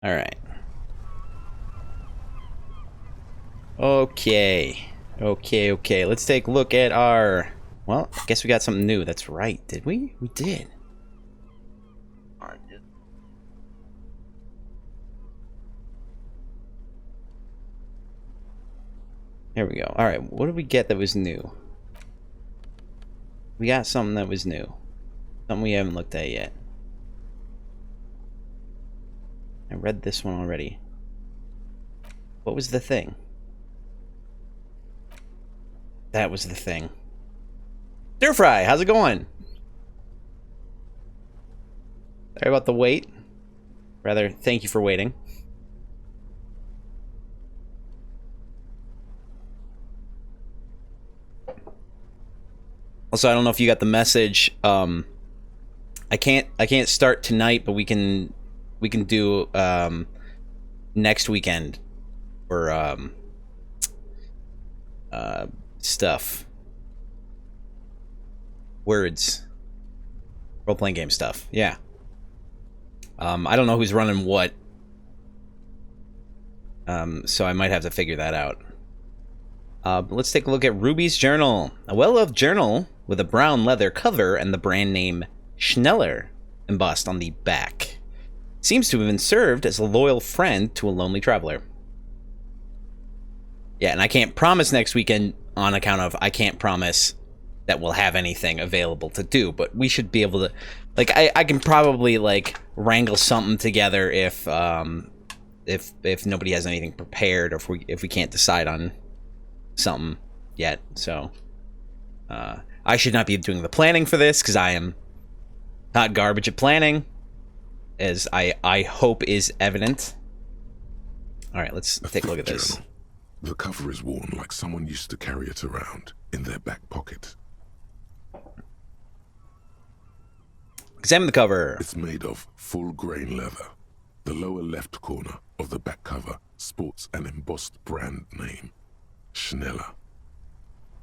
All right. Okay. Okay. Let's take a look at our... Well, I guess we got something new. That's right. Did we? We did. Here we go. All right. What did we get that was new? We got something that was new. Something we haven't looked at yet. I read this one already. What was the thing? That was the thing. Stir fry, how's it going? Sorry about the wait. Rather, thank you for waiting. Also, I don't know if you got the message. I can't start tonight, but we can do next weekend for stuff. Words. Role-playing game stuff. Yeah. I don't know who's running what. So I might have to figure that out. But let's take a look at Ruby's journal. A well-loved journal with a brown leather cover and the brand name Schneller embossed on the back. Seems to have been served as a loyal friend to a lonely traveler. Yeah, and I can't promise next weekend on account of I can't promise that we'll have anything available to do, but we should be able to, like, I can probably like wrangle something together if nobody has anything prepared, or if we can't decide on something yet. So I should not be doing the planning for this because I am not garbage at planning, as I hope is evident. All right, let's take a look at this. Journal. The cover is worn like someone used to carry it around in their back pocket. Examine the cover. It's made of full-grain leather. The lower left corner of the back cover sports an embossed brand name, Schneller.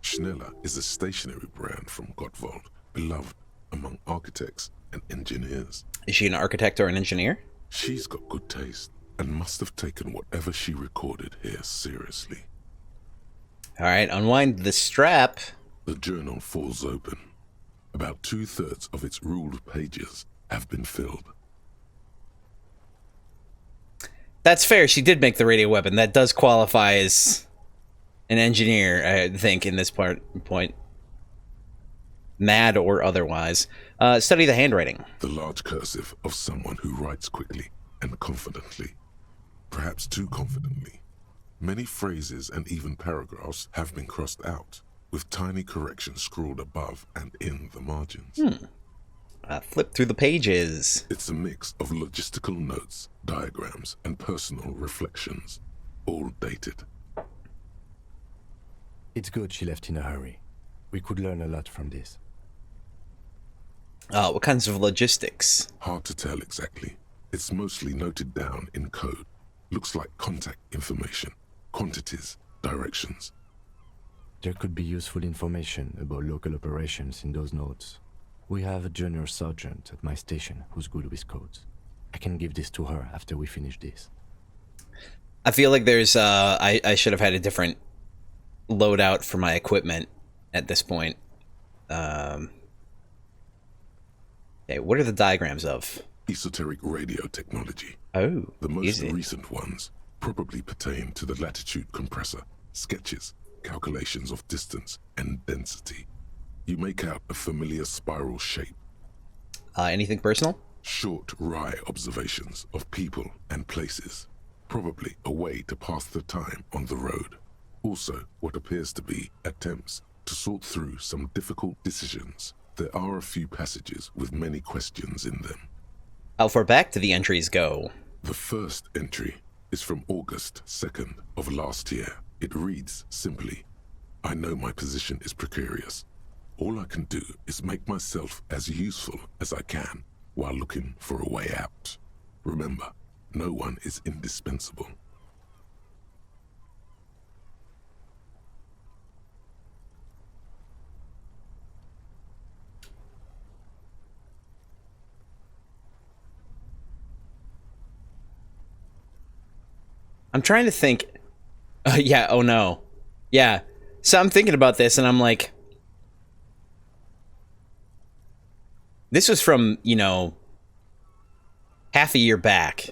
Schneller is a stationery brand from Gottwald, beloved among architects and engineers. Is she an architect or an engineer? She's got good taste and must have taken whatever she recorded here seriously. All right, unwind the strap. The journal falls open. About 2/3 of its ruled pages have been filled. That's fair. She did make the radio weapon. That does qualify as an engineer, I think, in this point. Mad or otherwise. Study the handwriting. The large cursive of someone who writes quickly and confidently. Perhaps too confidently. Many phrases and even paragraphs have been crossed out, with tiny corrections scrawled above and in the margins. Flip through the pages. It's a mix of logistical notes, diagrams, and personal reflections, all dated. It's good she left in a hurry. We could learn a lot from this. What kinds of logistics? Hard to tell exactly. It's mostly noted down in code. Looks like contact information, quantities, directions. There could be useful information about local operations in those notes. We have a junior sergeant at my station who's good with codes. I can give this to her after we finish this. I feel like there's, I should have had a different loadout for my equipment at this point. Okay, what are the diagrams of? Esoteric radio technology. Oh, The most easy. recent ones probably pertain to the latitude compressor, sketches, calculations of distance and density. You make out a familiar spiral shape. Anything personal? Short, wry observations of people and places. Probably a way to pass the time on the road. Also, what appears to be attempts to sort through some difficult decisions. There are a few passages with many questions in them. How far back do the entries go? The first entry is from August 2nd of last year. It reads simply, I know my position is precarious. All I can do is make myself as useful as I can while looking for a way out. Remember, no one is indispensable. I'm trying to think. Yeah, oh no. Yeah. So I'm thinking about this and I'm like, this was from, you know, half a year back.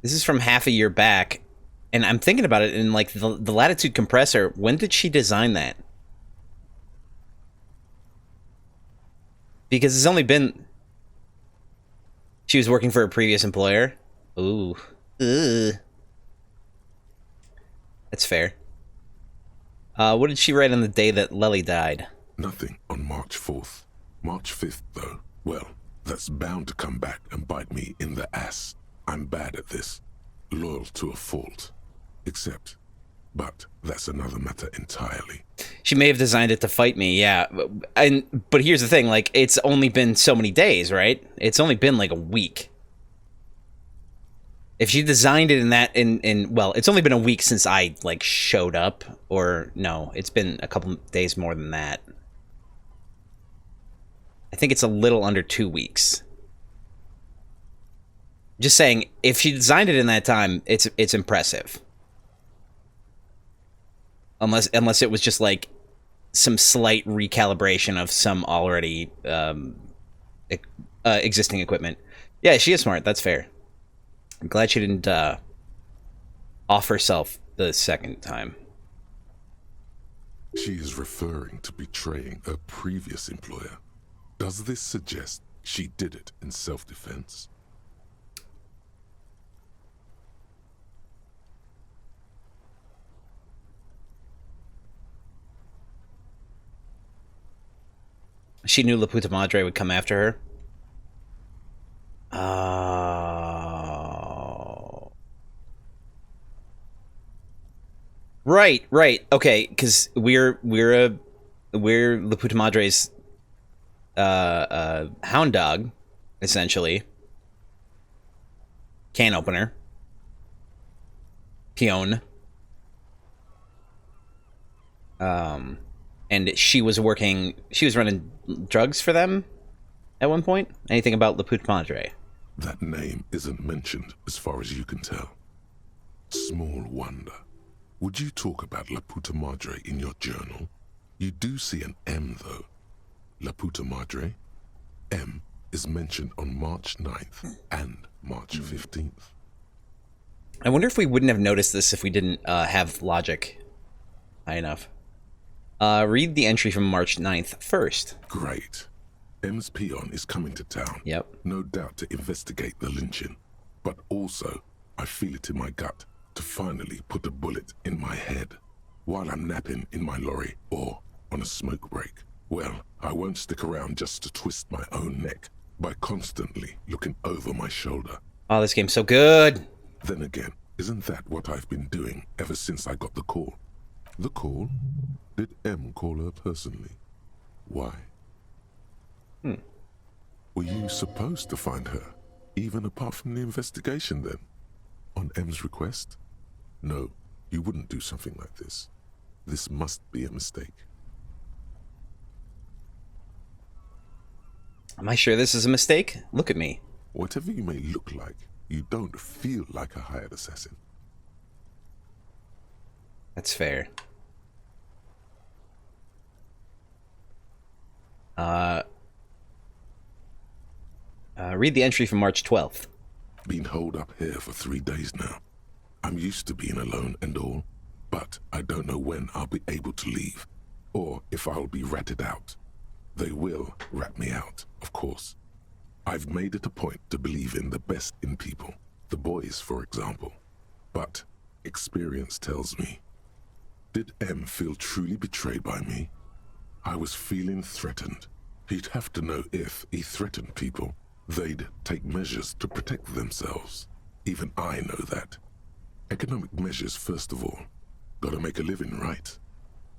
This is from half a year back, and I'm thinking about it in like the latitude compressor. When did she design that? Because it's only been. She was working for a previous employer. Ooh, ugh. That's fair. What did she write on the day that Lely died? Nothing on March 4th. March 5th, though. Well, that's bound to come back and bite me in the ass. I'm bad at this. Loyal to a fault. But that's another matter entirely. She may have designed it to fight me, yeah. But here's the thing, like, it's only been so many days, right? It's only been like a week. If she designed it well, it's only been a week since I, like, showed up. Or, no, it's been a couple days more than that. I think it's a little under 2 weeks. Just saying, if she designed it in that time, it's impressive. Unless it was just like some slight recalibration of some already existing equipment. Yeah, she is smart. That's fair. I'm glad she didn't off herself the second time. She is referring to betraying her previous employer. Does this suggest she did it in self-defense? She knew La Puta Madre would come after her. Right. Okay, because we're La Puta Madre's hound dog, essentially. Can opener. Peon. And she was running drugs for them at one point? Anything about La Puta Madre? That name isn't mentioned as far as you can tell. Small wonder. Would you talk about La Puta Madre in your journal? You do see an M, though. La Puta Madre. M is mentioned on March 9th and March 15th. I wonder if we wouldn't have noticed this if we didn't have logic high enough. Read the entry from March 9th first. Great. M's peon is coming to town. Yep. No doubt to investigate the lynching. But also, I feel it in my gut to finally put a bullet in my head while I'm napping in my lorry or on a smoke break. Well, I won't stick around just to twist my own neck by constantly looking over my shoulder. Oh, this game's so good. Then again, isn't that what I've been doing ever since I got the call? The call? Did M call her personally? Why? Were you supposed to find her, even apart from the investigation then? On M's request? No, you wouldn't do something like this. This must be a mistake. Am I sure this is a mistake? Look at me. Whatever you may look like, you don't feel like a hired assassin. That's fair. Read the entry from March 12th. Been holed up here for 3 days now. I'm used to being alone and all, but I don't know when I'll be able to leave, or if I'll be ratted out. They will rat me out, of course. I've made it a point to believe in the best in people, the boys, for example. But experience tells me, did M feel truly betrayed by me? I was feeling threatened. He'd have to know if he threatened people, they'd take measures to protect themselves. Even I know that. Economic measures, first of all. Gotta make a living, right?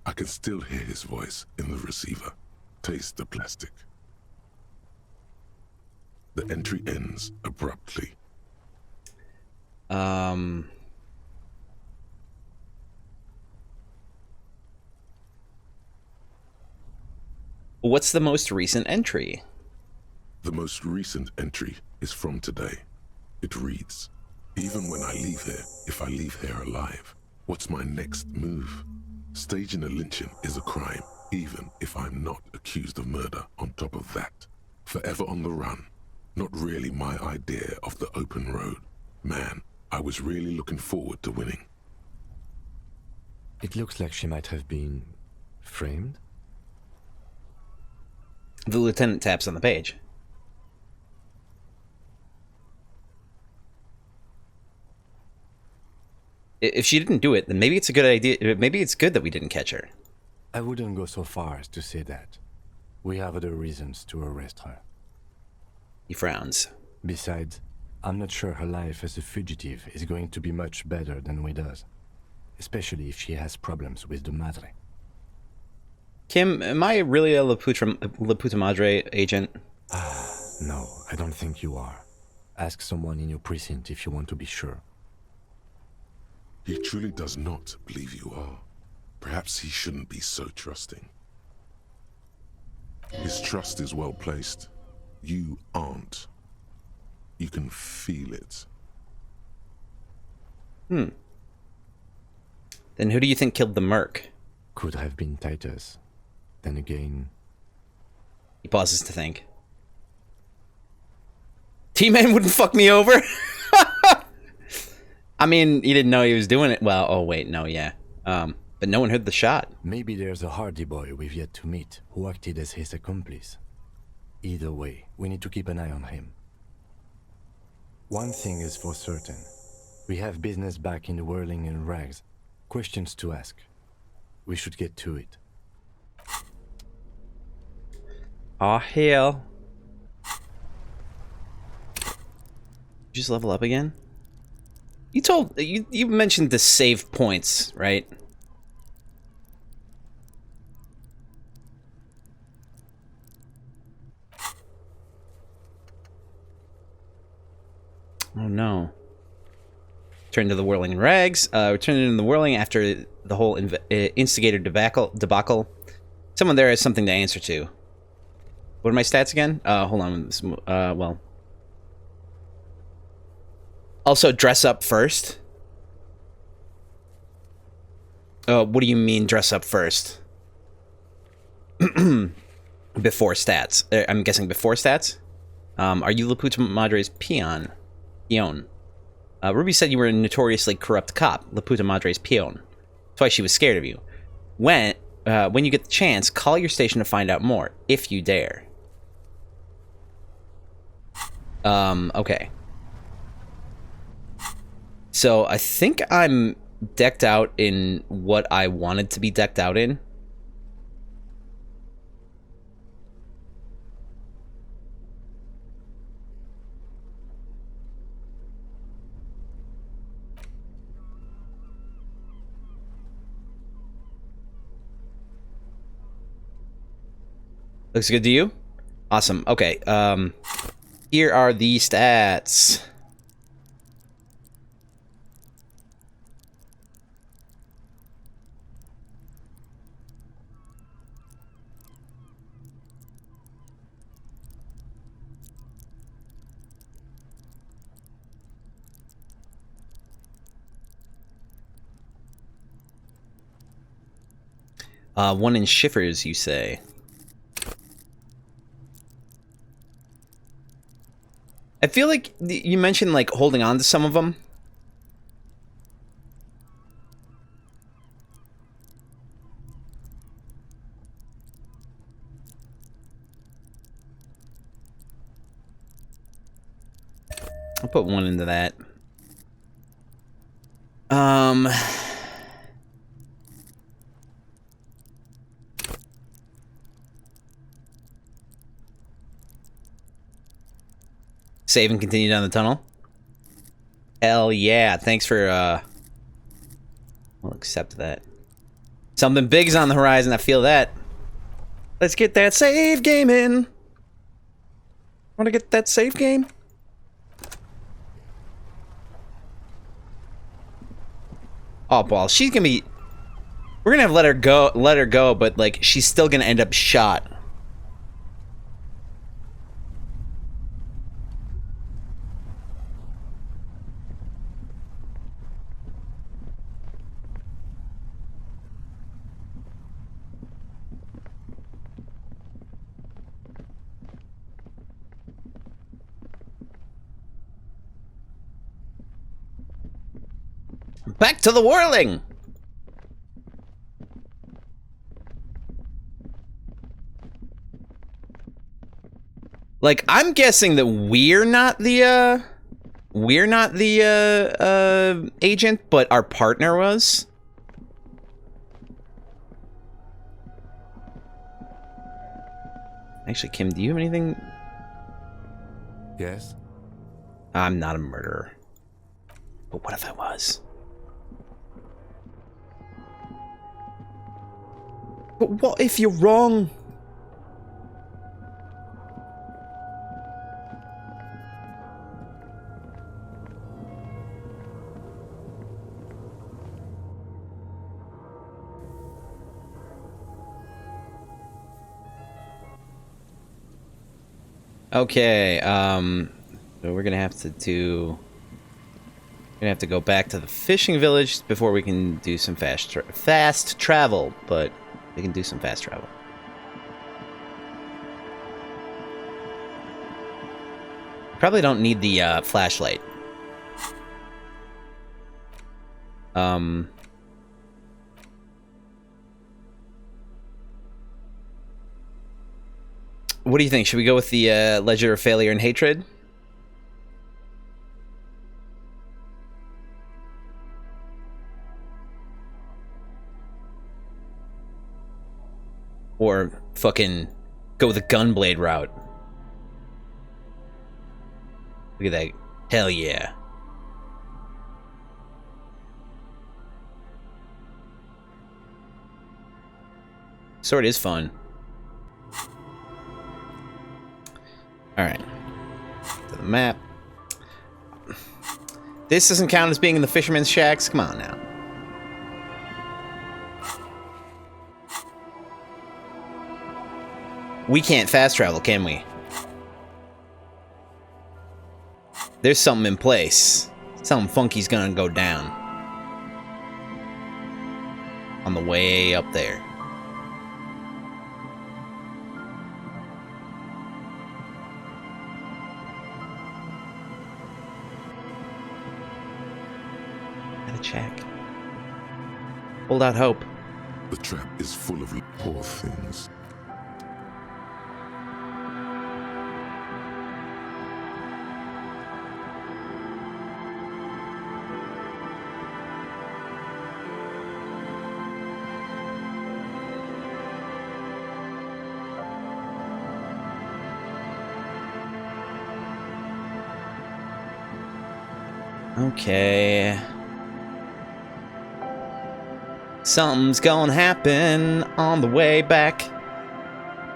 I can still hear his voice in the receiver. Taste the plastic. The entry ends abruptly. What's the most recent entry? The most recent entry is from today. It reads, even when I leave here, if I leave here alive, what's my next move? Staging a lynching is a crime, even if I'm not accused of murder on top of that. Forever on the run. Not really my idea of the open road. Man, I was really looking forward to winning. It looks like she might have been framed. The lieutenant taps on the page. If she didn't do it, then maybe it's a good idea. Maybe it's good that we didn't catch her. I wouldn't go so far as to say that. We have other reasons to arrest her. He frowns. Besides, I'm not sure her life as a fugitive is going to be much better than we does. Especially if she has problems with the Madre. Kim, am I really a La Puta Madre agent? No, I don't think you are. Ask someone in your precinct if you want to be sure. He truly does not believe you are. Perhaps he shouldn't be so trusting. His trust is well placed. You aren't. You can feel it. Then who do you think killed the merc? Could have been Titus. Then again... He pauses to think. T-Man wouldn't fuck me over? I mean, he didn't know he was doing it. Well, oh wait, no, yeah. But no one heard the shot. Maybe there's a Hardy boy we've yet to meet who acted as his accomplice. Either way, we need to keep an eye on him. One thing is for certain. We have business back in the whirling in rags. Questions to ask. We should get to it. Aw, hell. Just level up again? You mentioned the save points, right? Oh no. Turn to the whirling in rags. Return to the whirling after the whole instigator debacle. Someone there has something to answer to. What are my stats again? Hold on. Well. Also, dress up first. What do you mean dress up first? Before stats. I'm guessing before stats? Are you La Puta Madre's peon? Ruby said you were a notoriously corrupt cop, La Puta Madre's peon. That's why she was scared of you. When you get the chance, call your station to find out more, if you dare. Okay. So, I think I'm decked out in what I wanted to be decked out in. Looks good to you? Awesome. Okay. Here are the stats. One in Shiffers, you say? I feel like you mentioned, like, holding on to some of them. I'll put one into that. Save and continue down the tunnel. Hell yeah. Thanks for, I'll accept that. Something big's on the horizon. I feel that. Let's get that save game in. Want to get that save game? Oh, ball. She's gonna be... We're gonna have let her go, but, like, she's still gonna end up shot. Back to the whirling! Like, I'm guessing that we're not the agent, but our partner was. Actually, Kim, do you have anything? Yes? I'm not a murderer. But what if I was? But what if you're wrong? Okay, so we're gonna have to go back to the fishing village before we can do some fast travel, but we can do some fast travel. Probably don't need the flashlight. What do you think? Should we go with the Ledger of Failure and Hatred? Or fucking go the Gunblade route? Look at that. Hell yeah. Sword is fun. Alright. To the map. This doesn't count as being in the Fisherman's Shacks? Come on now. We can't fast travel, can we? There's something in place. Something funky's gonna go down. On the way up there. Check. Hold out hope. The trap is full of poor things. Okay. Something's gonna happen on the way back.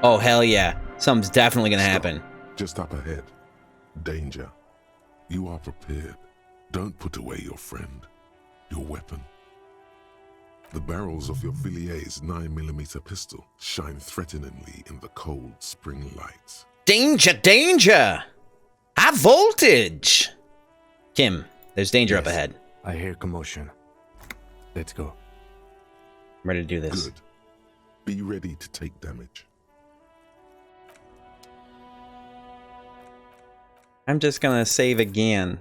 Oh, hell yeah. Something's definitely gonna happen. Just up ahead. Danger. You are prepared. Don't put away your friend. Your weapon. The barrels of your Villier's 9mm pistol shine threateningly in the cold spring lights. Danger, danger! High voltage! Kim, there's danger up ahead. I hear commotion. Let's go. I'm ready to do this. Good. Be ready to take damage. I'm just gonna save again.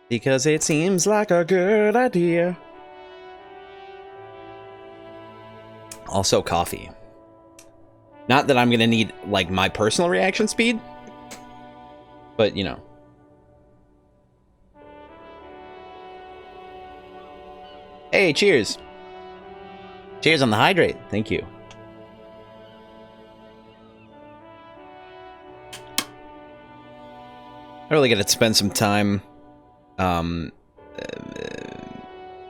Because it seems like a good idea. Also, coffee. Not that I'm gonna need, like, my personal reaction speed. But, you know. Hey, cheers. Cheers on the hydrate. Thank you. I really gotta spend some time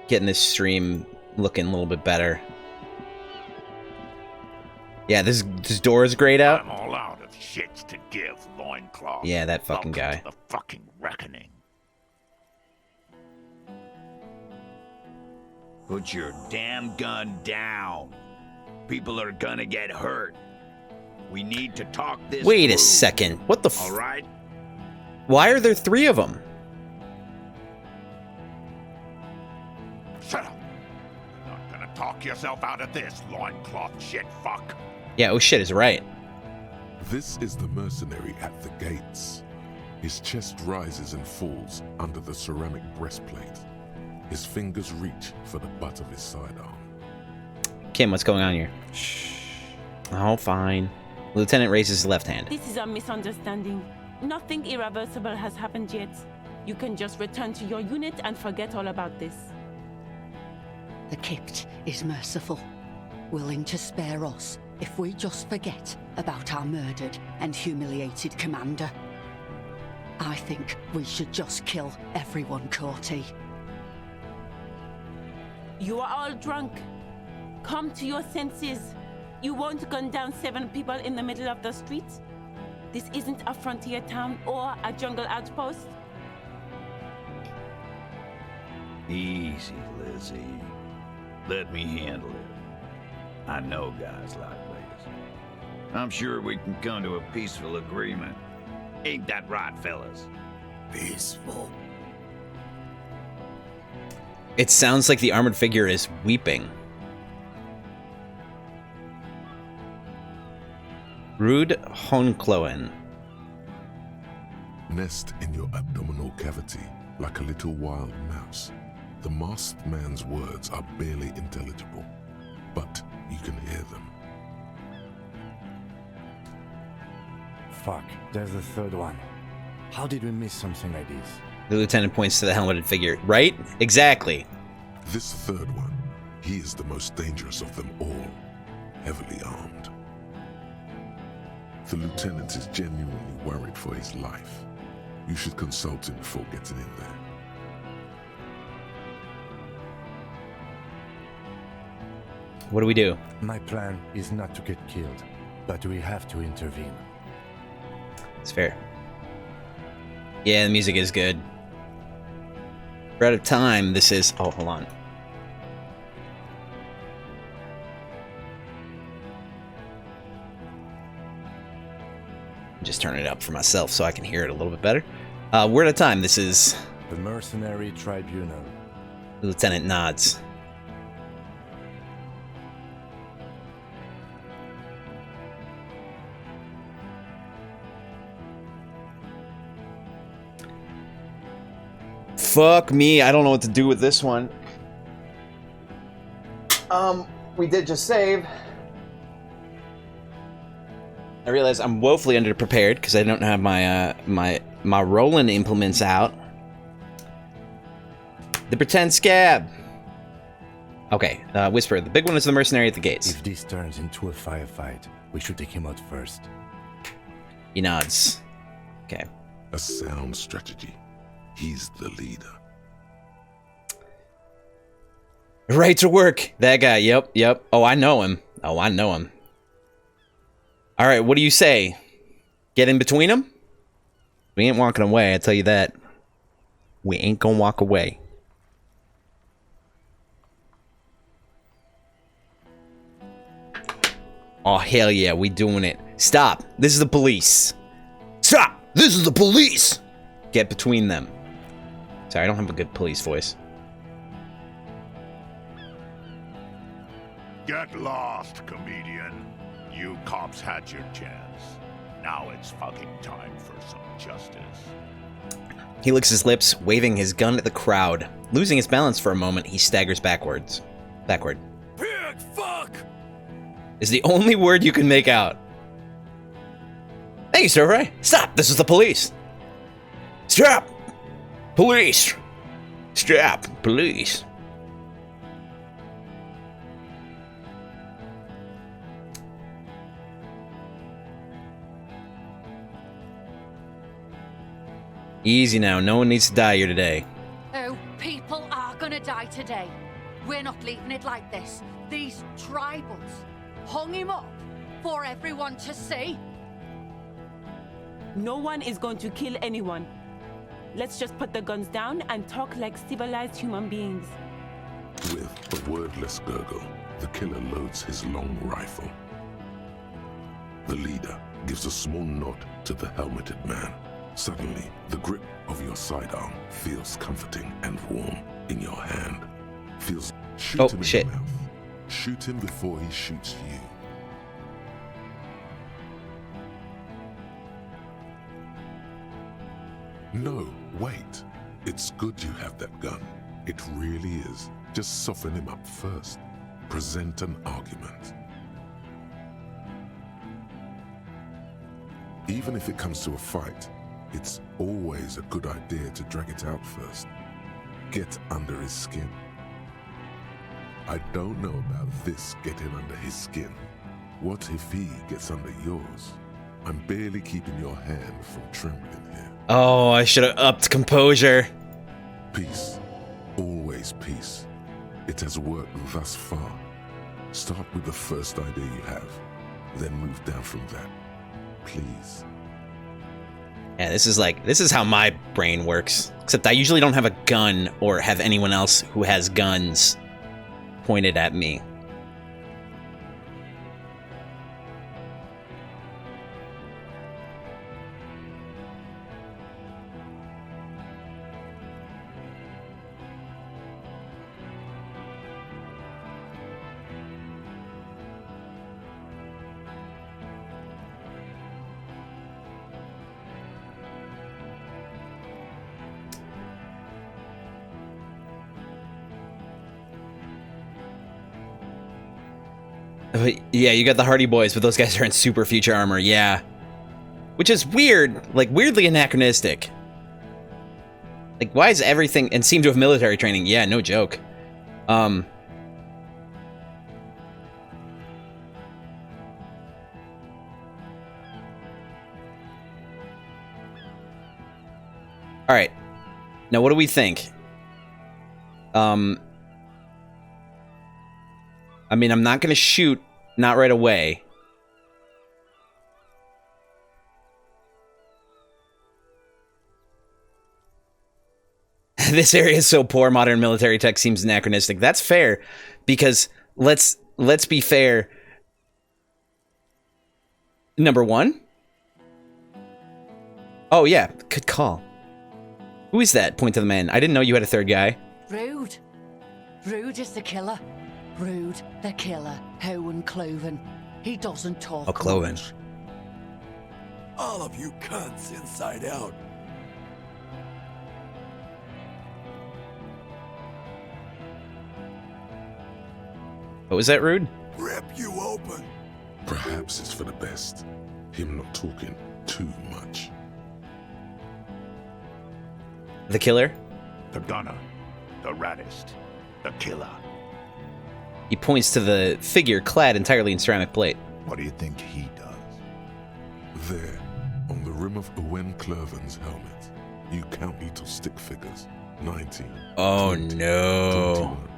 getting this stream looking a little bit better. Yeah, this door is grayed out. I'm all out of shits to give, loincloth. Yeah, that fucking Welcome guy. to the fucking reckoning. Put your damn gun down. People are gonna get hurt. We need to talk this Wait a through. second. What the All right? Why are there 3 of them? Shut up. You're not gonna talk yourself out of this, loincloth shit fuck. Yeah, oh shit is right. This is the mercenary at the gates. His chest rises and falls under the ceramic breastplate. His fingers reach for the butt of his sidearm. Kim, what's going on here? Shh. Oh, fine. Lieutenant raises his left hand. This is a misunderstanding. Nothing irreversible has happened yet. You can just return to your unit and forget all about this. The Kypt is merciful, willing to spare us if we just forget about our murdered and humiliated commander. I think we should just kill everyone, Corty. You are all drunk. Come to your senses. You won't gun down 7 people in the middle of the street. This isn't a frontier town or a jungle outpost. Easy, Lizzie. Let me handle it. I know guys like this. I'm sure we can come to a peaceful agreement. Ain't that right, fellas? Peaceful. It sounds like the armored figure is weeping. Rude Honkloen. Nest in your abdominal cavity like a little wild mouse. The masked man's words are barely intelligible, but you can hear them. Fuck, there's the third one. How did we miss something like this? The lieutenant points to the helmeted figure. Right? Exactly. This third one, he is the most dangerous of them all, heavily armed. The lieutenant is genuinely worried for his life. You should consult him before getting in there. What do we do? My plan is not to get killed, but we have to intervene. It's fair. Yeah, the music is good. We're out of time. This is... Oh, hold on. Just turn it up for myself so I can hear it a little bit better. We're out of time. This is... The Mercenary Tribunal. The lieutenant nods. Fuck me, I don't know what to do with this one. We did just save. I realize I'm woefully underprepared because I don't have my my rolling implements out. The pretend scab. Okay, Whisper. The big one is the mercenary at the gates. If this turns into a firefight, we should take him out first. He nods. Okay. A sound strategy. He's the leader. Right to work. That guy. Yep. Oh, I know him. All right, what do you say? Get in between them? We ain't walking away, I tell you that. We ain't gonna walk away. Oh, hell yeah, we doing it. Stop. This is the police. Stop. This is the police. Get between them. Sorry, I don't have a good police voice. Get lost, comedian. You cops had your chance. Now it's fucking time for some justice. He licks his lips, waving his gun at the crowd. Losing his balance for a moment, he staggers backward. Pig fuck! Is the only word you can make out. Thank you, Sir Ray. Stop! This is the police! Stop! Police! Stop! Police! Easy now. No one needs to die here today. Oh, people are gonna die today. We're not leaving it like this. These tribals hung him up for everyone to see. No one is going to kill anyone. Let's just put the guns down and talk like civilized human beings. With a wordless gurgle, the killer loads his long rifle. The leader gives a small nod to the helmeted man. Suddenly, the grip of your sidearm feels comforting and warm in your hand. Feels... Shoot him in the mouth. Shoot him before he shoots you. No, wait. It's good you have that gun. It really is. Just soften him up first. Present an argument. Even if it comes to a fight, it's always a good idea to drag it out first. Get under his skin. I don't know about this getting under his skin. What if he gets under yours? I'm barely keeping your hand from trembling here. Oh, I should have upped composure. Peace. Always peace. It has worked thus far. Start with the first idea you have, then move down from that. Please. Yeah, this is how my brain works. Except I usually don't have a gun or have anyone else who has guns pointed at me. Yeah, you got the Hardy Boys, but those guys are in super future armor, yeah. Which is weird, like weirdly anachronistic. Like, why is everything, and seem to have military training, yeah, no joke. Alright. Now, what do we think? I mean, I'm not gonna shoot, not right away. This area is so poor, modern military tech seems anachronistic. That's fair, because let's be fair. Number one? Oh yeah, good call. Who is that? Point to the man. I didn't know you had a third guy. Rude. Rude is the killer. Rude, the killer. Owen Cloven. He doesn't talk. Oh, Cloven. much. All of you cunts inside out. What was that, Rude? Rip you open. Perhaps it's for the best. Him not talking too much. The killer? The gunner, the raddest, the killer. He points to the figure clad entirely in ceramic plate. What do you think he does? There, on the rim of Owen Cloven's helmet, you count little stick figures. 19. Oh 20, no. 21.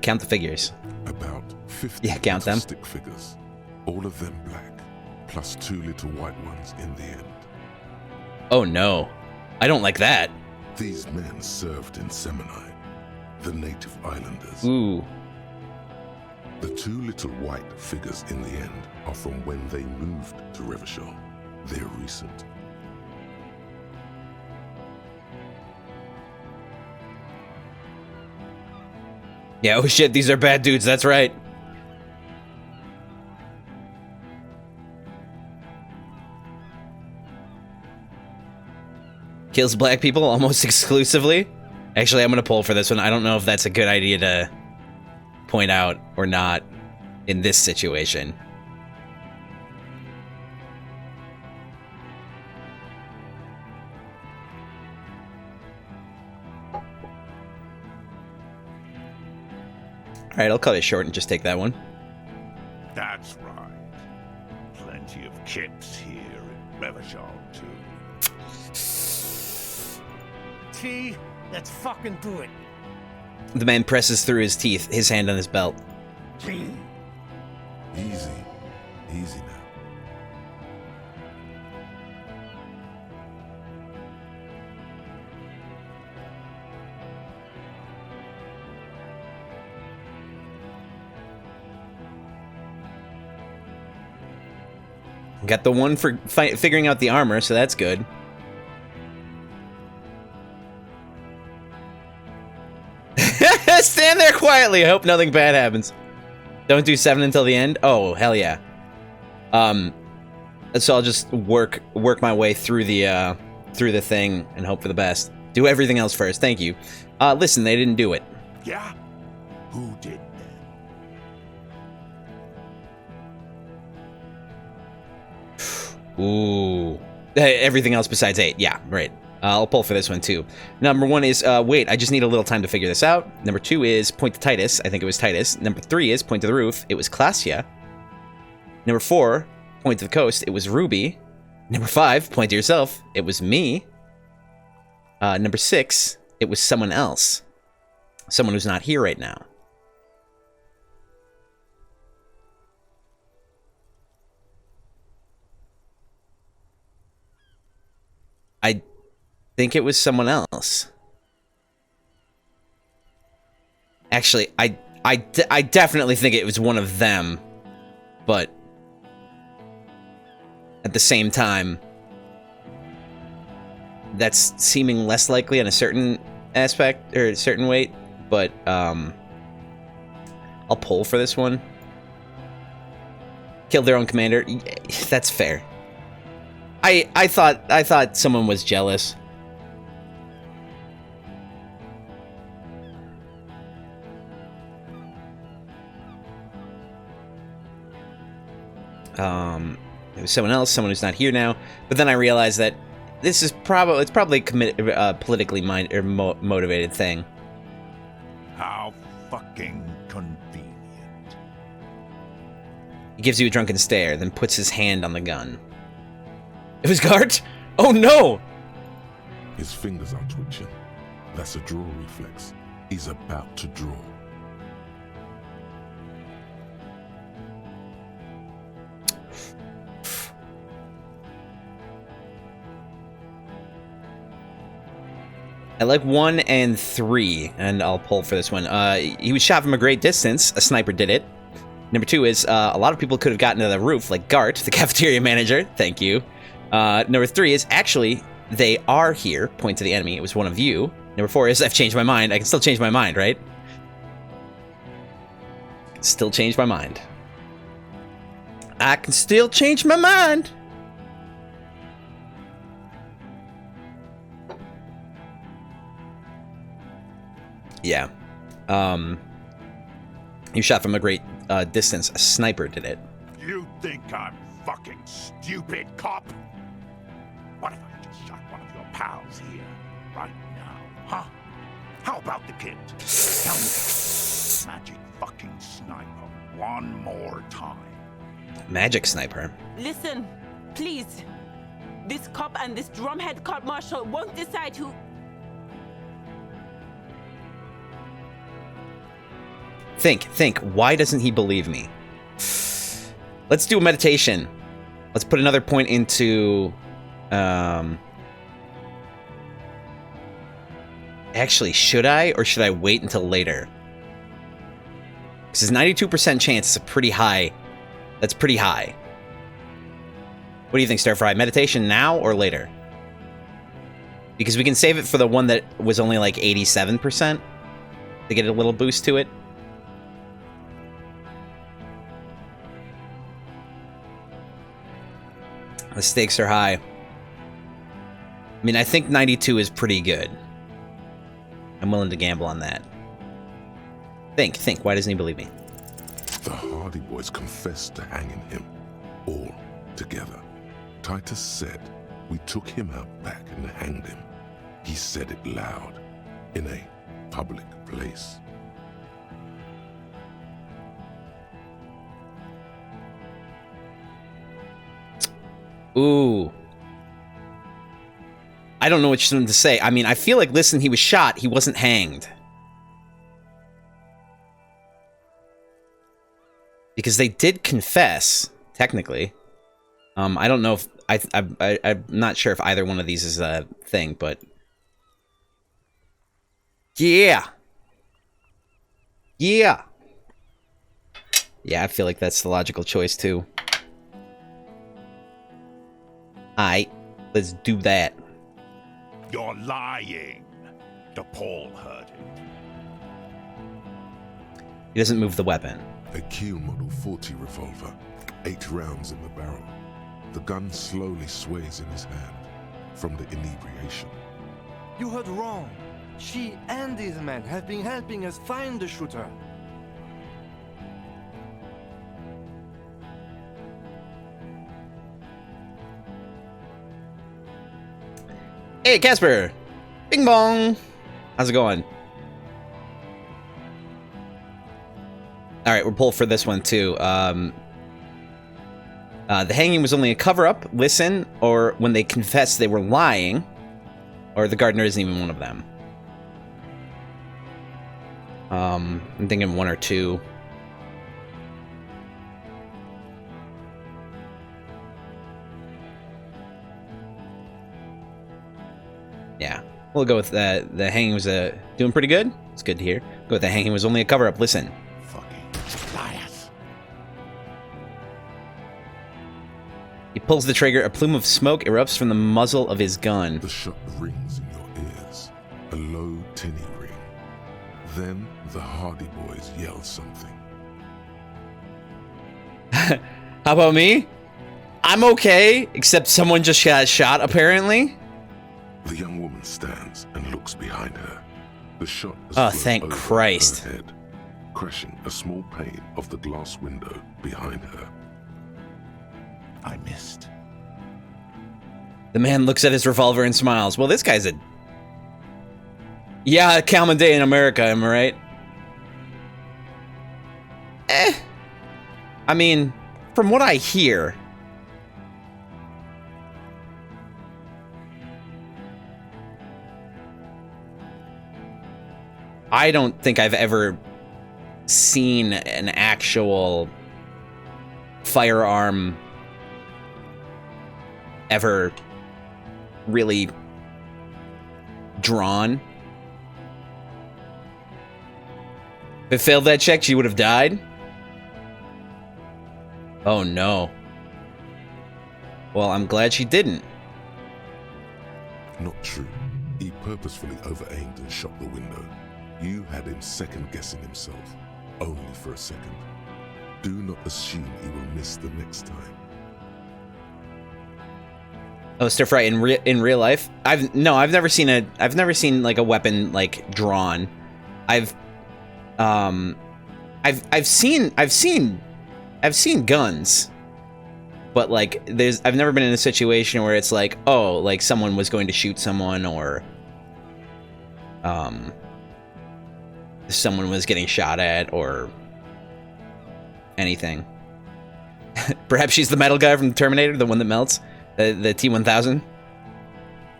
Count the figures. About 50 Yeah, count little them. stick figures. All of them black, plus 2 little white ones in the end. Oh no. I don't like that. These men served in Seminai, the native islanders. Ooh. The 2 little white figures in the end are from when they moved to Revachol. They're recent. Yeah, oh shit, these are bad dudes, that's right. Kills black people almost exclusively? Actually, I'm gonna poll for this one. I don't know if that's a good idea to point out or not in this situation. Alright, I'll cut it short and just take that one. That's right. Plenty of kips here in Revachol, too. T, let's fucking do it. The man presses through his teeth, his hand on his belt. Easy. Easy now. Got the one for figuring out the armor, so that's good. quietly. I hope nothing bad happens. Don't do 7 until the end. Oh, hell yeah. So I'll just work my way through the thing and hope for the best. Do everything else first. Thank you. Listen, they didn't do it. Yeah? Who did then? Ooh. Everything else besides 8. Yeah, right. I'll pull for this one too. Number 1 is, wait, I just need a little time to figure this out. Number 2 is point to Titus. I think it was Titus. Number 3 is point to the roof. It was Classia. Number 4, point to the coast. It was Ruby. Number 5, point to yourself. It was me. Number 6, it was someone else. Someone who's not here right now. I think it was someone else. Actually, I definitely think it was one of them, but at the same time, that's seeming less likely on a certain aspect or a certain weight. But I'll pull for this one. Killed their own commander. That's fair. I thought someone was jealous. It was someone else, someone who's not here now. But then I realized that this is probably a politically motivated thing. How fucking convenient. He gives you a drunken stare, then puts his hand on the gun. It was Gart? Oh no! His fingers are twitching. That's a draw reflex. He's about to draw. I like 1 and 3, and I'll pull for this one. He was shot from a great distance. A sniper did it. Number 2 is, a lot of people could have gotten to the roof, like Gart, the cafeteria manager. Thank you. Number 3 is, actually, they are here. Point to the enemy. It was one of you. Number 4 is, I've changed my mind. I can still change my mind, right? Still change my mind. I can still change my mind. Yeah. You shot from a great distance. A sniper did it. You think I'm fucking stupid, cop? What if I just shot one of your pals here, right now, huh? How about the kid? Tell me, magic fucking sniper, one more time. Magic sniper. Listen, please. This cop and this drumhead cop marshal won't decide who... Think. Why doesn't he believe me? Let's do a meditation. Let's put another point into... Actually, should I? Or should I wait until later? Because his 92% chance is a pretty high... That's pretty high. What do you think, Starfry? Meditation now or later? Because we can save it for the one that was only like 87% to get a little boost to it. The stakes are high. I mean, I think 92 is pretty good. I'm willing to gamble on that. Think. Why doesn't he believe me? The Hardy Boys confessed to hanging him, all together. Titus said we took him out back and hanged him. He said it loud, in a public place. Ooh. I don't know which one to say. I mean, I feel like, listen, he was shot. He wasn't hanged. Because they did confess, technically. I don't know if... I'm not sure if either one of these is a thing, but... Yeah! Yeah! Yeah, I feel like that's the logical choice, too. Aight, let's do that. You're lying. DePaul heard it. He doesn't move the weapon. A Kiel Model 40 revolver, 8 rounds in the barrel. The gun slowly sways in his hand from the inebriation. You heard wrong. She and these men have been helping us find the shooter. Hey, Casper! Bing bong! How's it going? Alright, we're pulled for this one, too. The hanging was only a cover-up, listen, or when they confessed they were lying, or the gardener isn't even one of them. I'm thinking 1 or 2. Yeah, we'll go with the hanging was doing pretty good. It's good to hear. Go with the hanging was only a cover-up, listen. Fucking liars. He pulls the trigger, a plume of smoke erupts from the muzzle of his gun. The shot rings in your ears, a low, tinny ring. Then the Hardy Boys yell something. How about me? I'm okay, except someone just got shot, apparently. The young woman stands and looks behind her. The shot has Oh, flown thank over Christ. her head, crashing a small pane of the glass window behind her. I missed. The man looks at his revolver and smiles. Well, this guy's a... Yeah, a common day in America, am I right? I mean, from what I hear... I don't think I've ever seen an actual firearm ever really drawn. If it failed that check, she would have died. Oh no. Well, I'm glad she didn't. Not true. He purposefully over-aimed and shot the window. You had him second-guessing himself, only for a second. Do not assume he will miss the next time. Oh, stir fry in real life? I've never seen like a weapon like drawn. I've seen guns, but like I've never been in a situation where it's like, oh, like someone was going to shoot someone, or someone was getting shot at, or anything. Perhaps she's the metal guy from Terminator, the one that melts, the T-1000.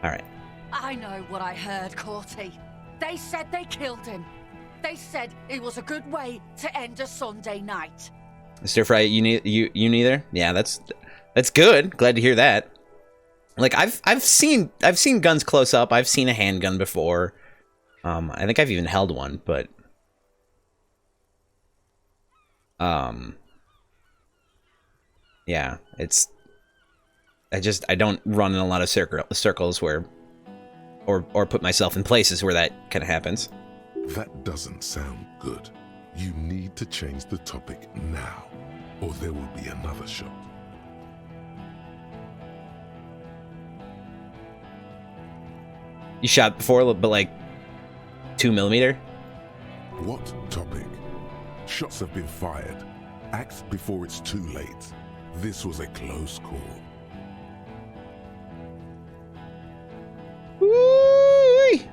All right. I know what I heard, Corty. They said they killed him. They said it was a good way to end a Sunday night. Stir fry, you neither? Yeah, that's good. Glad to hear that. Like I've seen guns close up. I've seen a handgun before. I think I've even held one, but yeah, I don't run in a lot of circles where or put myself in places where that kind of happens. That doesn't sound good. You need to change the topic now, or there will be another shot. You shot before, but like 2mm? What topic? Shots have been fired. Act before it's too late. This was a close call. Woo-wee.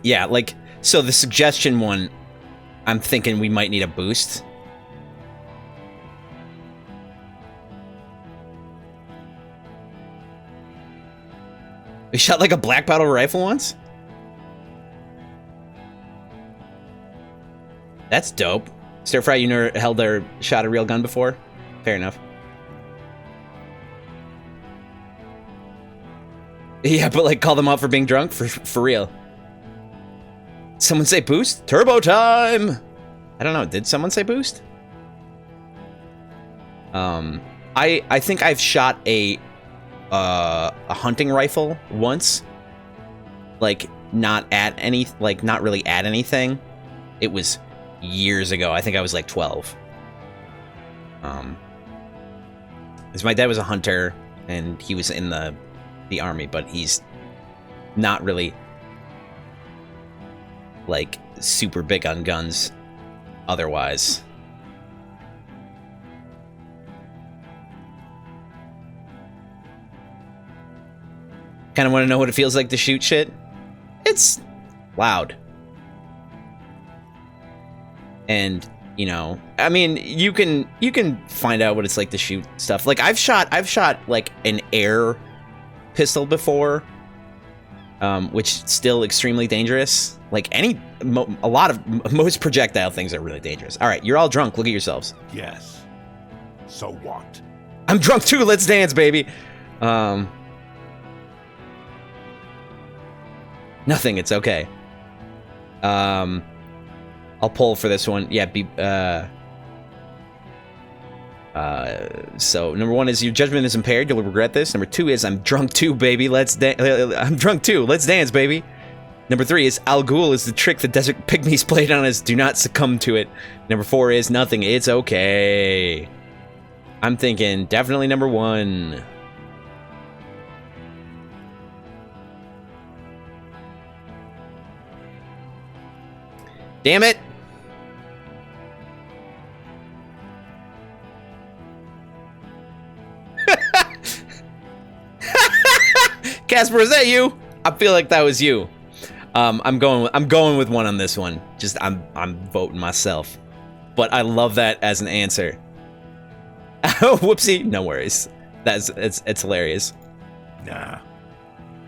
Yeah, like, so the suggestion one, I'm thinking we might need a boost. We shot like a black bottle rifle once? That's dope. Stir fry, you never held or shot a real gun before? Fair enough. Yeah, but like call them out for being drunk? For real. Someone say boost? Turbo time! I don't know, did someone say boost? I think I've shot a hunting rifle once. Like, not really at anything. It was years ago. I think I was like 12. Because my dad was a hunter, and he was in the army, but he's not really like super big on guns otherwise. Kind of want to know what it feels like to shoot shit? It's loud. And, you know, I mean, you can find out what it's like to shoot stuff. Like I've shot like an air pistol before, which is still extremely dangerous. Like most projectile things are really dangerous. All right, you're all drunk. Look at yourselves. Yes. So what? I'm drunk too. Let's dance, baby. Nothing. It's okay. I'll pull for this one. Yeah. So number 1 is your judgment is impaired. You'll regret this. Number 2 is I'm drunk too, baby. I'm drunk too. Let's dance, baby. Number 3 is Al Ghul is the trick the desert pygmies played on us. Do not succumb to it. Number 4 is nothing. It's okay. I'm thinking definitely number 1. Damn it. Casper, is that you? I feel like that was you. I'm going with 1 on this one. Just I'm voting myself. But I love that as an answer. Oh, whoopsie. No worries. It's hilarious. Nah.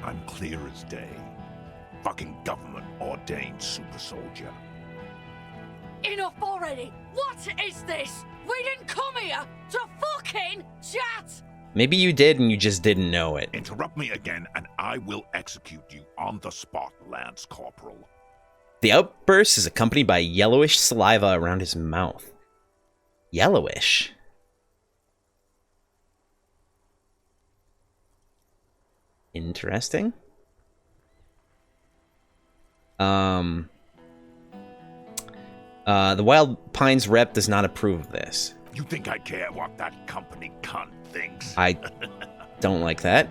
I'm clear as day. Fucking government ordained super soldier. Enough already! What is this? We didn't come here to fucking chat! Maybe you did and you just didn't know it. Interrupt me again and I will execute you on the spot, Lance Corporal. The outburst is accompanied by yellowish saliva around his mouth. Yellowish? Interesting. The Wild Pines rep does not approve of this. You think I care what that company cunt thinks? I don't like that.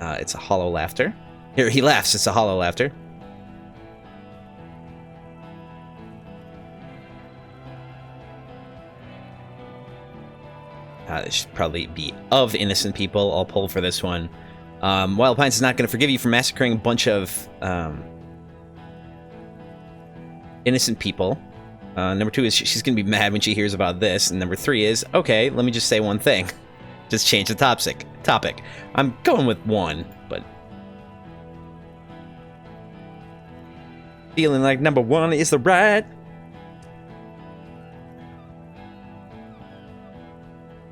It's a hollow laughter. Here, he laughs. It's a hollow laughter. This should probably be of innocent people. I'll pull for this one. Wild Pines is not going to forgive you for massacring a bunch of innocent people. Number 2 is she's going to be mad when she hears about this. And number 3 is, okay, let me just say one thing. Just change the topic. I'm going with 1, but feeling like number 1 is the right.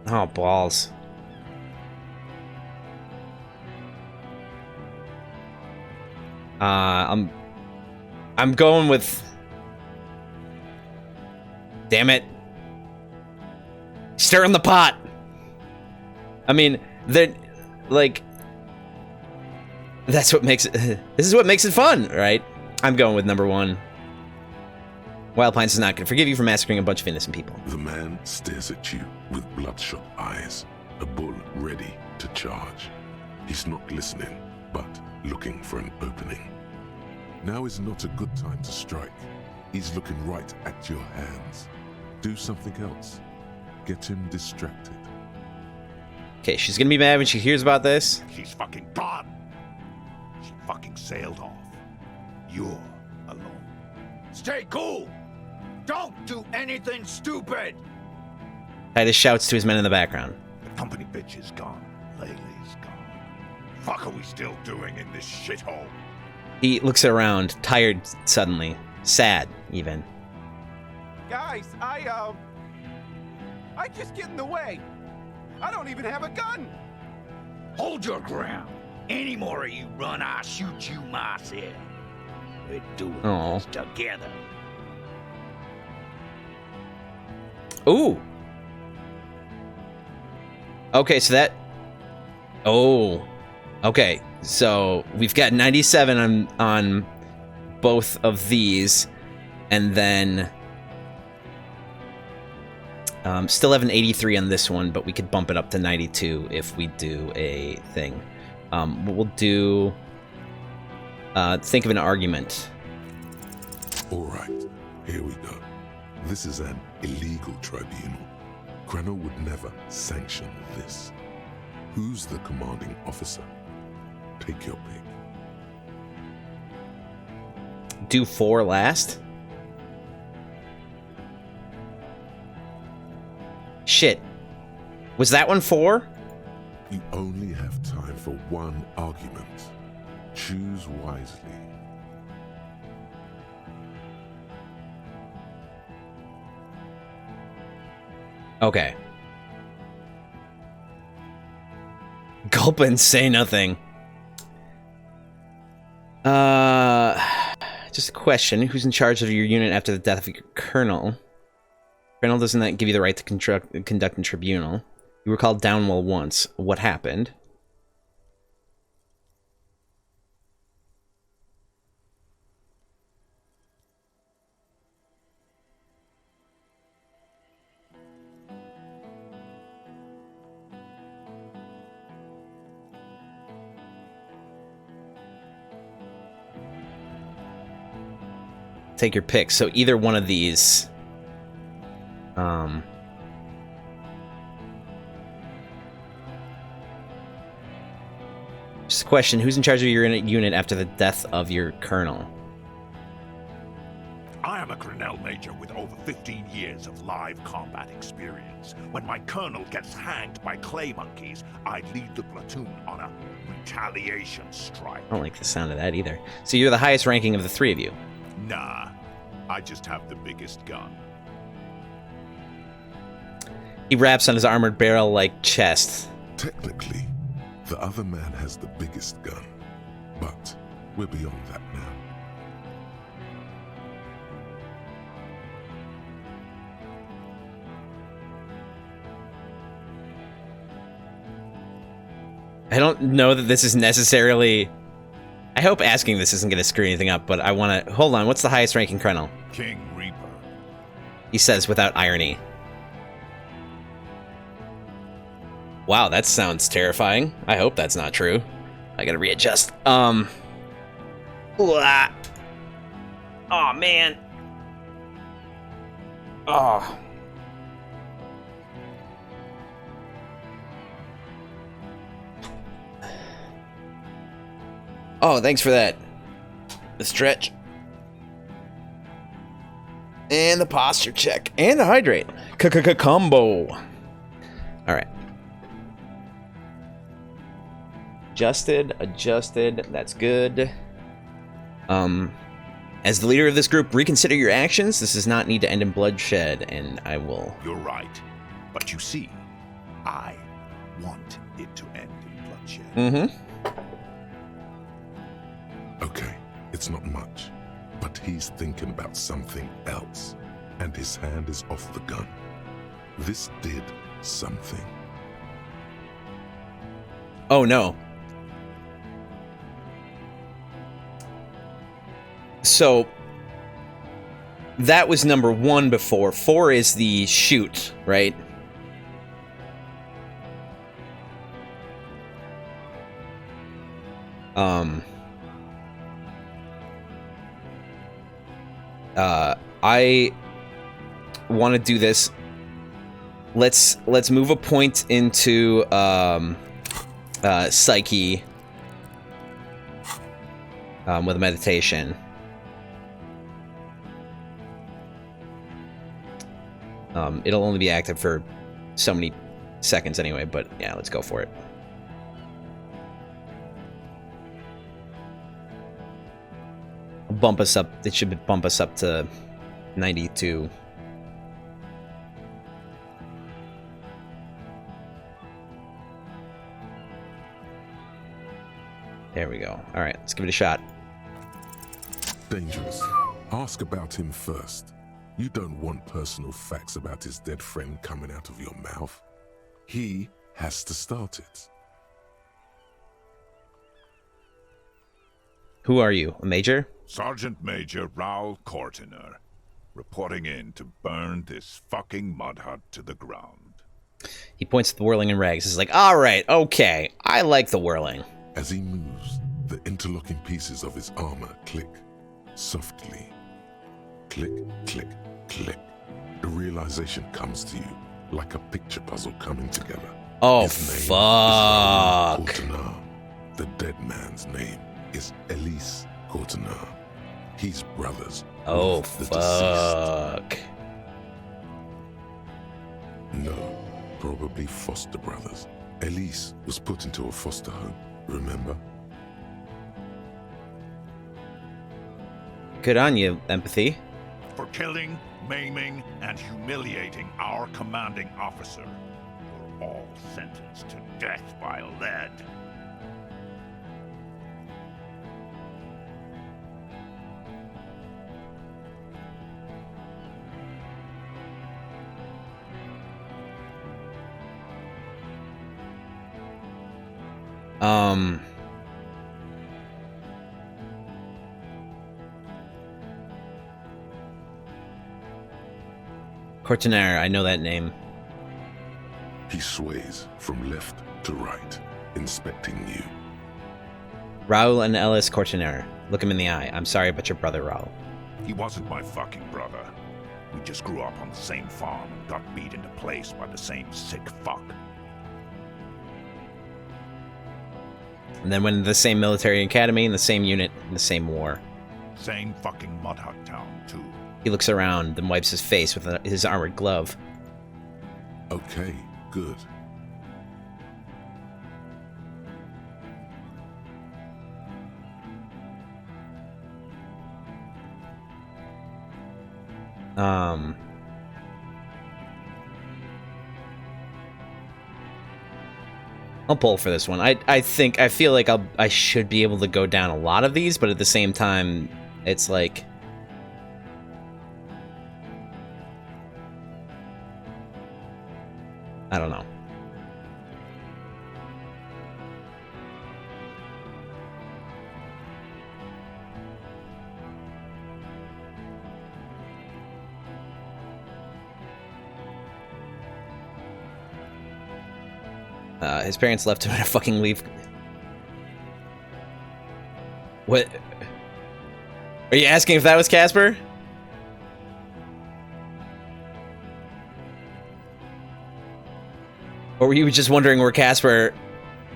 Oh, balls. I'm going with... Damn it. Stir in the pot. I mean, like... That's what makes it... This is what makes it fun, right? I'm going with number 1. Wild Pines is not going to forgive you for massacring a bunch of innocent people. The man stares at you with bloodshot eyes, a bull ready to charge. He's not listening, but looking for an opening. Now is not a good time to strike. He's looking right at your hands. Do something else. Get him distracted. Okay, she's gonna be mad when she hears about this. She's fucking gone. She fucking sailed off. You're alone. Stay cool. Don't do anything stupid. Titus shouts to his men in the background. The company bitch is gone. Laylee's gone. Fuck are we still doing in this shithole? He looks around, tired suddenly. Sad, even. Guys, I just get in the way. I don't even have a gun. Hold your ground. Any more of you run, I'll shoot you myself. We're doing this together. Ooh. Okay, so that... Oh. Okay, so we've got 97 on both of these. And then still have an 83 on this one, but we could bump it up to 92 if we do a thing. We'll do think of an argument. All right, here we go. This is an illegal tribunal. Krenner would never sanction this. Who's the commanding officer? Take your pick. Do 4 last? Shit. Was that one 4? You only have time for one argument. Choose wisely. Okay. Gulp and say nothing. Just a question. Who's in charge of your unit after the death of your colonel? Colonel, doesn't that give you the right to conduct a tribunal? You were called Downwell once. What happened? Take your pick. So either one of these. Just a question. Who's in charge of your unit after the death of your colonel? I am a Cornell major with over 15 years of live combat experience. When my colonel gets hanged by clay monkeys, I lead the platoon on a retaliation strike. I don't like the sound of that either. So you're the highest ranking of the 3 of you. Nah, I just have the biggest gun. He raps on his armored barrel-like chest. Technically, the other man has the biggest gun, but we're beyond that now. I don't know that this is necessarily... I hope asking this isn't going to screw anything up, but I want to... Hold on, what's the highest ranking colonel? King Reaper. He says without irony. Wow, that sounds terrifying. I hope that's not true. I gotta readjust. Oh, man. Oh. Oh, thanks for that. The stretch. And the posture check. And the hydrate. Combo. Alright. Adjusted. That's good. As the leader of this group, reconsider your actions. This does not need to end in bloodshed, and I will... You're right. But you see, I want it to end in bloodshed. Mm-hmm. Okay, it's not much, but he's thinking about something else, and his hand is off the gun. This did something. Oh, no. So, that was number 1 before. 4 is the shoot, right? I want to do this. Let's move a point into psyche with a meditation. It'll only be active for so many seconds anyway, but yeah, let's go for it. Bump us up. It should bump us up to 92. There we go. All right, let's give it a shot. Dangerous. Ask about him first. You don't want personal facts about his dead friend coming out of your mouth. He has to start it. Who are you? A major? Sergeant Major Raoul Cortiner, Reporting in to burn this fucking mud hut to the ground. He points at the whirling in rags. He's like, all right, okay, I like the whirling. As he moves, the interlocking pieces of his armor click softly. Click, click, click. The realization comes to you like a picture puzzle coming together. Oh, His name is fuck. Courtenay. The dead man's name is Elise Courtenay. He's brothers. Oh, with the fuck. deceased. No, probably foster brothers. Elise was put into a foster home, remember? Good on you, empathy. For killing, maiming, and humiliating our commanding officer. You're all sentenced to death by lead. Courtenay, I know that name. He sways from left to right, inspecting you. Raul and Ellis Courtenay. Look him in the eye. I'm sorry about your brother, Raul. He wasn't my fucking brother. We just grew up on the same farm and got beat into place by the same sick fuck. And then went to the same military academy, in the same unit, in the same war. Same fucking mud hut town, too. He looks around, then wipes his face with his armored glove. Okay, good. I'll pull for this one. I feel like I should be able to go down a lot of these, but at the same time, it's like I don't know. His parents left him in a fucking leaf. What? Are you asking if that was Casper? Or were you just wondering where Casper...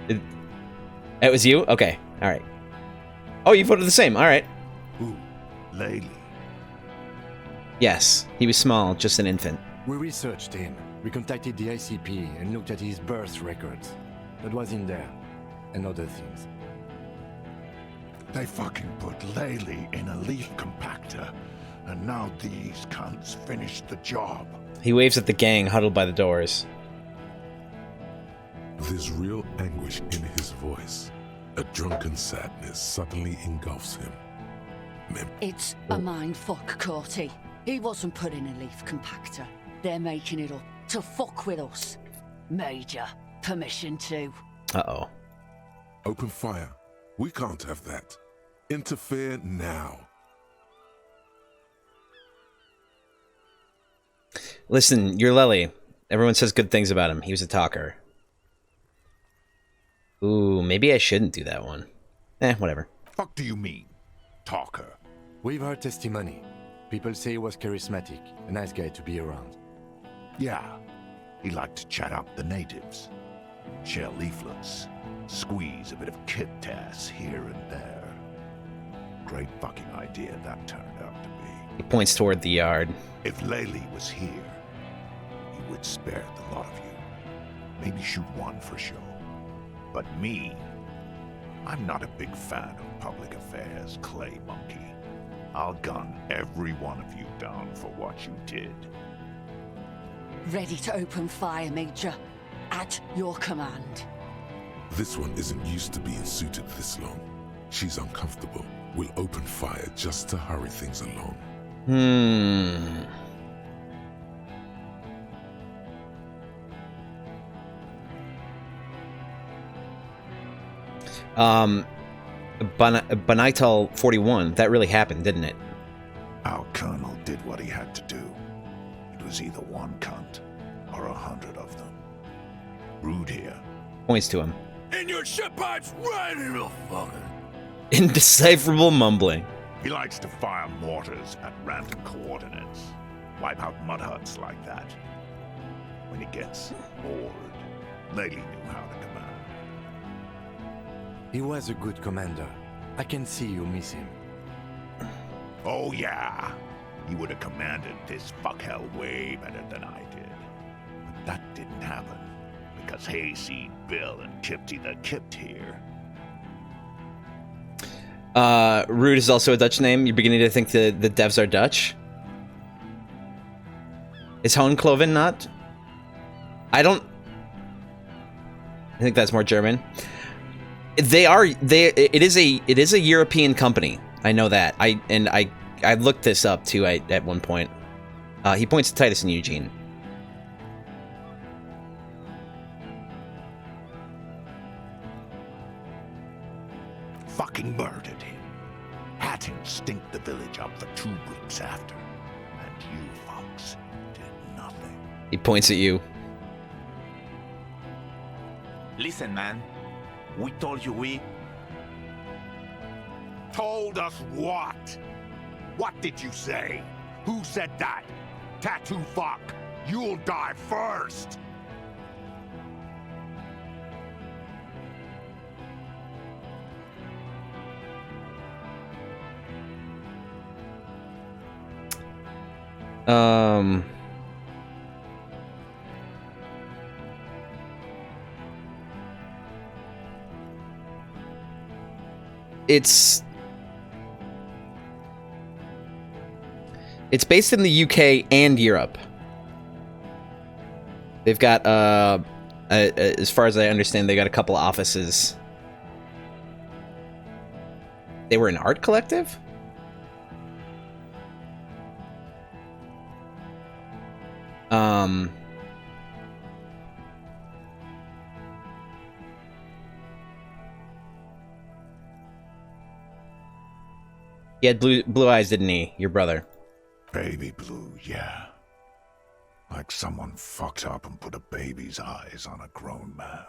It was you? Okay, alright. Oh, you voted the same, alright. Ooh, Laylee. Yes, he was small, just an infant. We researched him. We contacted the ICP and looked at his birth records. That was in there. And other things. They fucking put Laylee in a leaf compactor, and now these cunts finished the job. He waves at the gang huddled by the doors. There's real anguish in his voice. A drunken sadness suddenly engulfs him. It's a mindfuck, Corty. He wasn't put in a leaf compactor. They're making it up to fuck with us. Major, permission to. Uh-oh. Open fire. We can't have that. Interfere now. Listen, you're Lely. Everyone says good things about him. He was a talker. Ooh, maybe I shouldn't do that one. Whatever. Fuck do you mean, talker? We've heard testimony. People say he was charismatic, a nice guy to be around. Yeah, he liked to chat up the natives. Share leaflets. Squeeze a bit of kit tass here and there. Great fucking idea that turned out to be. He points toward the yard. If Laylee was here, he would spare the lot of you. Maybe shoot one for show. But me, I'm not a big fan of public affairs, clay monkey. I'll gun every one of you down for what you did. Ready to open fire, Major. At your command. This one isn't used to being suited this long. She's uncomfortable. We'll open fire just to hurry things along. Volatile 41. That really happened, didn't it? Our colonel did what he had to do. It was either one cunt or 100 of them. Rude here. Points to him. And your shit pipe's right in the fucking... Indecipherable mumbling. He likes to fire mortars at random coordinates. Wipe out mud huts like that. When he gets bored, Lady knew how to command. He was a good commander. I can see you miss him. Oh yeah, he would have commanded this fuckhell way better than I did. But that didn't happen, because Hayseed, Bill, and Kipty the Kipt here. Rude is also a Dutch name. You're beginning to think the devs are Dutch? Is Hoenkloven not? I think that's more German. It is a European company. I know that. I looked this up too at one point. He points to Titus and Eugene. Fucking murdered him. Had him stink the village up for 2 weeks after. And you folks did nothing. He points at you. Listen, man. We told you we... Told us what? What did you say? Who said that? Tattoo fuck. You'll die first. It's based in the UK and Europe. They've got, as far as I understand, they got a couple of offices. They were an art collective? He had blue eyes, didn't he? Your brother. Baby blue, yeah. Like someone fucked up and put a baby's eyes on a grown man.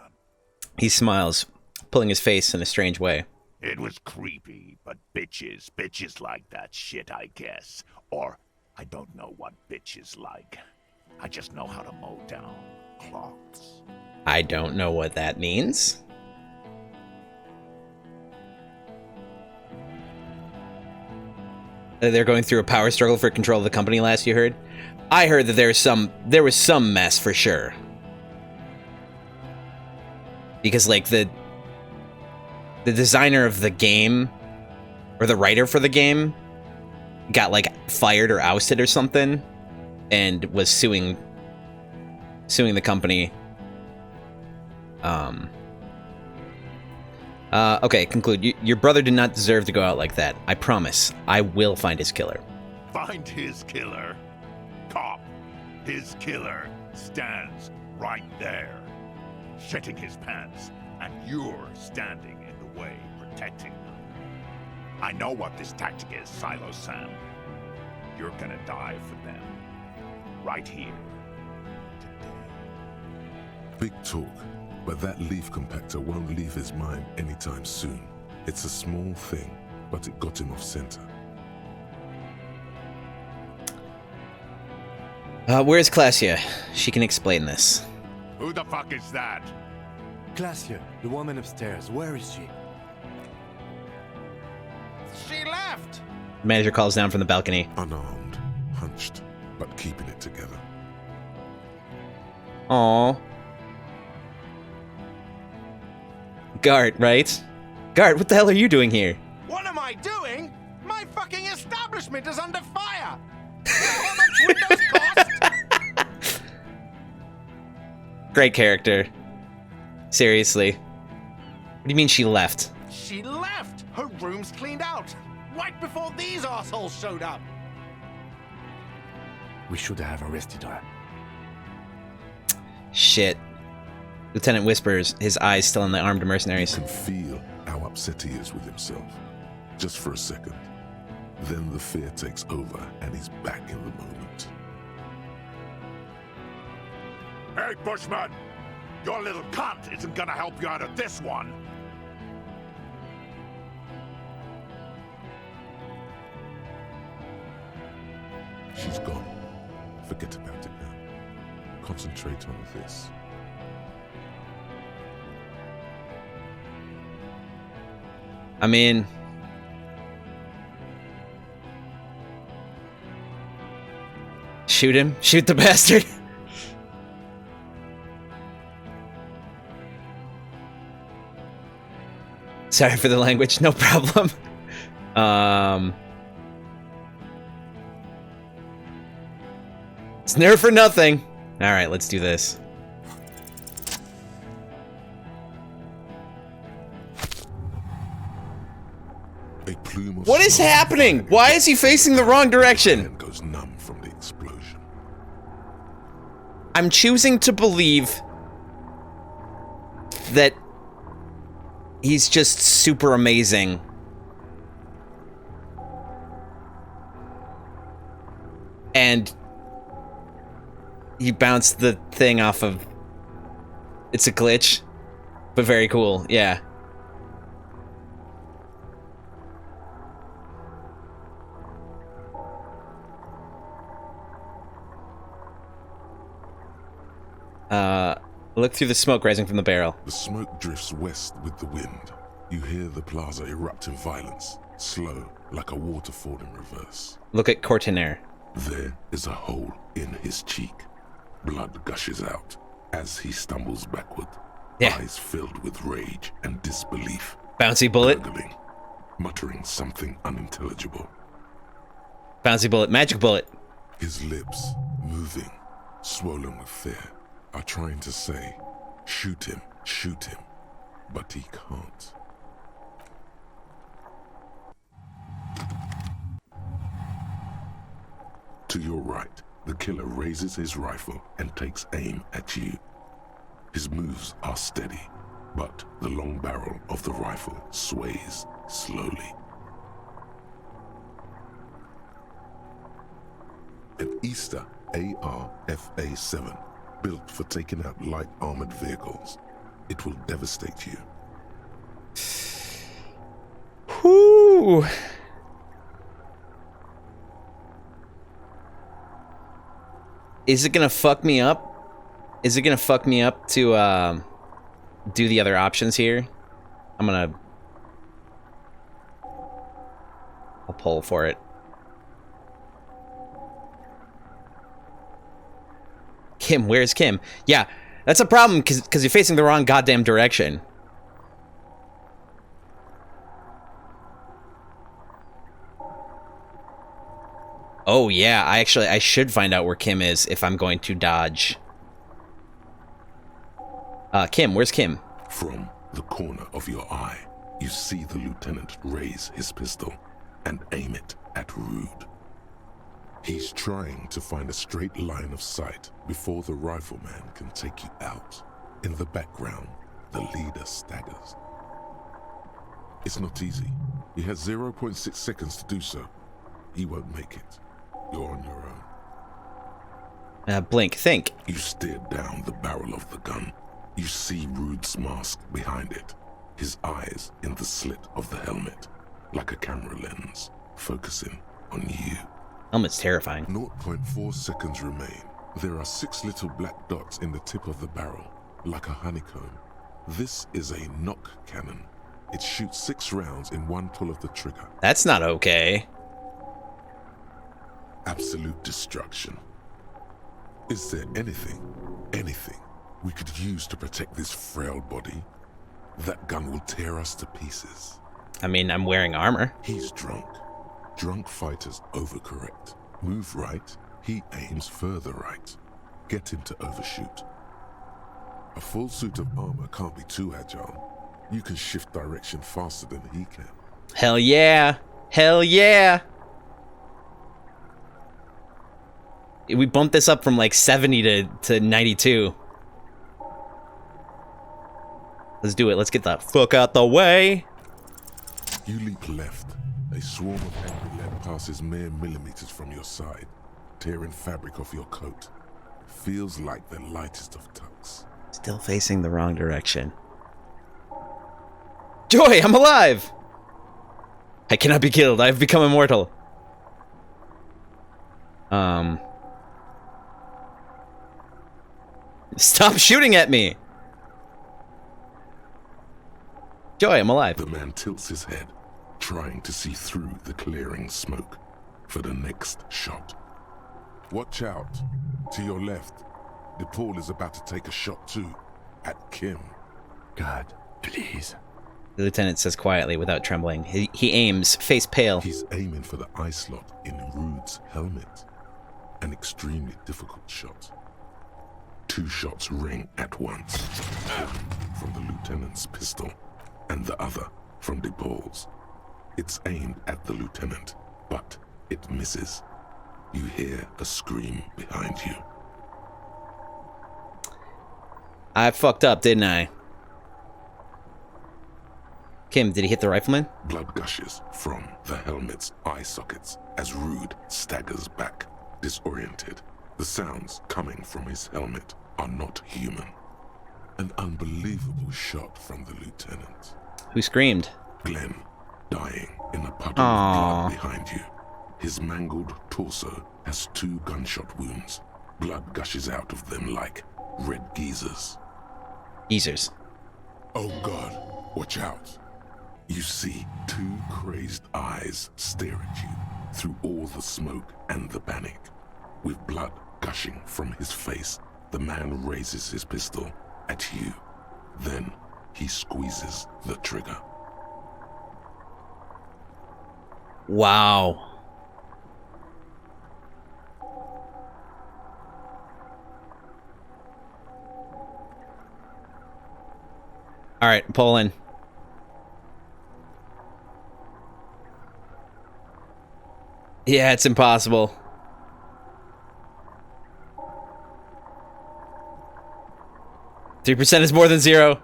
He smiles, pulling his face in a strange way. It was creepy, but bitches like that shit, I guess. Or, I don't know what bitches like. I just know how to mow down cloths. I don't know what that means. They're going through a power struggle for control of the company last you heard? I heard that there was some mess for sure. Because like the designer of the game, or the writer for the game, got like fired or ousted or something, and was suing the company. Okay, conclude. Your brother did not deserve to go out like that. I promise. I will find his killer. Find his killer. Cop. His killer stands right there, shitting his pants, and you're standing in the way, protecting them. I know what this tactic is, Silo Sam. You're gonna die for them. Right here. Today. Big talk, but that leaf compactor won't leave his mind anytime soon. It's a small thing, but it got him off center. Where's Classia? She can explain this. Who the fuck is that? Classia, the woman upstairs, where is she? She left! The manager calls down from the balcony. Unarmed, hunched, but keeping it together. Aww. Guard, right? Guard, what the hell are you doing here? What am I doing? My fucking establishment is under fire! You know how much windows cost? Great character. Seriously. What do you mean she left? She left! Her room's cleaned out! Right before these assholes showed up! We should have arrested her. Shit. Lieutenant whispers, his eyes still on the armed mercenaries. You can feel how upset he is with himself. Just for a second. Then the fear takes over and he's back in the moment. Hey, Bushman! Your little cunt isn't gonna help you out of this one! She's gone. Forget about it now. Concentrate on this. I mean... shoot him. Shoot the bastard. Sorry for the language. No problem. It's never for nothing. Alright, let's do this. A plume of What is smoke happening? flying Why is he facing the wrong direction? and goes numb from the explosion. I'm choosing to believe that he's just super amazing. And you bounce the thing off of... It's a glitch, but very cool, yeah. Look through the smoke rising from the barrel. The smoke drifts west with the wind. You hear the plaza erupt in violence, slow, like a waterfall in reverse. Look at Courtenaire. There is a hole in his cheek. Blood gushes out as he stumbles backward. Yeah. Eyes filled with rage and disbelief. Bouncy bullet. Gurgling, muttering something unintelligible. Bouncy bullet. Magic bullet. His lips, moving, swollen with fear, are trying to say, shoot him, but he can't. To your right, the killer raises his rifle and takes aim at you. His moves are steady, but the long barrel of the rifle sways slowly. An Easter AR-FA-7, built for taking out light armored vehicles. It will devastate you. Whoo! Is it gonna fuck me up? Is it gonna fuck me up to do the other options here? I'll pull for it. Kim, where's Kim? Yeah, that's a problem because you're facing the wrong goddamn direction. Oh yeah, I should find out where Kim is if I'm going to dodge. Kim, where's Kim? From the corner of your eye, you see the lieutenant raise his pistol and aim it at Rude. He's trying to find a straight line of sight before the rifleman can take you out. In the background, the leader staggers. It's not easy. He has 0.6 seconds to do so. He won't make it. You're on your own. Blink, think. You stare down the barrel of the gun. You see Rude's mask behind it, his eyes in the slit of the helmet, like a camera lens, focusing on you. Helmet's terrifying. 0.4 seconds remain. There are 6 little black dots in the tip of the barrel, like a honeycomb. This is a knock cannon. It shoots 6 rounds in one pull of the trigger. That's not okay. Absolute destruction. Is there anything we could use to protect this frail body? That gun will tear us to pieces. I mean, I'm wearing armor. He's drunk. Drunk fighters overcorrect. Move right, he aims further right. Get him to overshoot. A full suit of armor can't be too agile. You can shift direction faster than he can. Hell yeah! Hell yeah! We bumped this up from like 70 to 92. Let's do it. Let's get the fuck out the way. You leap left A swarm of angry lead passes mere millimeters from your side, tearing fabric off your coat. Feels like the lightest of tucks. Still facing the wrong direction. Joy, I'm alive! I cannot be killed. I have become immortal. Stop shooting at me! Joy, I'm alive. The man tilts his head, trying to see through the clearing smoke for the next shot. Watch out. To your left, DePaul is about to take a shot too, at Kim. God, please. The lieutenant says quietly, without trembling. He aims, face pale. He's aiming for the eye slot in Rude's helmet. An extremely difficult shot. 2 shots ring at once. One from the lieutenant's pistol, and the other from DePaul's. It's aimed at the lieutenant, but it misses. You hear a scream behind you. I fucked up, didn't I? Kim, did he hit the rifleman? Blood gushes from the helmet's eye sockets as Rude staggers back, disoriented. The sounds coming from his helmet are not human. An unbelievable shot from the lieutenant. Who screamed? Glenn, dying in a puddle of blood behind you. His mangled torso has 2 gunshot wounds. Blood gushes out of them like red geysers. Geezers. Oh God, watch out. You see 2 crazed eyes stare at you through all the smoke and the panic. With blood gushing from his face, the man raises his pistol at you. Then he squeezes the trigger. Wow. All right, pull in. Yeah, it's impossible. %3 is more than 0.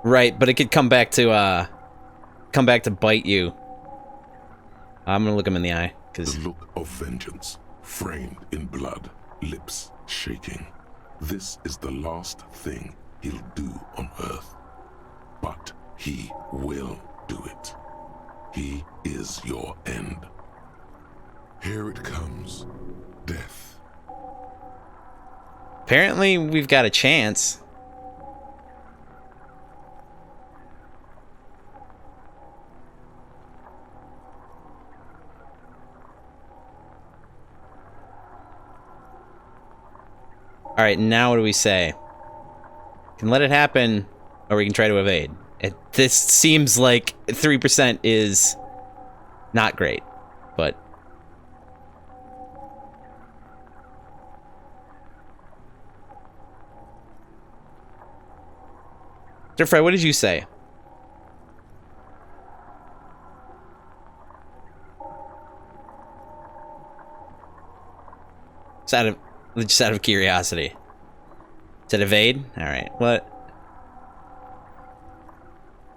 Right, but it could come back to bite you. I'm gonna look him in the eye, because the look of vengeance, framed in blood, lips shaking. This is the last thing he'll do on Earth. But he will do it. He is your end. Here it comes. Death. Apparently we've got a chance. Alright, now what do we say? Can let it happen, or we can try to evade. This seems like 3% is not great, but... Sir Fry, what did you say? Just out of curiosity. Said evade? Alright, what?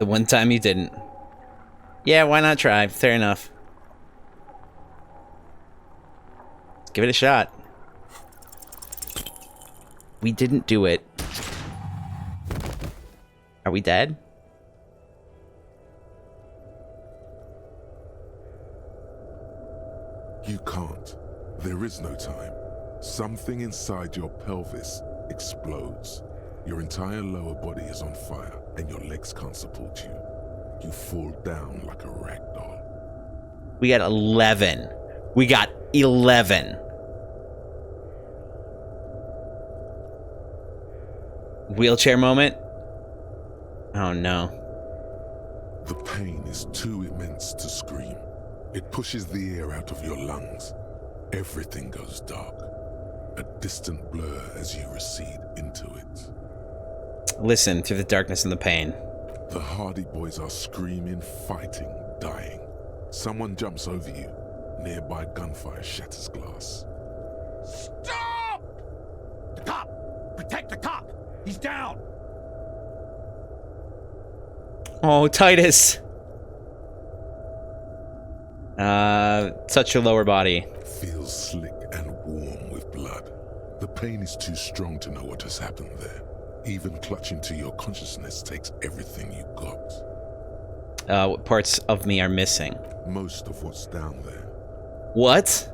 The one time you didn't. Yeah, why not try? Fair enough. Let's give it a shot. We didn't do it. Are we dead? You can't. There is no time. Something inside your pelvis explodes. Your entire lower body is on fire, and your legs can't support you. You fall down like a rag doll. We got 11. We got 11. Wheelchair moment? Oh no. The pain is too immense to scream. It pushes the air out of your lungs. Everything goes dark. A distant blur as you recede into it. Listen through the darkness and the pain. The Hardy Boys are screaming, fighting, dying. Someone jumps over you. Nearby gunfire shatters glass. Stop! The cop! Protect the cop! He's down! Oh, Titus. Touch your lower body. Feels slick and warm with blood. The pain is too strong to know what has happened there. Even clutching to your consciousness takes everything you got. What parts of me are missing? Most of what's down there. What?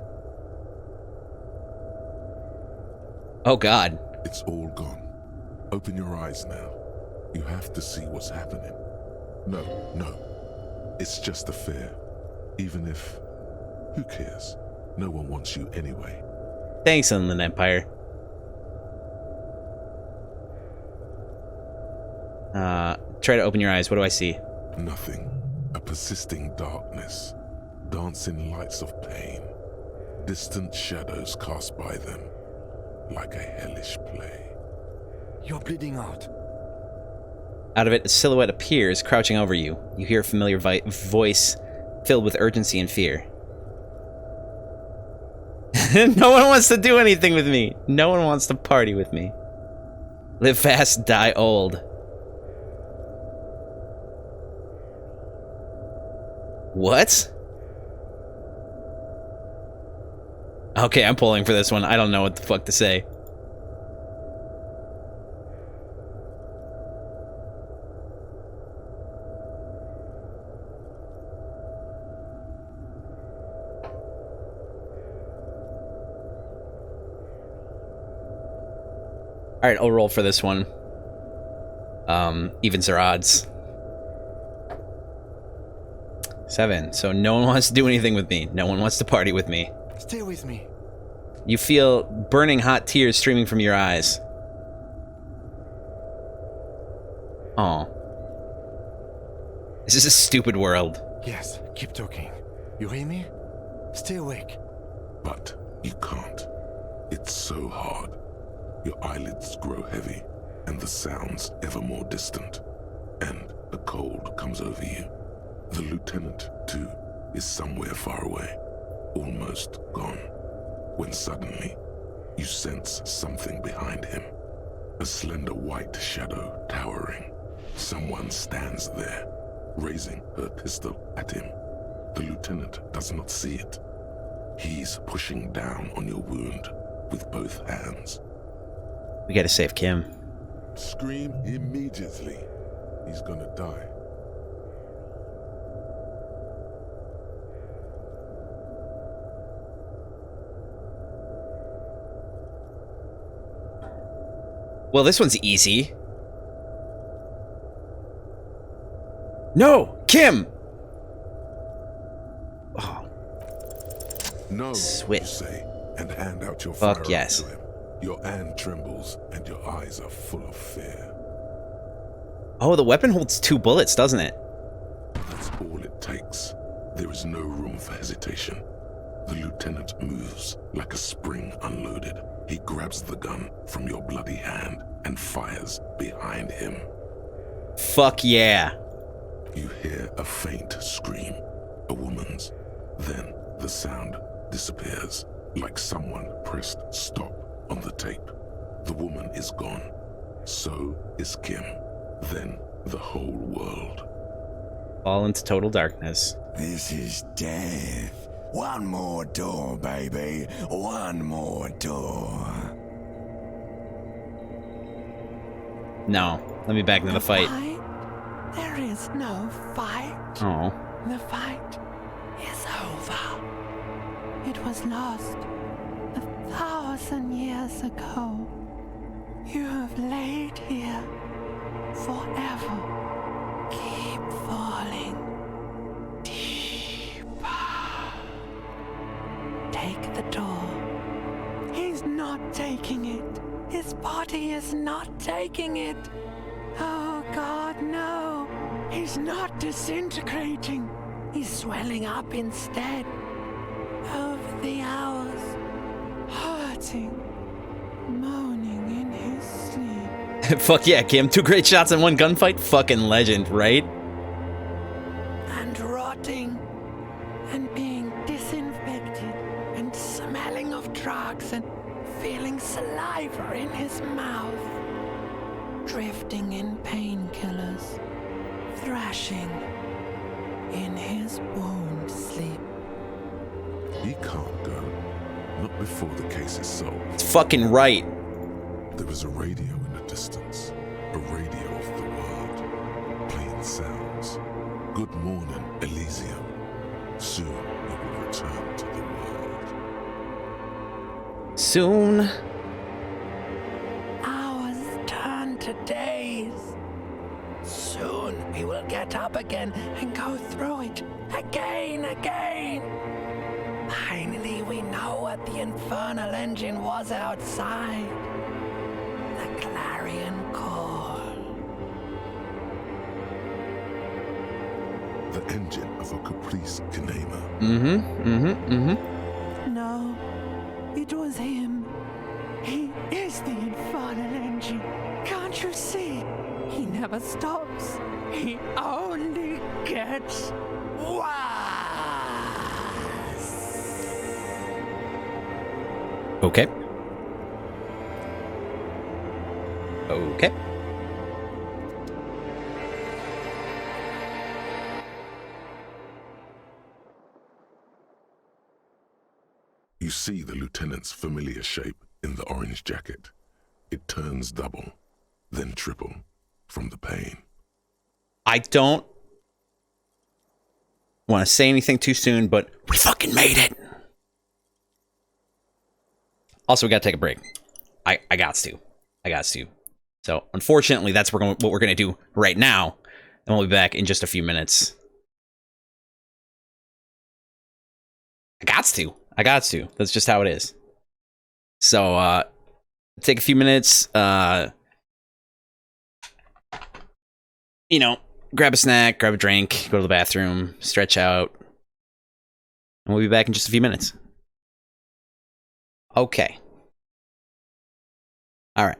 Oh, God. It's all gone. Open your eyes now. You have to see what's happening. No. It's just a fear. Even if... Who cares? No one wants you anyway. Thanks, Inland Empire. Try to open your eyes. What do I see? Nothing. A persisting darkness. Dancing lights of pain. Distant shadows cast by them. Like a hellish play. You're bleeding out. Out of it, a silhouette appears, crouching over you. You hear a familiar voice filled with urgency and fear. No one wants to do anything with me. No one wants to party with me. Live fast, die old. What? Okay, I'm pulling for this one. I don't know what the fuck to say. Alright, I'll roll for this one. Evens or odds. 7. So no one wants to do anything with me. No one wants to party with me. Stay with me. You feel burning hot tears streaming from your eyes. Oh. This is a stupid world. Yes, keep talking. You hear me? Stay awake. But you can't. It's so hard. Your eyelids grow heavy, and the sounds ever more distant. And the cold comes over you. The lieutenant, too, is somewhere far away, almost gone, when suddenly you sense something behind him. A slender white shadow towering. Someone stands there, raising her pistol at him. The lieutenant does not see it. He's pushing down on your wound with both hands. We gotta save Kim. Scream immediately. He's gonna die. Well, this one's easy. No! Kim! Oh. No, Sweet. you say, and hand out your Fuck firearm yes. to him. Your hand trembles, and your eyes are full of fear. Oh, the weapon holds 2 bullets, doesn't it? That's all it takes. There is no room for hesitation. The lieutenant moves like a spring unloaded. He grabs the gun from your bloody hand and fires behind him. Fuck yeah. You hear a faint scream, a woman's. Then the sound disappears, like someone pressed stop on the tape. The woman is gone. So is Kim. Then the whole world. Fall into total darkness. This is death. One more door, baby. One more door. No. Let me back into the fight. There is no fight. Oh. The fight is over. It was lost 1,000 years ago. You have laid here forever. Keep falling deeper. Take the door. He's not taking it. His body is not taking it. Oh God, no. He's not disintegrating. He's swelling up instead. Over the hours, hurting, moaning in his sleep. Fuck yeah, Kim. 2 great shots in one gunfight? Fucking legend, right? And rotting, and being disinfected, and smelling of drugs, and feeling saliva in his mouth. Drifting in painkillers, thrashing in his wound sleep. He can't go. Not before the case is solved. It's fucking right. There is a radio in the distance. A radio of the world. Playing sounds. Good morning, Elysium. Soon we will return to the world. Soon. Hours turn to days. Soon we will get up again and go through it again. Finally, we know what the infernal engine was outside. The clarion call. The engine of a caprice kinema. No, it was him. He is the infernal engine. Can't you see? He never stops. He only gets Okay. Okay. You see the lieutenant's familiar shape in the orange jacket. It turns double, then triple, from the pain. I don't want to say anything too soon, but we fucking made it. Also, we gotta take a break. I got to. So, unfortunately, that's what we're gonna do right now, and we'll be back in just a few minutes. I got to. That's just how it is. So, take a few minutes. You know, grab a snack, grab a drink, go to the bathroom, stretch out, and we'll be back in just a few minutes. Okay. All right.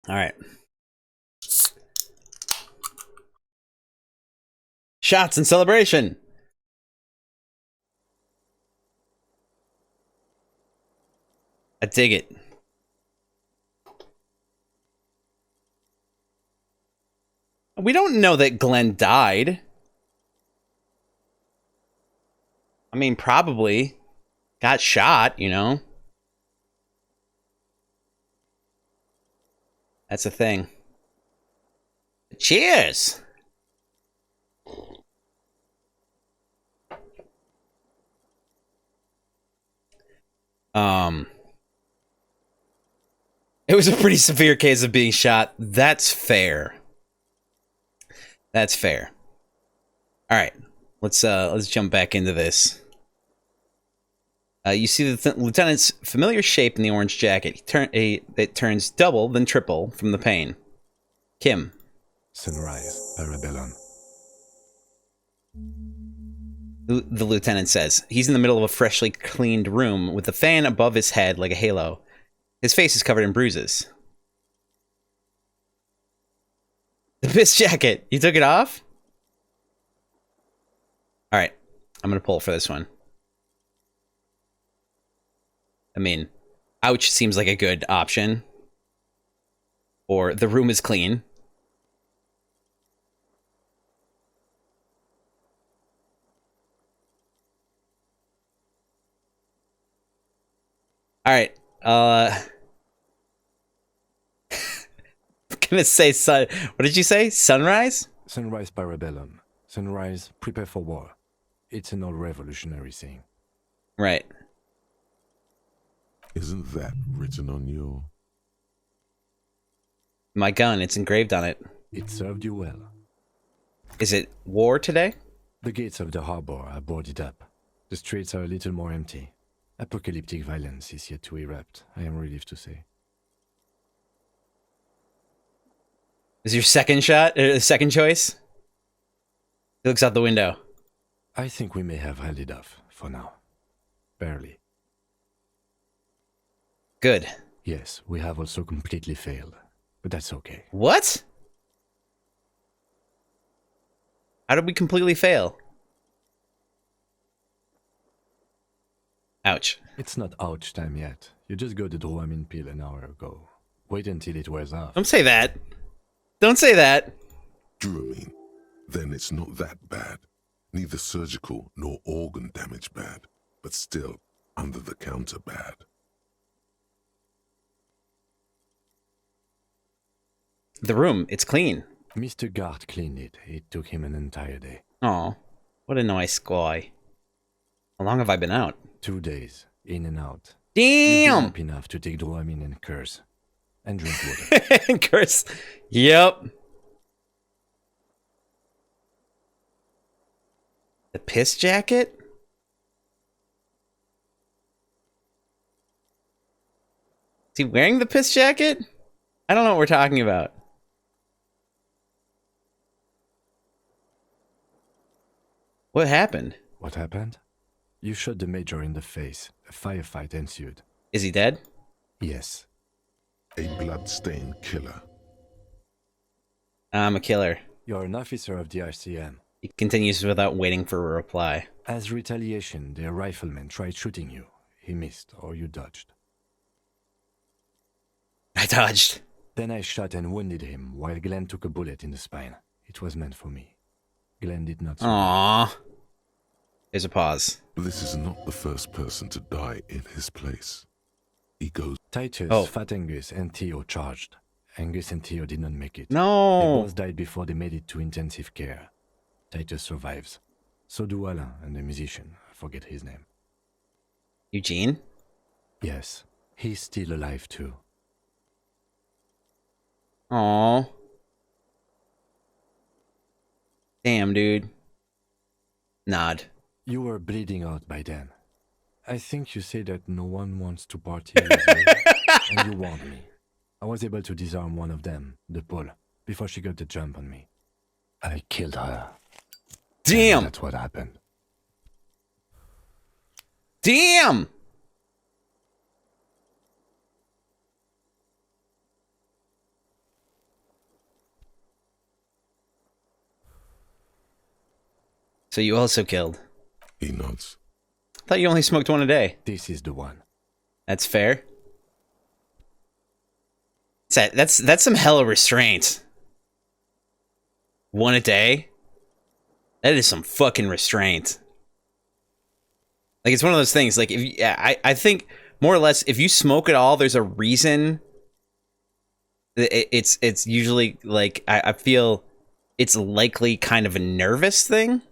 All right. Shots in celebration. I dig it. We don't know that Glenn died. I mean, probably got shot, you know. That's a thing. Cheers. It was a pretty severe case of being shot. That's fair. That's fair. All right. Let's jump back into this. You see the lieutenant's familiar shape in the orange jacket. It turns double, then triple from the pain. Kim. Sunrise, Parabellum. The lieutenant says. He's in the middle of a freshly cleaned room with a fan above his head like a halo. His face is covered in bruises. The piss jacket. You took it off? All right. I'm going to pull for this one. I mean, ouch seems like a good option. Or the room is clean. All right. I'm gonna say sun. What did you say? Sunrise? Sunrise, Parabellum. Sunrise, prepare for war. It's an old revolutionary saying. Right. Isn't that written on your... My gun, it's engraved on it. It served you well. Is it war today? The gates of the harbor are boarded up. The streets are a little more empty. Apocalyptic violence is yet to erupt, I am relieved to say. Is your second choice? He looks out the window. I think we may have held it off, for now. Barely. Good. Yes, we have also completely failed. But that's okay. What? How did we completely fail? Ouch. It's not ouch time yet. You just got the Dramamine pill an hour ago. Wait until it wears off. Don't say that. Don't say that. Dramamine. Then it's not that bad. Neither surgical nor organ damage bad, but still under the counter bad. The room, it's clean. Mr. Gart cleaned it. It took him an entire day. Oh, what a nice guy. How long have I been out? 2 days, in and out. Damn! You've been up enough to take Dramamine and curse. And drink water. And curse. Yep. The piss jacket? Is he wearing the piss jacket? I don't know what we're talking about. What happened? What happened? You shot the major in the face. A firefight ensued. Is he dead? Yes. A blood-stained killer. I'm a killer. You're an officer of the RCM. He continues without waiting for a reply. As retaliation, the rifleman tried shooting you. He missed, or you dodged. I dodged. Then I shot and wounded him, while Glenn took a bullet in the spine. It was meant for me. Glenn did not survive. Aww. There's a pause. This is not the first person to die in his place. He goes... Titus, Fat Angus, and Theo charged. Angus and Theo did not make it. No! They both died before they made it to intensive care. Titus survives. So do Alain and the musician. I forget his name. Eugene? Yes. He's still alive too. Aww. Damn, dude. Nod. You were bleeding out by then. I think you say that no one wants to party with me, and you warned me. I was able to disarm one of them, the Pole, before she got the jump on me. I killed her. Damn! And that's what happened. Damn! So you also killed. He nods. I thought you only smoked one a day. This is the one. That's fair. That's some hella restraint. One a day? That is some fucking restraint. Like, it's one of those things, like, if you, I think, more or less, if you smoke at all, there's a reason. It's usually, like, I feel it's likely kind of a nervous thing.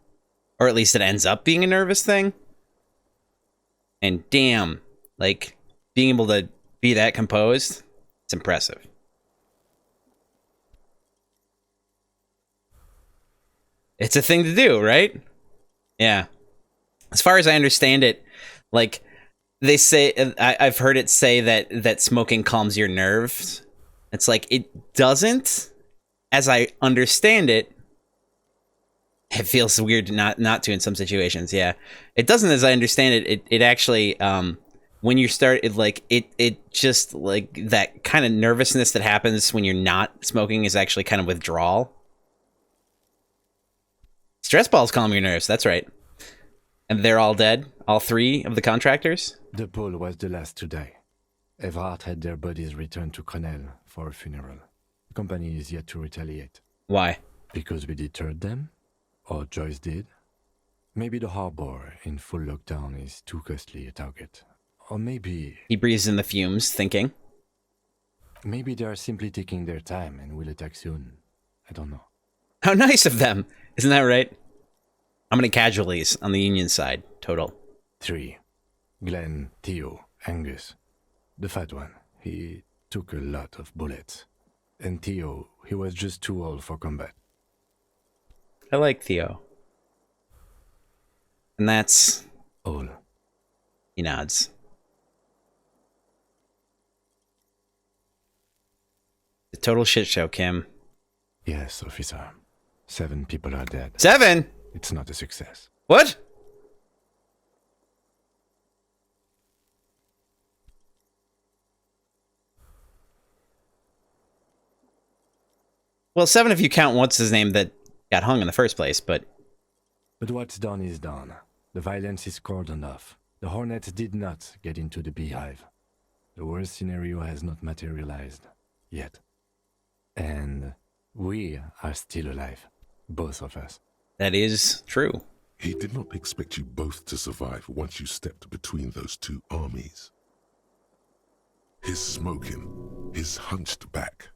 Or at least it ends up being a nervous thing. And damn, like, being able to be that composed, it's impressive. It's a thing to do, right? Yeah. As far as I understand it, like, they say, I've heard it say that smoking calms your nerves. It's like, it doesn't. As I understand it, it feels weird not to in some situations. Yeah, it doesn't. As I understand it, it actually when you start it just like that kind of nervousness that happens when you're not smoking is actually kind of withdrawal. Stress balls calm your nerves. That's right. And they're all dead. All three of the contractors. The Pole was the last to die. Everhart had their bodies returned to Connell for a funeral. The company is yet to retaliate. Why? Because we deterred them. Or Joyce did. Maybe the harbor in full lockdown is too costly a target. Or maybe... He breathes in the fumes, thinking. Maybe they are simply taking their time and will attack soon. I don't know. How nice of them! Isn't that right? How many casualties on the Union side, total? 3. Glenn, Theo, Angus. The fat one. He took a lot of bullets. And Theo, he was just too old for combat. I like Theo. And that's... all. He nods. The total shit show, Kim. Yes, officer. 7 people are dead. 7?! It's not a success. What? Well, 7 if you count what's his name that got hung in the first place, but... But what's done is done. The violence is cordoned off. The Hornets did not get into the beehive. The worst scenario has not materialized yet. And we are still alive, both of us. That is true. He did not expect you both to survive once you stepped between those two armies. His smoking, his hunched back.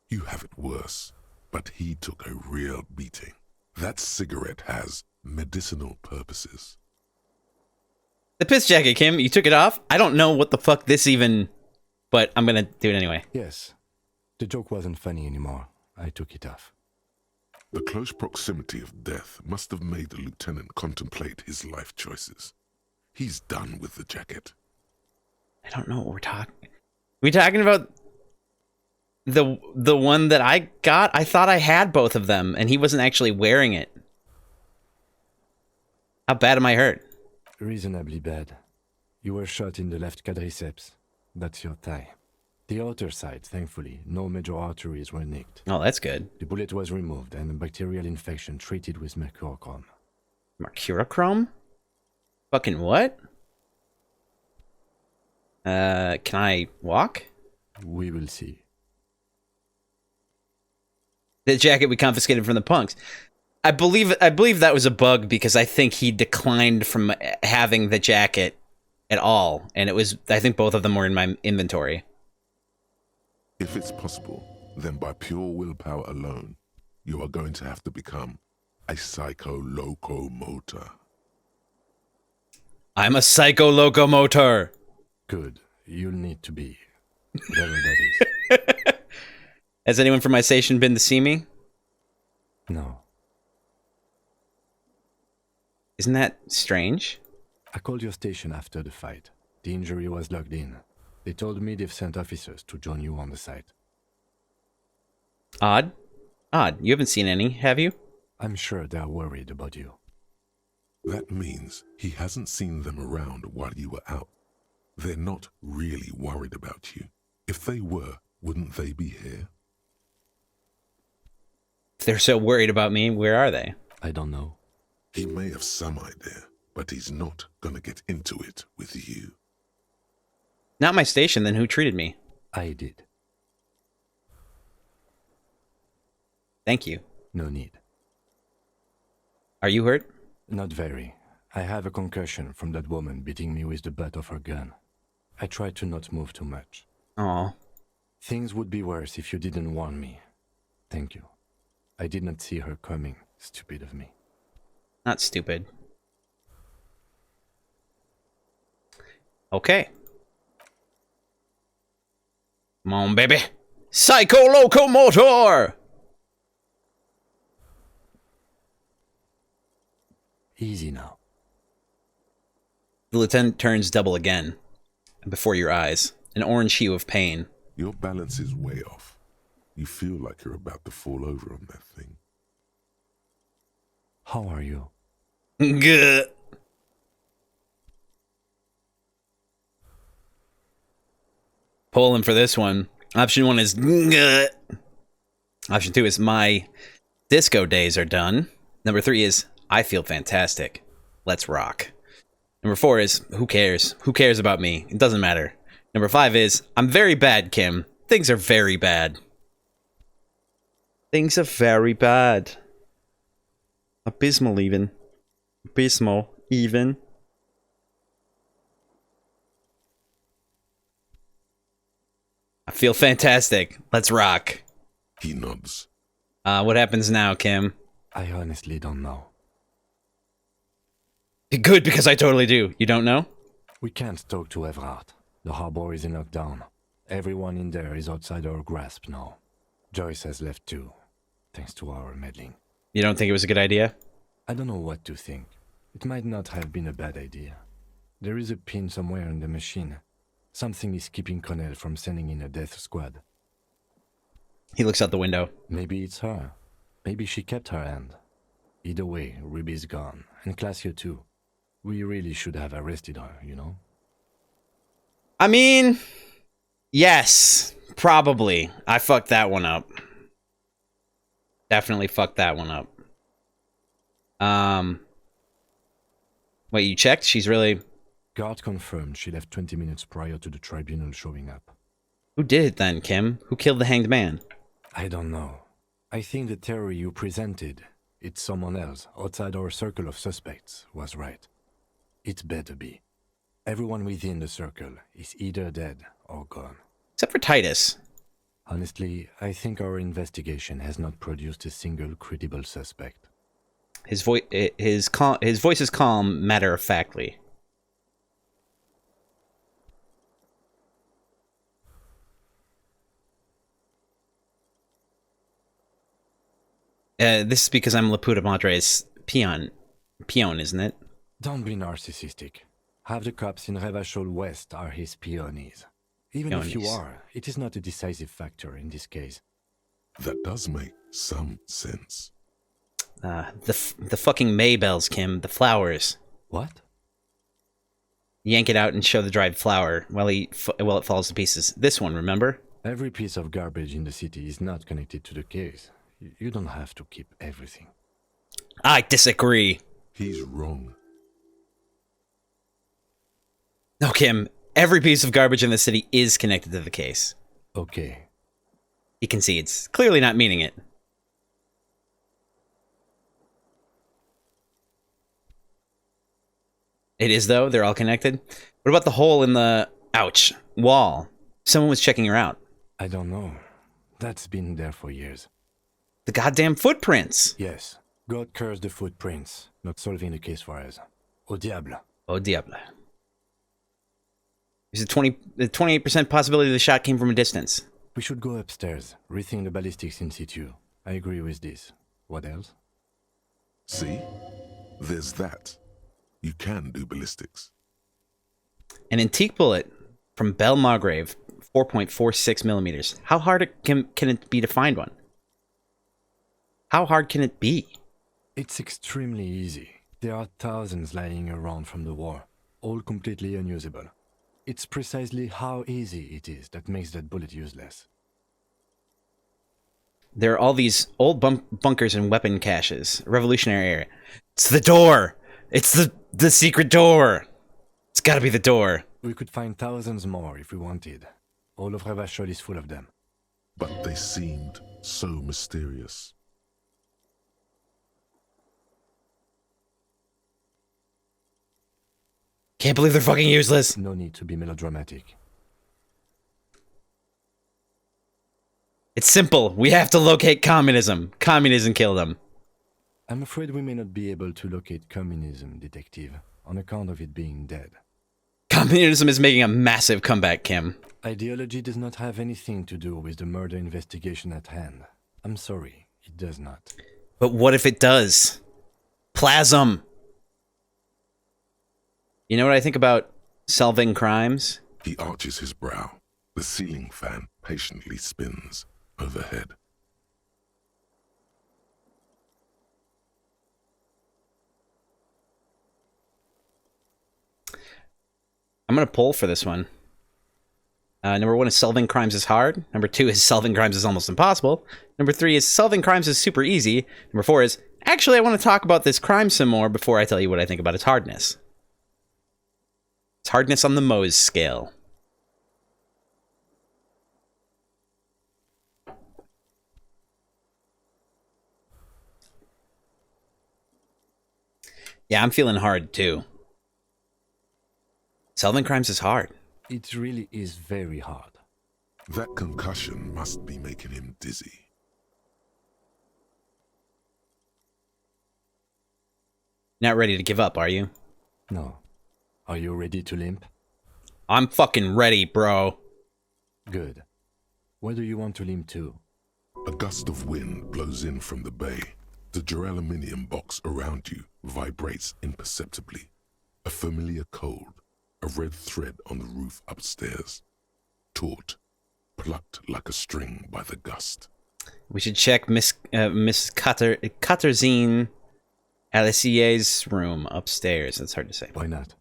You have it worse, but he took a real beating. That cigarette has medicinal purposes. The piss jacket, Kim, you took it off? I don't know what the fuck this even... But I'm gonna do it anyway. Yes. The joke wasn't funny anymore. I took it off. The close proximity of death must have made the lieutenant contemplate his life choices. He's done with the jacket. I don't know what we're talking... We talking about the one that I got? I thought I had both of them, and he wasn't actually wearing it. How bad am I hurt? Reasonably bad. You were shot in the left quadriceps. That's your thigh. The outer side, thankfully, no major arteries were nicked. Oh, that's good. The bullet was removed and a bacterial infection treated with mercurochrome. Mercurochrome? Fucking what? Can I walk? We will see. The jacket we confiscated from the punks. I believe that was a bug because I think he declined from having the jacket at all, and it was, I think both of them were in my inventory. If it's possible, then by pure willpower alone, you are going to have to become a psycho-locomotor. I'm a psycho-locomotor! Good. You'll need to be. Whatever that is. Has anyone from my station been to see me? No. Isn't that strange? I called your station after the fight. The injury was logged in. They told me they've sent officers to join you on the site. Odd. Odd. You haven't seen any, have you? I'm sure they're worried about you. That means he hasn't seen them around while you were out. They're not really worried about you. If they were, wouldn't they be here? If they're so worried about me, where are they? I don't know. He may have some idea, but he's not gonna get into it with you. Not my station, then who treated me? I did. Thank you. No need. Are you hurt? Not very. I have a concussion from that woman beating me with the butt of her gun. I tried to not move too much. Aw. Things would be worse if you didn't warn me. Thank you. I did not see her coming. Stupid of me. Not stupid. Okay. Come on, baby. Psycho Locomotor! Easy now. The lieutenant turns double again. Before your eyes. An orange hue of pain. Your balance is way off. You feel like you're about to fall over on that thing. How are you? Good. Pulling for this one. Option 1 is good. Option 2 is my disco days are done. Number 3 is I feel fantastic. Let's rock. Number 4 is who cares? Who cares about me? It doesn't matter. Number 5 is I'm very bad, Kim. Things are very bad. Things are very bad. Abysmal even. Abysmal even. I feel fantastic. Let's rock. He nods. What happens now, Kim? I honestly don't know. Good, because I totally do. You don't know? We can't talk to Everard. The harbor is in lockdown. Everyone in there is outside our grasp now. Joyce has left too, thanks to our meddling. You don't think it was a good idea? I don't know what to think. It might not have been a bad idea. There is a pin somewhere in the machine. Something is keeping Connell from sending in a death squad. He looks out the window. Maybe it's her. Maybe she kept her hand. Either way, Ruby's gone, and Claudia too. We really should have arrested her, you know? I mean, yes, probably. I fucked that one up. Definitely fucked that one up. Wait, you checked? She's really... Guard confirmed she left 20 minutes prior to the tribunal showing up. Who did it then, Kim? Who killed the hanged man? I don't know. I think the theory you presented, it's someone else outside our circle of suspects, was right. It better be. Everyone within the circle is either dead or gone. Except for Titus. Honestly, I think our investigation has not produced a single credible suspect. His voice is calm, matter-of-factly. This is because I'm Laputa Madre's peon, isn't it? Don't be narcissistic. Half the cops in Revachol West are his peonies. Even if you are, it is not a decisive factor in this case. That does make some sense. The fucking Maybells, Kim. The flowers. What? Yank it out and show the dried flower while it falls to pieces. This one, remember? Every piece of garbage in the city is not connected to the case. You don't have to keep everything. I disagree. He's wrong. No, Kim. Every piece of garbage in the city is connected to the case. Okay. He concedes, clearly not meaning it. It is, though? They're all connected? What about the hole in the... ouch. Wall? Someone was checking her out. I don't know. That's been there for years. The goddamn footprints! Yes. God cursed the footprints, not solving the case for us. Au diable. Au diable. There's a 28% possibility the shot came from a distance. We should go upstairs, rethink the ballistics in situ. I agree with this. What else? See? There's that. You can do ballistics. An antique bullet from Belle Margrave, 4.46 millimeters. How hard can it be to find one? How hard can it be? It's extremely easy. There are thousands lying around from the war, all completely unusable. It's precisely how easy it is that makes that bullet useless. There are all these old bunkers and weapon caches. Revolutionary area. It's the door! It's the secret door! It's gotta be the door. We could find thousands more if we wanted. All of Revachol is full of them. But they seemed so mysterious. Can't believe they're fucking useless. No need to be melodramatic. It's simple. We have to locate communism. Communism killed them. I'm afraid we may not be able to locate communism, Detective, on account of it being dead. Communism is making a massive comeback, Kim. Ideology does not have anything to do with the murder investigation at hand. I'm sorry, it does not. But what if it does? Plasm! You know what I think about solving crimes? He arches his brow. The ceiling fan patiently spins overhead. I'm going to pull for this one. Number 1 is solving crimes is hard. Number 2 is solving crimes is almost impossible. Number 3 is solving crimes is super easy. Number 4 is, actually, I want to talk about this crime some more before I tell you what I think about its hardness. It's hardness on the Mohs scale. Yeah, I'm feeling hard, too. Solving crimes is hard. It really is very hard. That concussion must be making him dizzy. Not ready to give up, are you? No. Are you ready to limp? I'm fucking ready, bro. Good. Where do you want to limp to? A gust of wind blows in from the bay. The duraluminum box around you vibrates imperceptibly. A familiar cold. A red thread on the roof upstairs. Taut. Plucked like a string by the gust. We should check Miss Katerzine Alissier's room upstairs. That's hard to say. Why not?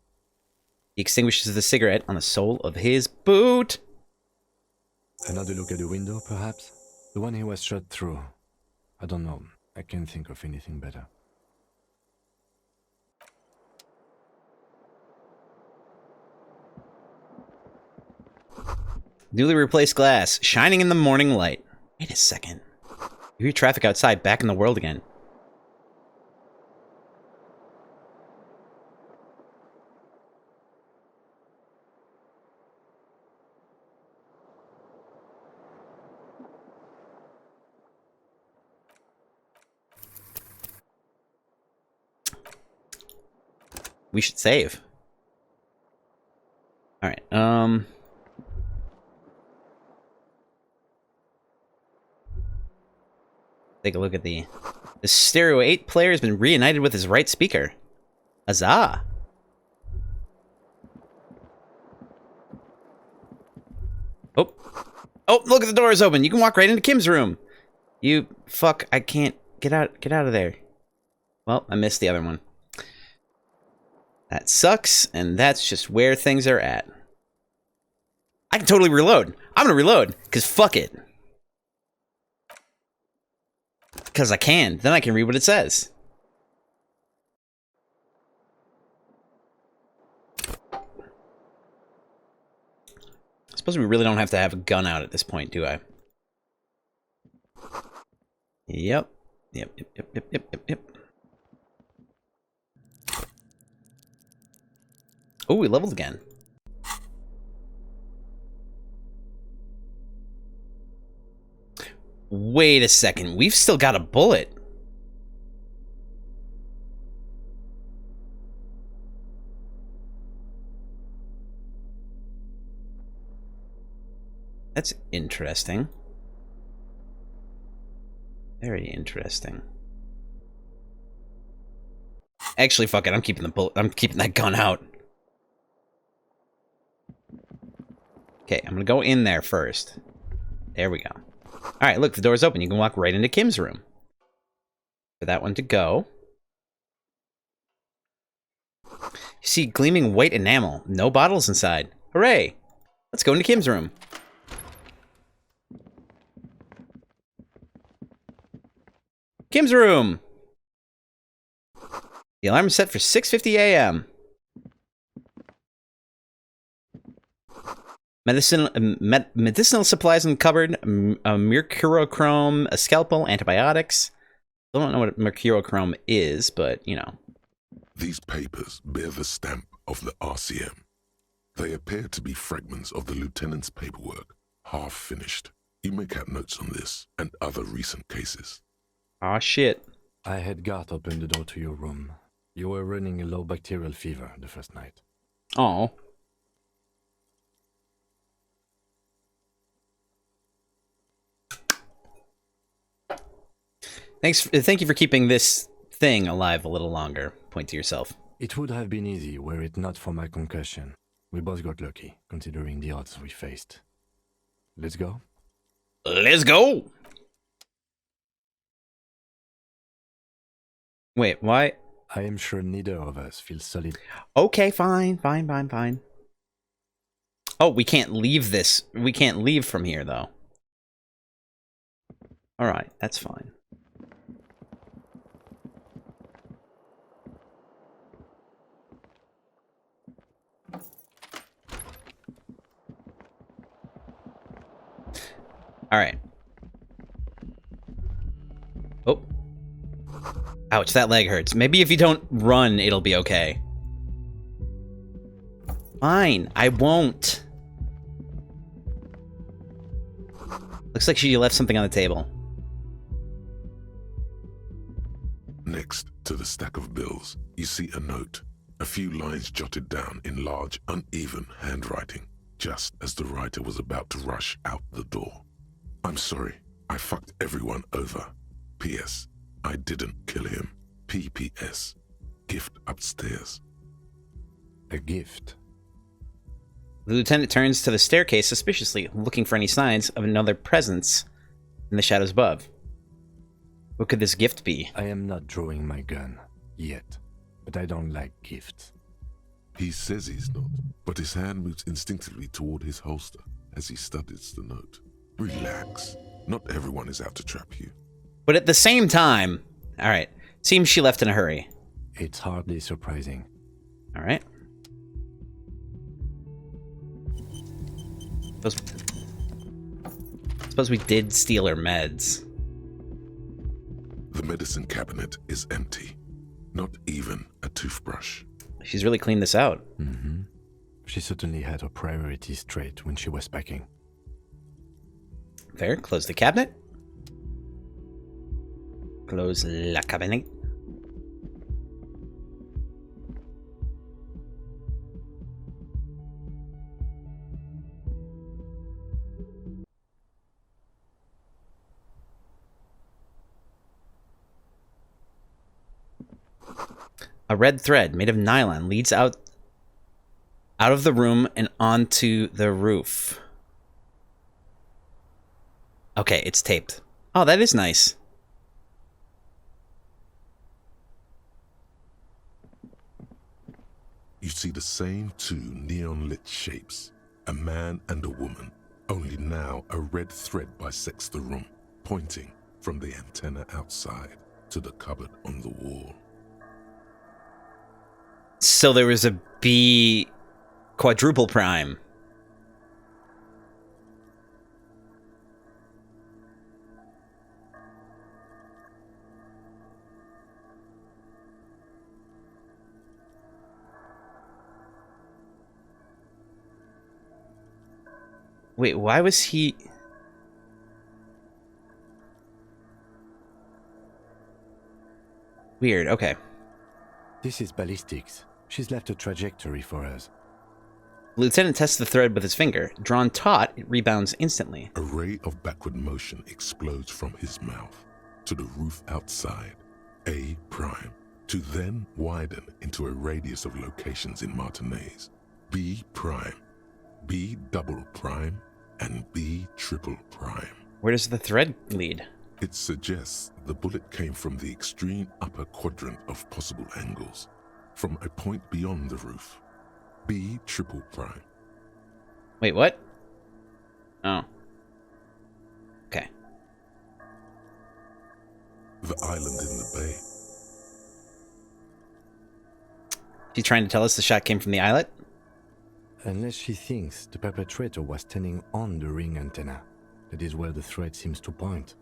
He extinguishes the cigarette on the sole of his boot. Another look at the window, perhaps? The one he was shot through. I don't know. I can't think of anything better. Newly replaced glass, shining in the morning light. Wait a second. You hear traffic outside, back in the world again. We should save. Alright, take a look at the stereo 8 player has been reunited with his right speaker. Huzzah! Oh. Oh, look at the door is open. You can walk right into Kim's room. You fuck, I can't get out of there. Well, I missed the other one. That sucks, and that's just where things are at. I can totally reload. I'm gonna reload, because fuck it. Because I can. Then I can read what it says. I suppose we really don't have to have a gun out at this point, do I? Yep. Yep. Oh, we leveled again. Wait a second. We've still got a bullet. That's interesting. Very interesting. Actually, fuck it. I'm keeping the bullet. I'm keeping that gun out. Okay, I'm gonna go in there first. There we go. Alright, look, the door's open. You can walk right into Kim's room. For that one to go. You see gleaming white enamel. No bottles inside. Hooray! Let's go into Kim's room. Kim's room! The alarm is set for 6:50 a.m. Medicinal supplies in the cupboard, a mercurochrome, a scalpel, antibiotics. I don't know what mercurochrome is, but, you know. These papers bear the stamp of the RCM. They appear to be fragments of the lieutenant's paperwork, half finished. You make out notes on this and other recent cases. Aw, shit. I had Garth open the door to your room. You were running a low bacterial fever the first night. Oh. Thank you for keeping this thing alive a little longer. Point to yourself. It would have been easy were it not for my concussion. We both got lucky, considering the odds we faced. Let's go? Let's go! Wait, why? I am sure neither of us feels solid. Okay, fine. Oh, we can't leave this. We can't leave from here, though. Alright, that's fine. Alright. Oh. Ouch, that leg hurts. Maybe if you don't run, it'll be okay. Fine, I won't. Looks like she left something on the table. Next to the stack of bills, you see a note. A few lines jotted down in large, uneven handwriting, just as the writer was about to rush out the door. I'm sorry, I fucked everyone over. P.S. I didn't kill him. P.P.S. Gift upstairs. A gift? The lieutenant turns to the staircase suspiciously, looking for any signs of another presence in the shadows above. What could this gift be? I am not drawing my gun. Yet. But I don't like gifts. He says he's not, but his hand moves instinctively toward his holster as he studies the note. Relax. Not everyone is out to trap you. But at the same time... Alright. Seems she left in a hurry. It's hardly surprising. Alright. Suppose we did steal her meds. The medicine cabinet is empty. Not even a toothbrush. She's really cleaned this out. Mm-hmm. She certainly had her priorities straight when she was packing. Fair. Close the cabinet. Close la cabinet. A red thread made of nylon leads out of the room and onto the roof. Okay, it's taped. Oh, that is nice. You see the same two neon-lit shapes, a man and a woman, only now a red thread bisects the room, pointing from the antenna outside to the cupboard on the wall. So there was a B quadruple prime. Wait, why was he... Weird, okay. This is ballistics. She's left a trajectory for us. Lieutenant tests the thread with his finger. Drawn taut, it rebounds instantly. A ray of backward motion explodes from his mouth to the roof outside, A prime, to then widen into a radius of locations in Martinez. B prime, B double prime, and B triple prime. Where does the thread lead? It suggests the bullet came from the extreme upper quadrant of possible angles, from a point beyond the roof. B triple prime. Wait, what? Oh. Okay. The island in the bay. She's trying to tell us the shot came from the islet? Unless she thinks the perpetrator was standing on the ring antenna. That is where the thread seems to point.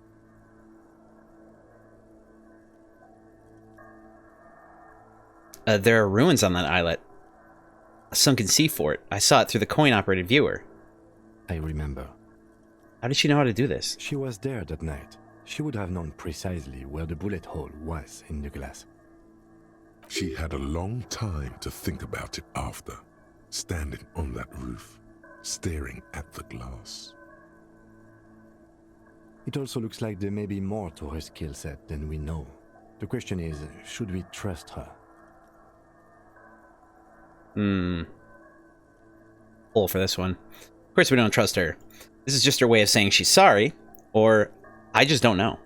There are ruins on that islet. A sunken sea fort. I saw it through the coin-operated viewer. I remember. How did she know how to do this? She was there that night. She would have known precisely where the bullet hole was in the glass. She had a long time to think about it after, standing on that roof, staring at the glass. It also looks like there may be more to her skill set than we know. The question is, should we trust her? Pull for this one. Of course we don't trust her. This is just her way of saying she's sorry, or I just don't know.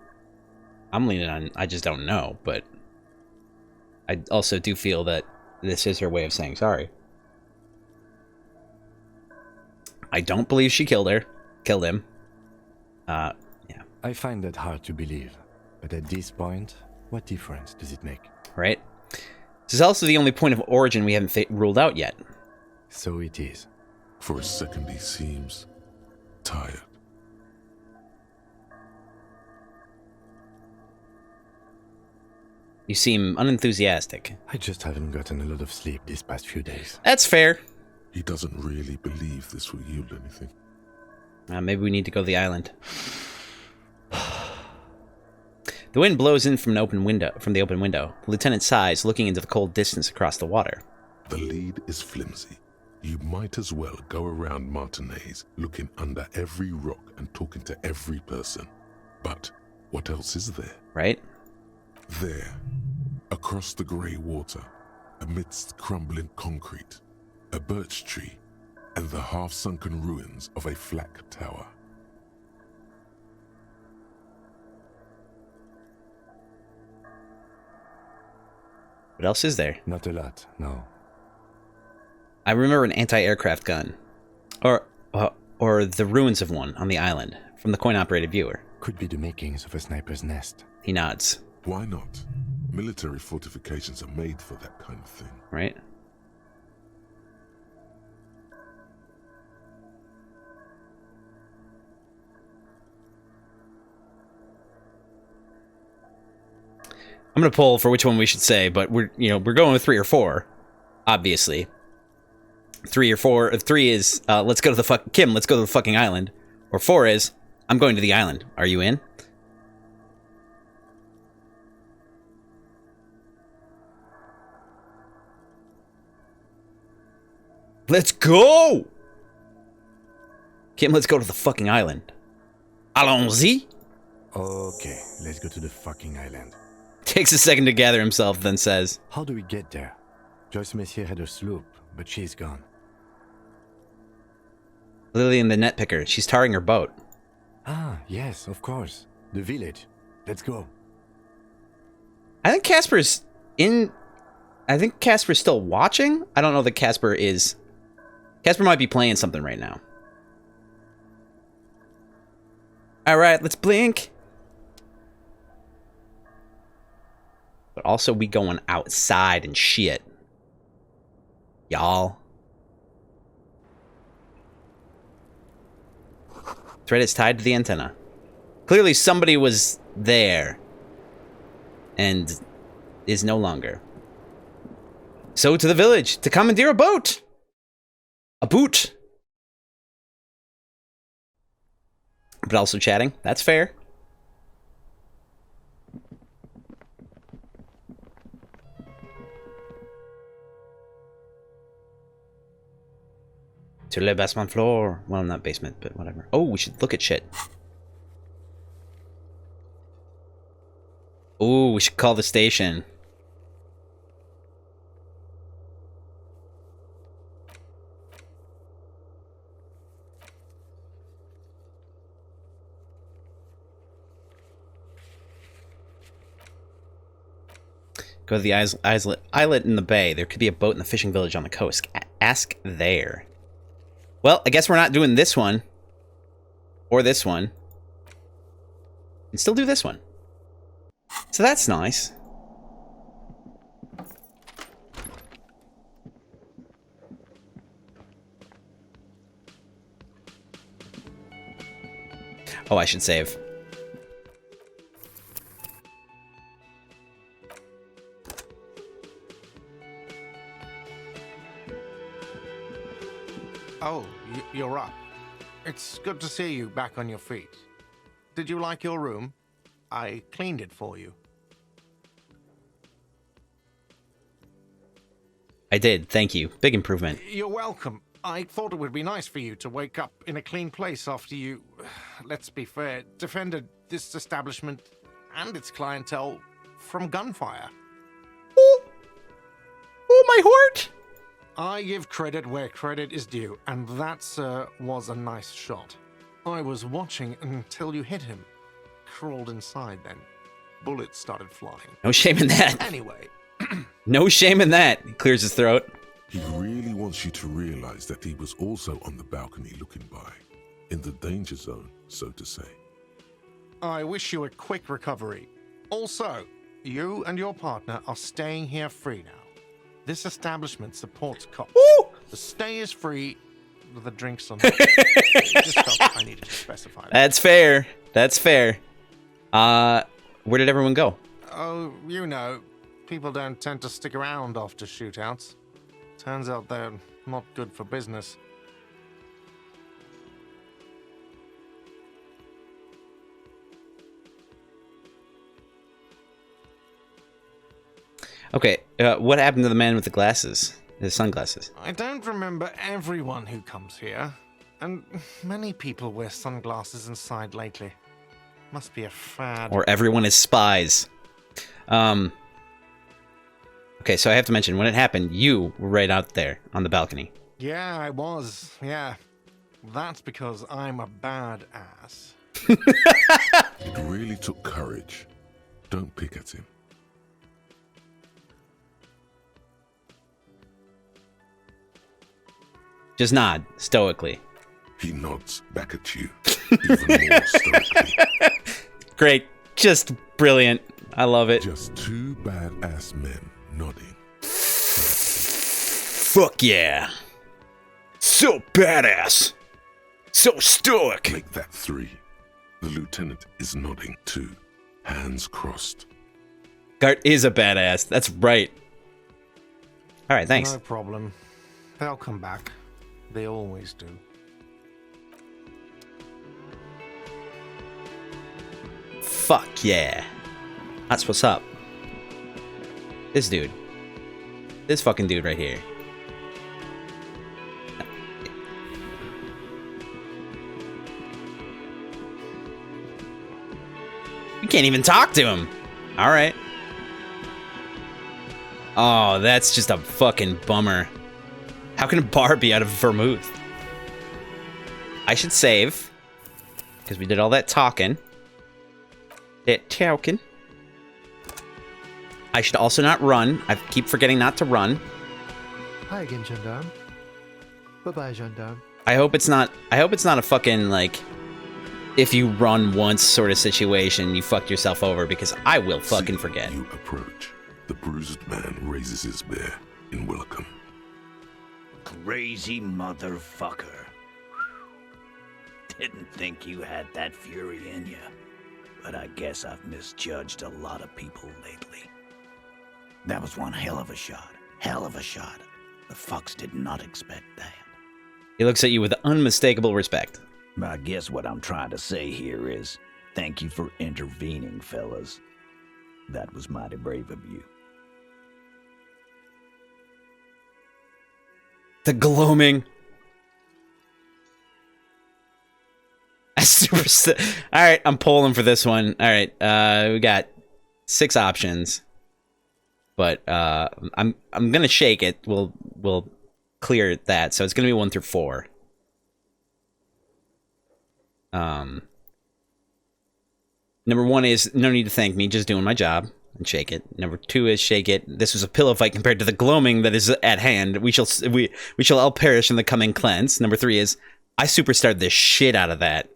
I'm leaning on I just don't know, but I also do feel that this is her way of saying sorry. I don't believe she killed him. Yeah. I find that hard to believe, but at this point, what difference does it make? Right? This is also the only point of origin we haven't ruled out yet. So it is. For a second he seems tired. You seem unenthusiastic. I just haven't gotten a lot of sleep these past few days. That's fair. He doesn't really believe this will yield anything. Maybe we need to go to the island. The wind blows in from the open window. The lieutenant sighs, looking into the cold distance across the water. The lead is flimsy. You might as well go around Martinez, looking under every rock and talking to every person. But what else is there? Right? There, across the grey water, amidst crumbling concrete, a birch tree, and the half-sunken ruins of a flak tower. What else is there? Not a lot, no. I remember an anti-aircraft gun. Or the ruins of one on the island, from the coin-operated viewer. Could be the makings of a sniper's nest. He nods. Why not? Military fortifications are made for that kind of thing. Right? I'm gonna poll for which one we should say, but we're going with 3 or 4, obviously. 3 or 4. 3 is let's go to the Kim. Let's go to the fucking island. Or 4 is I'm going to the island. Are you in? Let's go! Kim, let's go to the fucking island. Allons-y! Okay, let's go to the fucking island. Takes a second to gather himself, then says, How do we get there? Joyce Messier had a sloop, but she's gone. Lillian the net picker. She's tarring her boat. Ah, yes, of course. The village. Let's go. I think Casper's in... I think Casper's still watching? I don't know that Casper is... Casper might be playing something right now. Alright, let's blink. But also we going outside and shit. Y'all. Thread is tied to the antenna. Clearly somebody was there. And is no longer. So to the village to commandeer a boat. A boot. But also chatting. That's fair. To le basement floor. Well, not basement, but whatever. Oh, we should look at shit. Ooh, we should call the station. Go to the islet in the bay. There could be a boat in the fishing village on the coast. Ask there. Well, I guess we're not doing this one. Or this one. And still do this one. So that's nice. Oh, I should save. Oh, you're up. It's good to see you back on your feet. Did you like your room? I cleaned it for you. I did, thank you. Big improvement. You're welcome. I thought it would be nice for you to wake up in a clean place after you, let's be fair, defended this establishment and its clientele from gunfire. Oh, my heart! I give credit where credit is due, and that, sir, was a nice shot. I was watching until you hit him. Crawled inside then. Bullets started flying. No shame in that. Anyway. No shame in that. He clears his throat. He really wants you to realize that he was also on the balcony looking by. In the danger zone, so to say. I wish you a quick recovery. Also, you and your partner are staying here free now. This establishment supports cops. Woo! The stay is free. The drinks on. Just felt I needed to specify that. That's fair. That's fair. Where did everyone go? Oh, you know, people don't tend to stick around after shootouts. Turns out they're not good for business. Okay, what happened to the man with the glasses? The sunglasses? I don't remember everyone who comes here, and many people wear sunglasses inside lately. Must be a fad. Or everyone is spies. Okay, so I have to mention, when it happened, you were right out there on the balcony. Yeah, I was. Yeah. That's because I'm a badass. It really took courage. Don't pick at him. Just nod, stoically. He nods back at you, even more stoically. Great. Just brilliant. I love it. Just two badass men nodding. Fuck yeah. So badass. So stoic. Make that 3. The lieutenant is nodding too, hands crossed. Gart is a badass. That's right. All right, thanks. No problem. They'll come back. They always do. Fuck yeah. That's what's up. This dude. This fucking dude right here. You can't even talk to him. All right. Oh, that's just a fucking bummer. How can a bar be out of vermouth? I should save. Because we did all that talking. I should also not run. I keep forgetting not to run. Hi again, gendarme. Bye-bye, gendarme. I hope it's not a fucking, like, if you run once sort of situation, you fucked yourself over, because I will fucking forget. You approach. The bruised man raises his bear in welcome. Crazy motherfucker. Didn't think you had that fury in you. But I guess I've misjudged a lot of people lately. That was one hell of a shot. Hell of a shot. The fucks did not expect that. He looks at you with unmistakable respect. I guess what I'm trying to say here is, thank you for intervening, fellas. That was mighty brave of you. The gloaming. Alright, I'm polling for this one. Alright, we got 6 options. But I'm gonna shake it. We'll clear that. So it's gonna be 1 through 4. Number 1 is no need to thank me, just doing my job, and shake it. Number 2 is shake it. This was a pillow fight compared to the gloaming that is at hand. We shall all perish in the coming cleanse. Number 3 is I superstarred the shit out of that.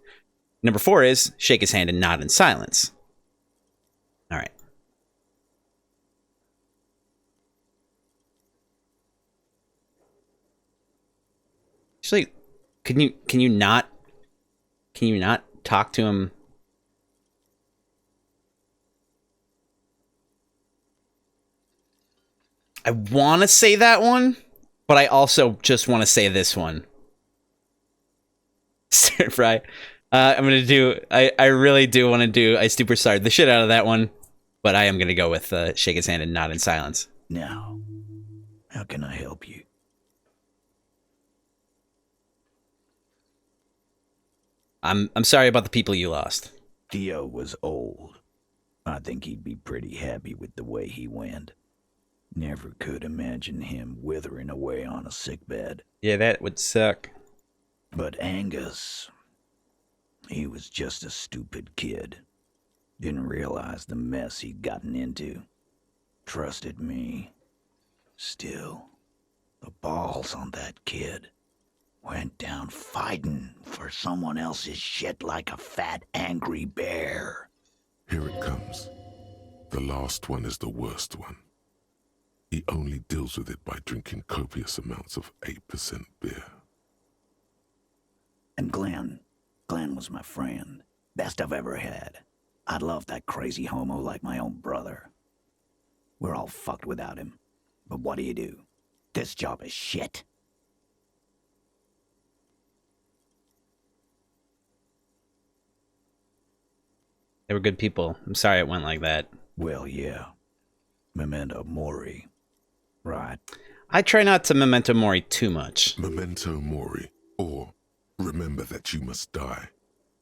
Number 4 is shake his hand and nod in silence. All right. Actually, can you not talk to him? I want to say that one, but I also just want to say this one. Stir fry. I'm gonna do. I really do want to do. I superstarred the shit out of that one, but I am gonna go with shake his hand and nod in silence. Now, how can I help you? I'm sorry about the people you lost. Theo was old. I think he'd be pretty happy with the way he went. Never could imagine him withering away on a sickbed. Yeah, that would suck. But Angus, he was just a stupid kid. Didn't realize the mess he'd gotten into. Trusted me. Still, the balls on that kid. Went down fighting for someone else's shit like a fat, angry bear. Here it comes. The last one is the worst one. He only deals with it by drinking copious amounts of 8% beer. And Glenn was my friend. Best I've ever had. I'd love that crazy homo like my own brother. We're all fucked without him. But what do? This job is shit. They were good people. I'm sorry it went like that. Well, yeah. Memento mori. Right. I try not to memento mori too much. Memento mori, or remember that you must die,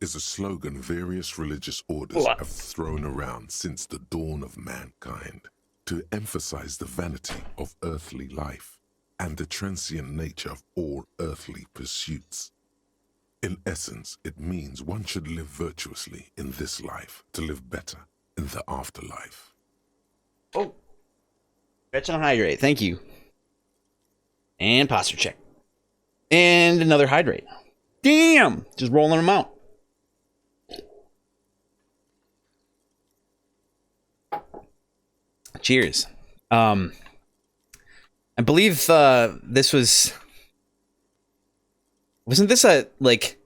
is a slogan various religious orders have thrown around since the dawn of mankind to emphasize the vanity of earthly life and the transient nature of all earthly pursuits. In essence, it means one should live virtuously in this life to live better in the afterlife. Oh. Fetch and hydrate. Thank you. And posture check. And another hydrate. Damn! Just rolling them out. Cheers. I believe this was... Wasn't this like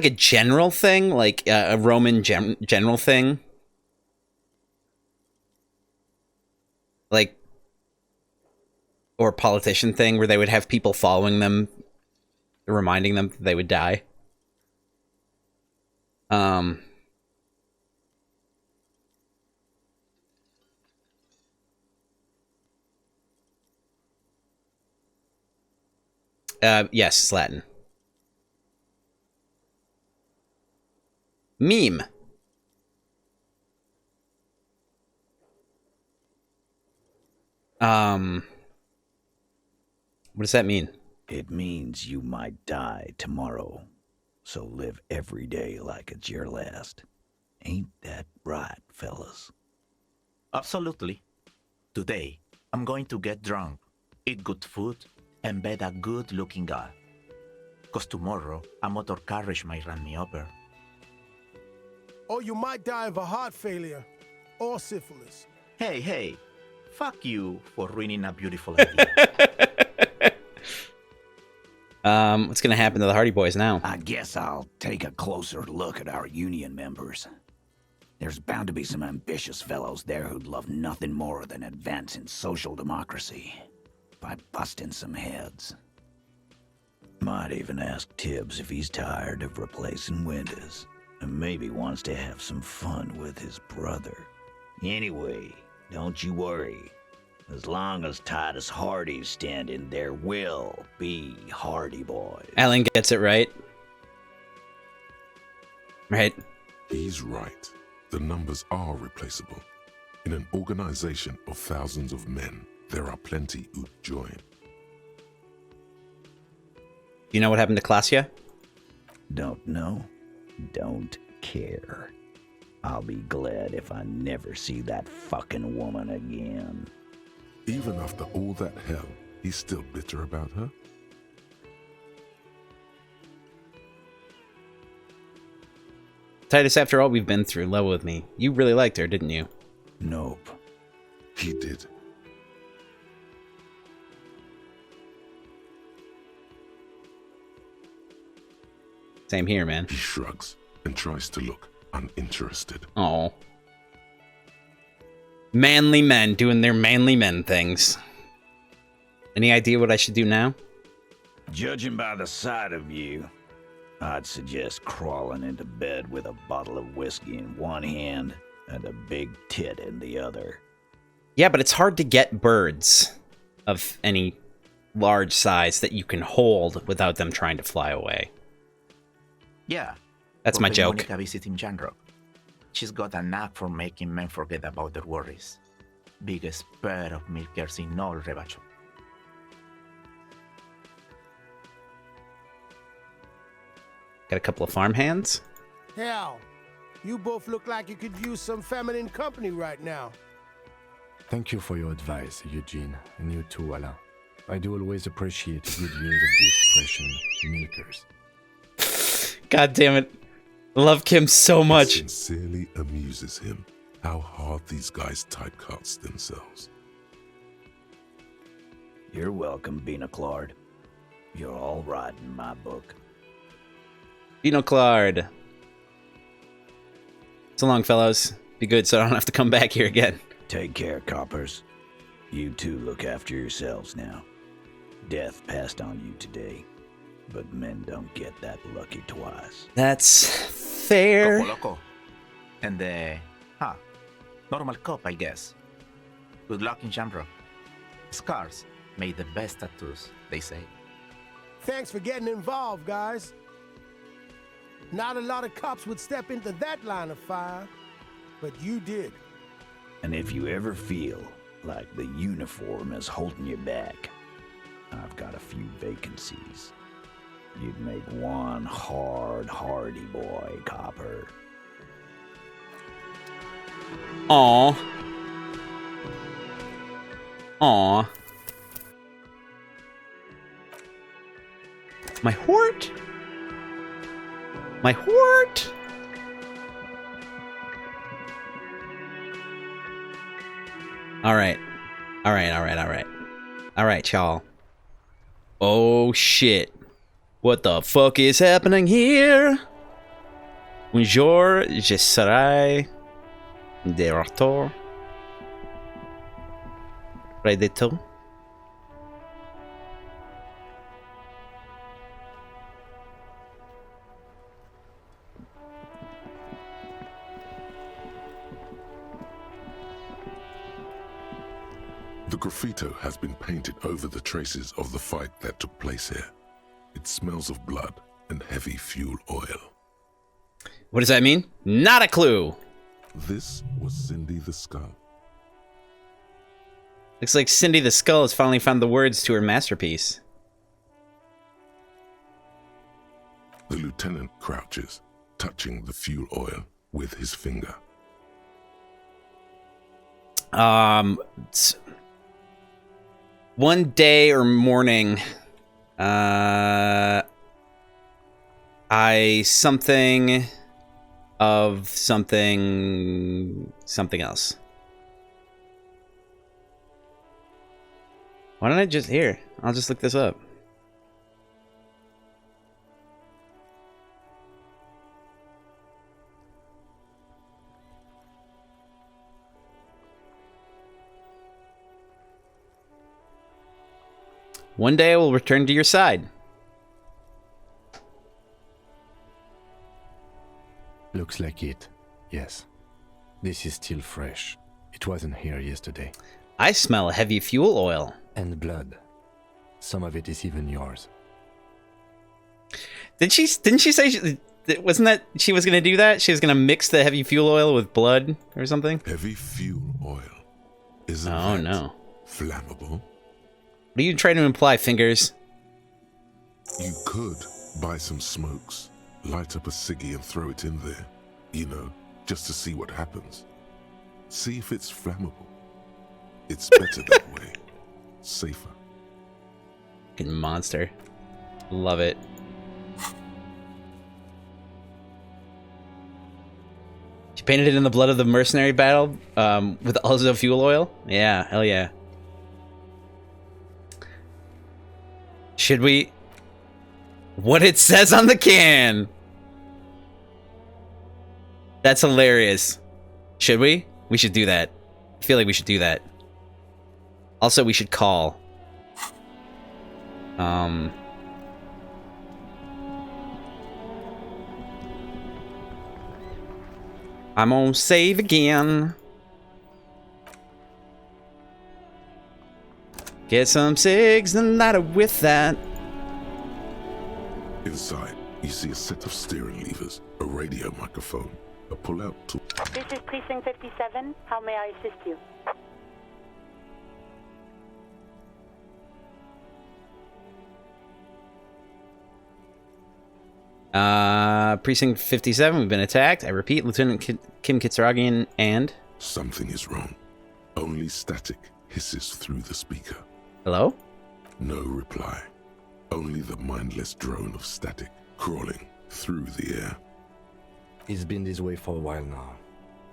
a general thing? Like a Roman general thing? like, or politician thing where they would have people following them, reminding them that they would die. Yes, it's Latin. Meme. What does that mean? It means you might die tomorrow. So live every day like it's your last. Ain't that right, fellas? Absolutely. Today, I'm going to get drunk, eat good food, and bed a good-looking guy. Cause tomorrow, a motor carriage might run me over. Or you might die of a heart failure or syphilis. Hey, fuck you for ruining a beautiful idea. What's gonna happen to the Hardy Boys now? I guess I'll take a closer look at our union members. There's bound to be some ambitious fellows there who'd love nothing more than advancing social democracy by busting some heads. Might even ask Tibbs if he's tired of replacing windows and maybe wants to have some fun with his brother. Anyway, don't you worry. As long as Titus Hardy's standing, there will be Hardy Boys. Alan gets it right. Right. He's right. The numbers are replaceable. In an organization of thousands of men, there are plenty who'd join. You know what happened to Klasia? Don't know. Don't care. I'll be glad if I never see that fucking woman again. Even after all that hell, he's still bitter about her? Titus, after all we've been through, level with me. You really liked her, didn't you? Nope. He did. Same here, man. He shrugs and tries to look uninterested. Oh. Manly men doing their manly men things. Any idea what I should do now? Judging by the sight of you, I'd suggest crawling into bed with a bottle of whiskey in one hand and a big tit in the other. Yeah, but it's hard to get birds of any large size that you can hold without them trying to fly away. Yeah. That's my joke. Monica visiting Janrock. She's got a knack for making men forget about their worries. Biggest pair of milkers in all Revachol. Got a couple of farmhands. Hell, you both look like you could use some feminine company right now. Thank you for your advice, Eugene, and you too, Alain. I do always appreciate good use of the expression milkers. God damn it. I love Kim so much. It sincerely amuses him how hard these guys typecast themselves. You're welcome, Bina Claude. You're all right in my book. Bino Claude. So long, fellows. Be good so I don't have to come back here again. Take care, coppers. You two look after yourselves now. Death passed on you today, but men don't get that lucky twice. That's fair. Loco. And normal cop, I guess. Good luck in Jamrock. Scars made the best tattoos, they say. Thanks for getting involved, guys. Not a lot of cops would step into that line of fire, but you did. And if you ever feel like the uniform is holding you back, I've got a few vacancies. You'd make one hardy boy, copper. Aw. Aw. My hort? My hort? Alright. Alright, y'all. Oh shit. What the fuck is happening here? Bonjour, je serai de retour. What I did too. The graffito has been painted over the traces of the fight that took place here. It smells of blood and heavy fuel oil. What does that mean? Not a clue. This was Cindy the Skull. Looks like Cindy the Skull has finally found the words to her masterpiece. The lieutenant crouches, touching the fuel oil with his finger. One day or morning, something else. Why don't I just here? I'll just look this up. One day I will return to your side. Looks like it. Yes. This is still fresh. It wasn't here yesterday. I smell heavy fuel oil. And blood. Some of it is even yours. Didn't she say wasn't that she was gonna do that? She was gonna mix the heavy fuel oil with blood or something? Heavy fuel oil. Isn't that no. Flammable? What are you trying to imply, Fingers? You could buy some smokes, light up a ciggy and throw it in there. You know, just to see what happens. See if it's flammable. It's better that way. Safer. Fucking monster. Love it. She painted it in the blood of the mercenary battle with also fuel oil? Yeah, hell yeah. Should we? What it says on the can. That's hilarious. Should we? We should do that. I feel like we should do that. Also, we should call. I'm gonna save again. Get some cigs and light it with that. Inside, you see a set of steering levers, a radio microphone, a pull-out tool. This is Precinct 57. How may I assist you? Precinct 57, we've been attacked. I repeat, Lieutenant Kim Kitsaragian and... Something is wrong. Only static hisses through the speaker. Hello? No reply. Only the mindless drone of static crawling through the air. It's been this way for a while now.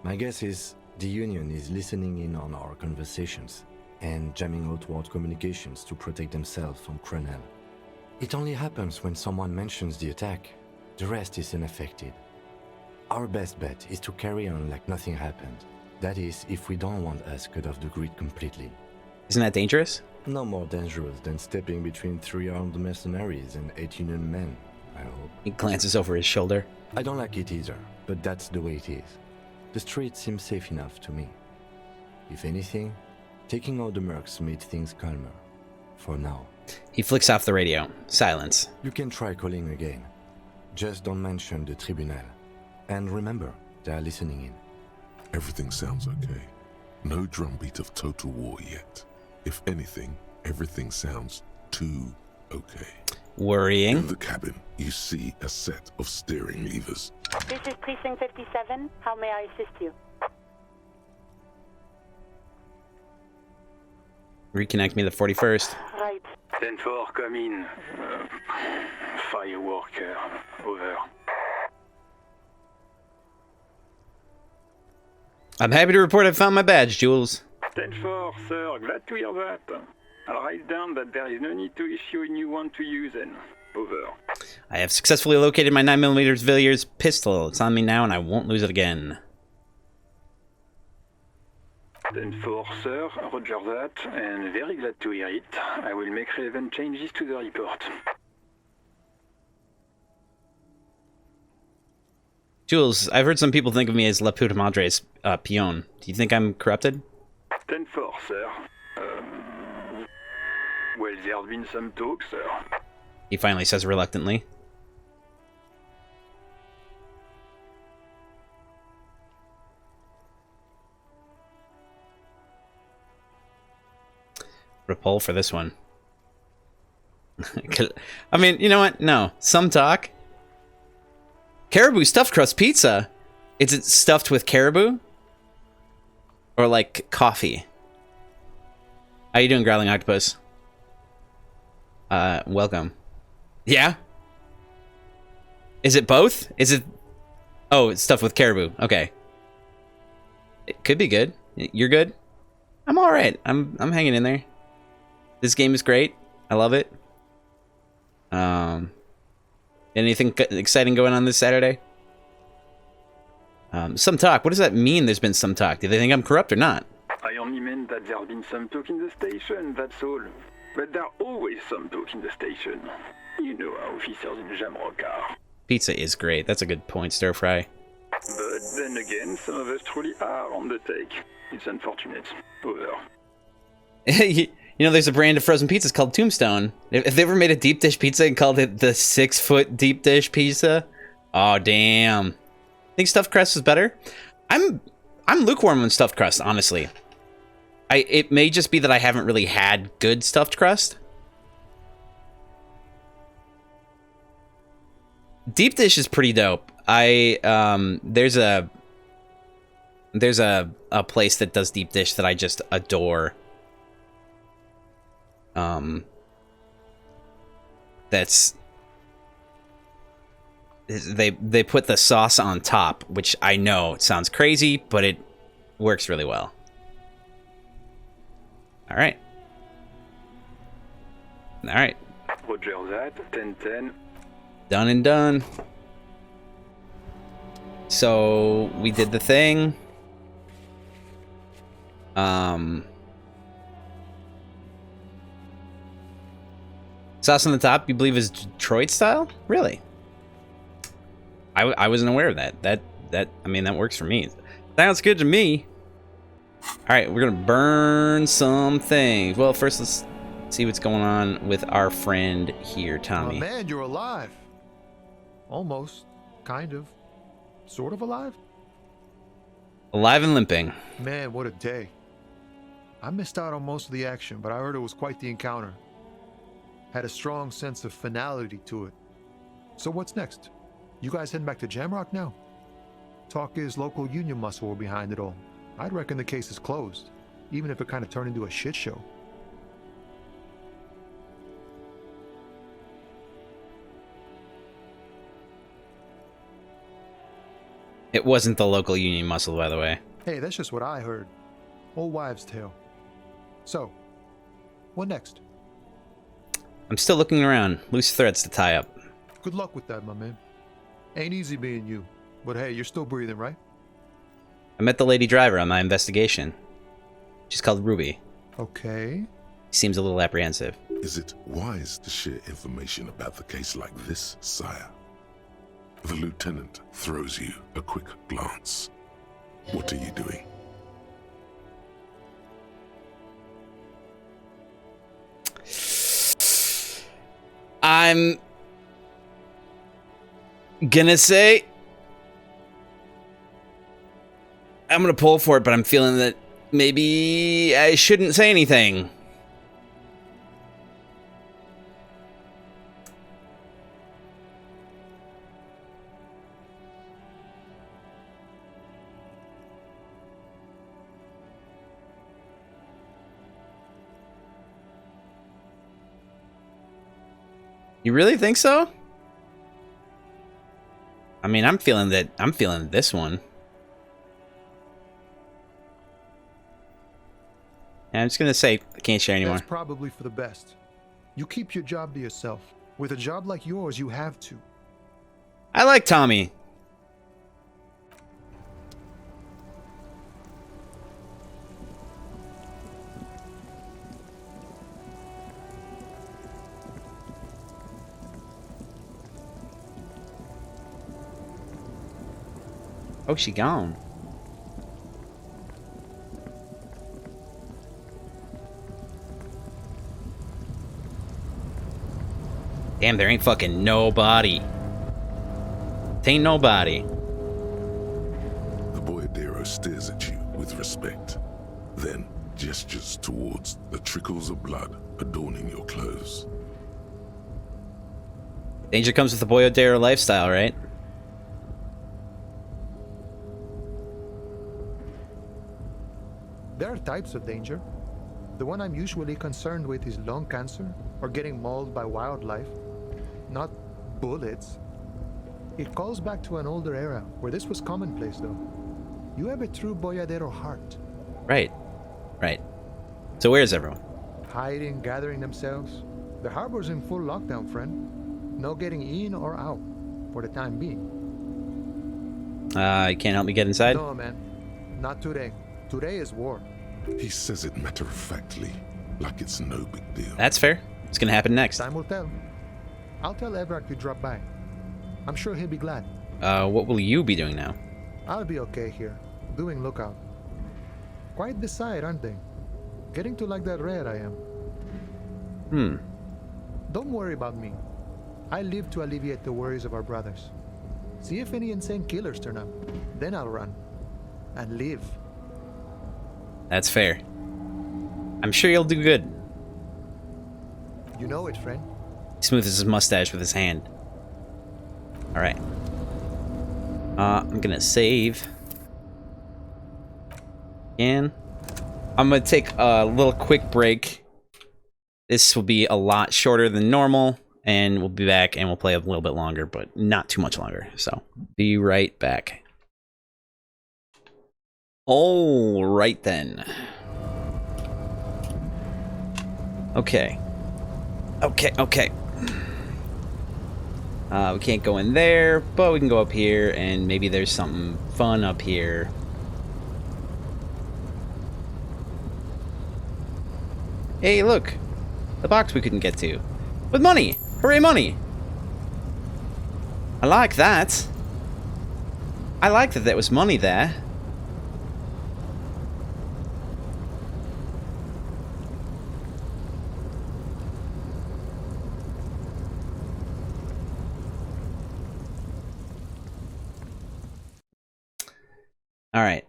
My guess is the Union is listening in on our conversations and jamming outward communications to protect themselves from Cronel. It only happens when someone mentions the attack. The rest is unaffected. Our best bet is to carry on like nothing happened. That is, if we don't want us cut off the grid completely. Isn't that dangerous? No more dangerous than stepping between 3 armed mercenaries and 8 Union men, I hope. He glances over his shoulder. I don't like it either, but that's the way it is. The streets seem safe enough to me. If anything, taking out the mercs made things calmer. For now. He flicks off the radio. Silence. You can try calling again. Just don't mention the tribunal. And remember, they are listening in. Everything sounds okay. No drumbeat of total war yet. If anything, everything sounds too okay. Worrying. In the cabin, you see a set of steering levers. This is Precinct 57. How may I assist you? Reconnect me to the 41st. Right. 10-4, come in. Fireworker, over. I'm happy to report I found my badge, Jules. 10-4, sir. Glad to hear that. I'll write down that there is no need to issue a new one to you then. Over. I have successfully located my 9mm Villiers pistol. It's on me now and I won't lose it again. 10-4, sir. Roger that, and very glad to hear it. I will make relevant changes to the report. Jules, I've heard some people think of me as La Puta Madre's peon. Do you think I'm corrupted? 10-4, sir. Well, there's been some talk, sir. He finally says reluctantly. Repul for this one. I mean, you know what? No. Some talk. Caribou stuffed crust pizza. Is it stuffed with caribou? Or like coffee? How you doing, Growling Octopus? Welcome. Yeah? Is it both? Is it... Oh, it's stuffed with caribou. Okay. It could be good. You're good? I'm alright. I'm hanging in there. This game is great. I love it. Anything exciting going on this Saturday? Some talk. What does that mean there's been some talk? Do they think I'm corrupt or not? I only meant that there's been some talk in the station, that's all. But there's always some talk in the station. You know how officers in Jamrock are. Pizza is great. That's a good point, stir fry. But then again, some of us truly are on the take. It's unfortunate. Over. You know, there's a brand of frozen pizzas called Tombstone. If they ever made a deep dish pizza and called it the 6-foot deep dish pizza, oh damn! Think stuffed crust is better? I'm lukewarm on stuffed crust, honestly. It may just be that I haven't really had good stuffed crust. Deep dish is pretty dope. There's a place that does deep dish that I just adore. They put the sauce on top, which I know sounds crazy, but it works really well. All right. Roger that, 10-10. Done and done. So we did the thing. Sauce on the top, you believe is Detroit style? Really? I wasn't aware of that. I mean, that works for me. Sounds good to me. All right, we're gonna burn some things. Well, first let's see what's going on with our friend here, Tommy. Oh, man, you're alive. Almost, kind of, sort of alive. Alive and limping. Man, what a day. I missed out on most of the action, but I heard it was quite the encounter. Had a strong sense of finality to it. So what's next? You guys heading back to Jamrock now? Talk is local union muscle were behind it all. I'd reckon the case is closed, even if it kind of turned into a shit show. It wasn't the local union muscle, by the way. Hey, that's just what I heard. Old wives' tale. So, what next? I'm still looking around. Loose threads to tie up. Good luck with that, my man. Ain't easy being you, but hey, you're still breathing, right? I met the lady driver on my investigation. She's called Ruby. Okay. Seems a little apprehensive. Is it wise to share information about the case like this, sire? The lieutenant throws you a quick glance. What are you doing? I'm gonna say I'm gonna pull for it, but I'm feeling that maybe I shouldn't say anything. You really think so? I mean, I'm feeling this one. And I'm just gonna say I can't share anymore. That's probably for the best. You keep your job to yourself. With a job like yours, you have to. I like Tommy. Oh, she gone. Damn, there ain't fucking nobody. Ain't nobody. The boyadero stares at you with respect, then gestures towards the trickles of blood adorning your clothes. Danger comes with the boyadero lifestyle, right? There are types of danger. The one I'm usually concerned with is lung cancer or getting mauled by wildlife, not bullets. It calls back to an older era where this was commonplace, though. You have a true boyadero heart. Right. Right. So where's everyone? Hiding, gathering themselves. The harbor's in full lockdown, friend. No getting in or out, for the time being. You can't help me get inside? No, man. Not today. Today is war. He says it matter-of-factly, like it's no big deal. That's fair. What's gonna happen next? Time will tell. I'll tell Evrak to drop by. I'm sure he'll be glad. What will you be doing now? I'll be okay here, doing lookout. Quite the sight, aren't they? Getting to like that red I am. Don't worry about me. I live to alleviate the worries of our brothers. See if any insane killers turn up. Then I'll run. And live. That's fair. I'm sure you'll do good. You know it, friend. He smoothes his mustache with his hand. Alright. I'm gonna save. And I'm gonna take a little quick break. This will be a lot shorter than normal, and we'll be back and we'll play a little bit longer, but not too much longer. So, be right back. All right then. Okay. Okay. We can't go in there, but we can go up here, and maybe there's something fun up here. Hey, look! The box we couldn't get to. With money! Hooray, money! I like that. I like that there was money there. All right.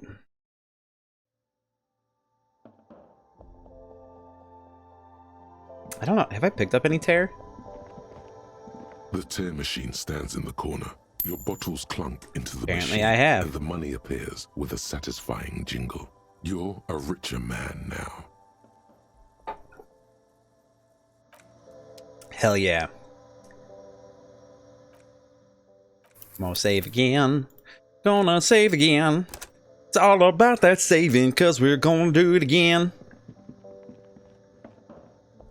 I don't know. Have I picked up any tear? The tear machine stands in the corner. Your bottles clunk into the Apparently machine, I have. and the money appears with a satisfying jingle. You're a richer man now. Hell yeah. Gonna save again. Gonna save again. It's all about that saving, cause we're gonna do it again.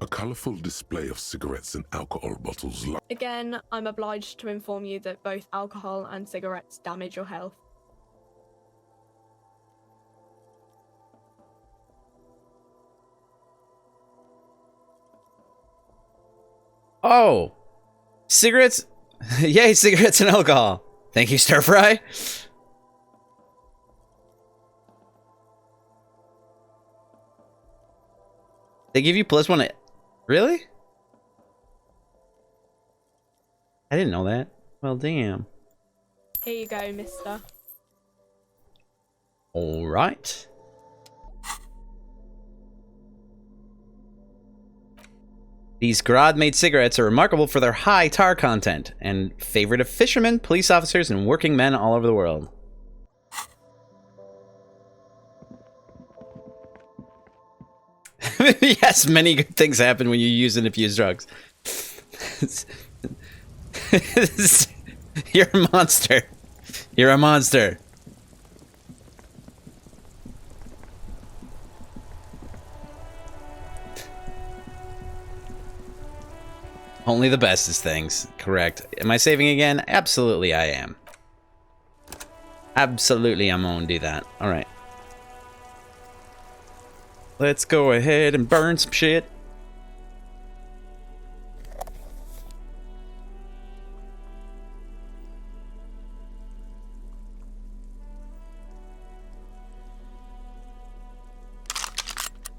A colorful display of cigarettes and alcohol bottles. Again, I'm obliged to inform you that both alcohol and cigarettes damage your health. Oh! Cigarettes? Yay, cigarettes and alcohol. Thank you, Stir Fry. They give you +1. Really? I didn't know that. Well, damn. Here you go, mister. All right. These Grod-made cigarettes are remarkable for their high tar content and favorite of fishermen, police officers, and working men all over the world. Yes, many good things happen when you use and abuse drugs. You're a monster. You're a monster. Only the bestest things. Correct. Am I saving again? Absolutely I am. Absolutely I'm gonna do that. Alright. Let's go ahead and burn some shit.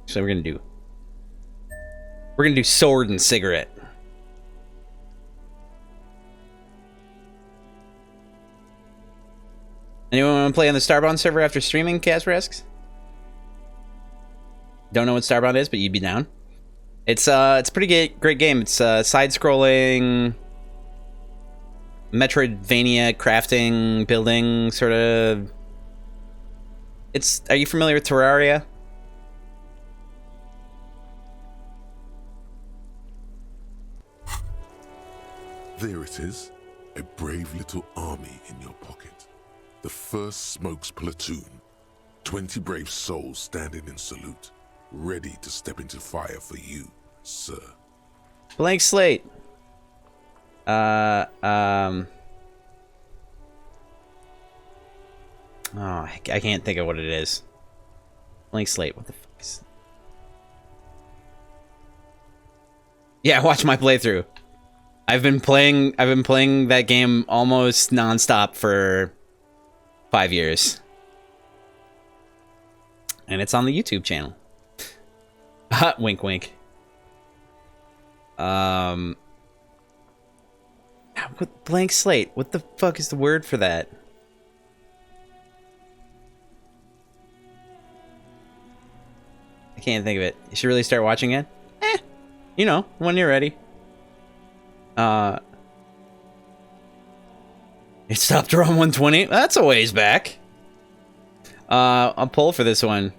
So we're gonna do sword and cigarette. Anyone want to play on the Starbound server after streaming, Casper asks? Don't know what Starbound is, but you'd be down. It's a pretty great game. It's side-scrolling, Metroidvania, crafting, building, sort of. Are you familiar with Terraria? There it is, a brave little army in your pocket. The first Smokes platoon. 20 brave souls standing in salute, ready to step into fire for you, sir. Blank slate. Oh, I can't think of what it is. Blank slate. What the fuck is? Yeah, watch my playthrough. I've been playing that game almost nonstop for 5 years. And it's on the YouTube channel. Wink wink. What blank slate? What the fuck is the word for that? I can't think of it. You should really start watching it. You know, when you're ready. It stopped around 120. That's a ways back. I'll pull for this one.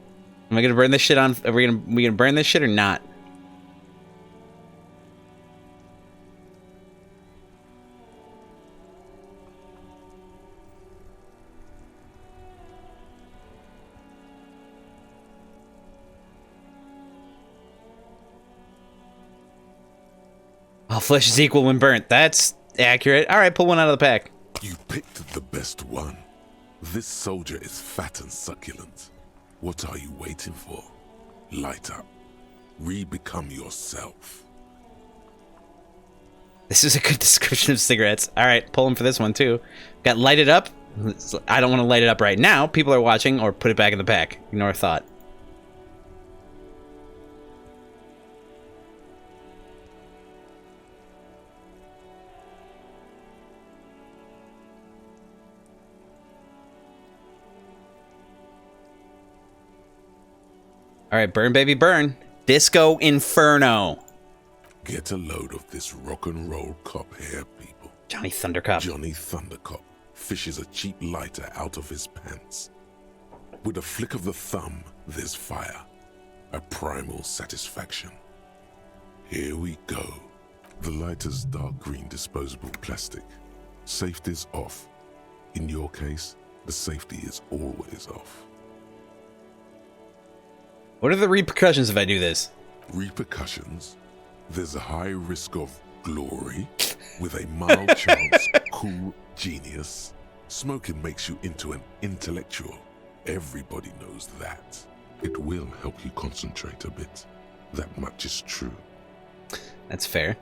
Am I gonna burn this shit on? Are we gonna burn this shit or not? All flesh is equal when burnt. That's accurate. All right, pull one out of the pack. You picked the best one. This soldier is fat and succulent. What are you waiting for? Light up. Re-become yourself. This is a good description of cigarettes. All right, pull them for this one too. Got light it up. I don't want to light it up right now. People are watching, or put it back in the pack. Ignore thought. All right, burn, baby, burn. Disco Inferno. Get a load of this rock and roll cop here, people. Johnny Thundercop. Johnny Thundercop fishes a cheap lighter out of his pants. With a flick of the thumb, there's fire. A primal satisfaction. Here we go. The lighter's dark green disposable plastic. Safety's off. In your case, the safety is always off. What are the repercussions if I do this? Repercussions? There's a high risk of glory, with a mild chance cool genius. Smoking makes you into an intellectual. Everybody knows that. It will help you concentrate a bit. That much is true. That's fair.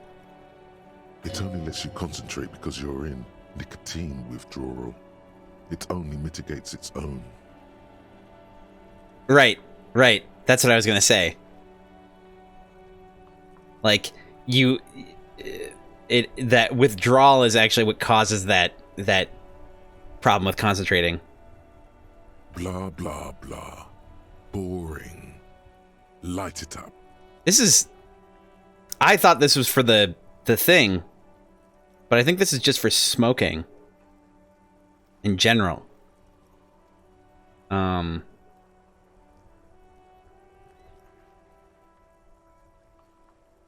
It only lets you concentrate because you're in nicotine withdrawal. It only mitigates its own. Right. That's what I was gonna say. Like, that withdrawal is actually what causes that problem with concentrating. Blah, blah, blah. Boring. Light it up. I thought this was for the thing, but I think this is just for smoking in general.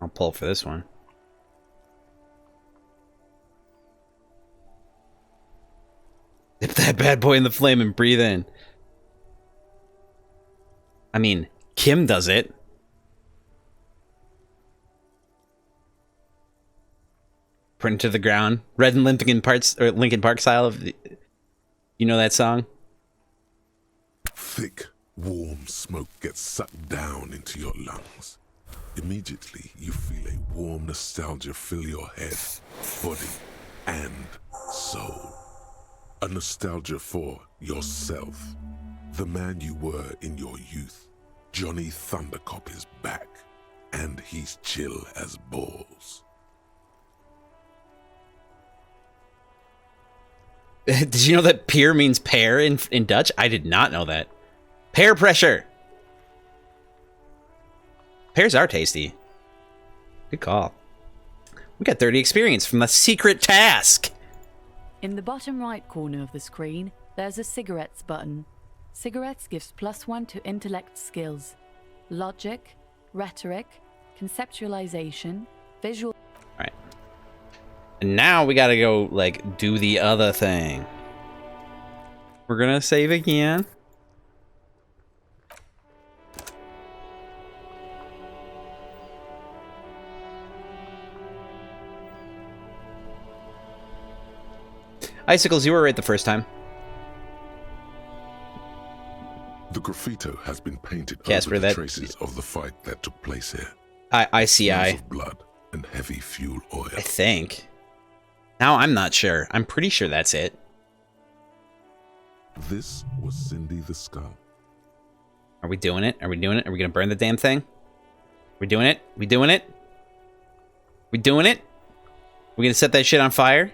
I'll pull for this one. Dip that bad boy in the flame and breathe in. I mean, Kim does it. Print to the ground. Red and Linkin Park style of you know that song? Thick, warm smoke gets sucked down into your lungs. Immediately, you feel a warm nostalgia fill your head, body, and soul. A nostalgia for yourself, the man you were in your youth, Johnny Thundercop is back, and he's chill as balls. Did you know that peer means pear in Dutch? I did not know that. Pear pressure. Pears are tasty. Good call. We got 30 experience from the secret task. In the bottom right corner of the screen, there's a cigarettes button. Cigarettes gives +1 to intellect skills. Logic, rhetoric, conceptualization, visual... Alright. And now we gotta go, like, do the other thing. We're gonna save again. Icicles, you were right the first time. The graffito has been painted Casper, over the that... traces of the fight that took place here. ICI. Smells of blood and heavy fuel oil. I think. Now I'm not sure. I'm pretty sure that's it. This was Cindy the Skull. Are we doing it? Are we doing it? Are we gonna burn the damn thing? We doing it? We doing it? We doing it? We gonna set that shit on fire?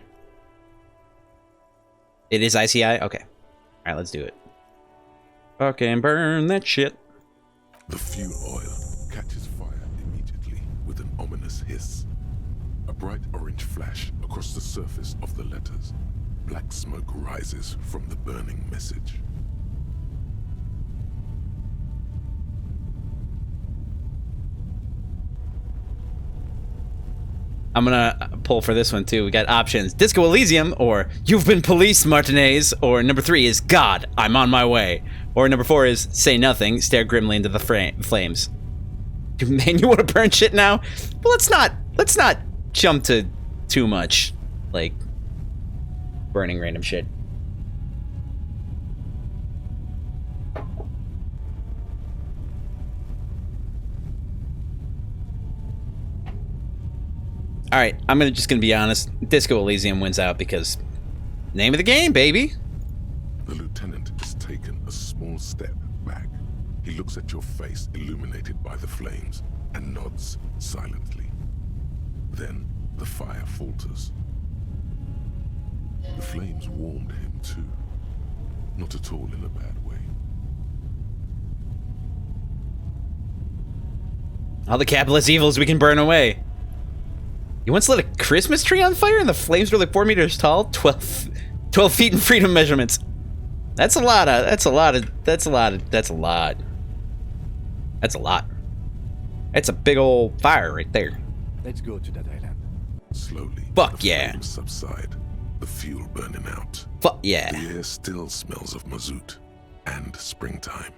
It is ICI? Okay. Alright, let's do it. Fucking burn that shit. The fuel oil catches fire immediately with an ominous hiss. A bright orange flash across the surface of the letters. Black smoke rises from the burning message. I'm gonna pull for this one too. We got options: Disco Elysium, or You've Been Policed, Martinez, or number 3 is God, I'm on my way, or number 4 is Say Nothing, Stare Grimly into the flames. Man, you want to burn shit now? Well, let's not jump to too much, like, burning random shit. Alright, I'm just gonna be honest. Disco Elysium wins out because name of the game, baby. The lieutenant has taken a small step back. He looks at your face illuminated by the flames and nods silently. Then the fire falters. The flames warmed him too. Not at all in a bad way. All the capitalist evils we can burn away. You once lit a Christmas tree on fire and the flames were like 4 meters tall? 12 feet in freedom measurements. That's a lot. That's a lot. That's a big old fire right there. Let's go to that island. Slowly, Fuck the yeah. flames subside, the fuel burning out. Fuck yeah. The air still smells of mazout and springtime.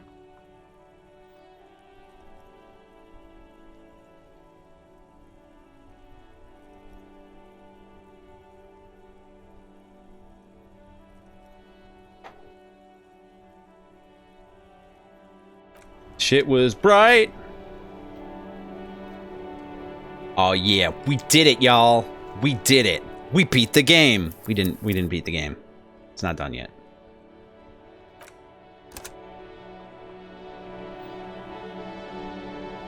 Shit was bright. Oh yeah, we did it, y'all. We did it. We beat the game. We didn't beat the game. It's not done yet.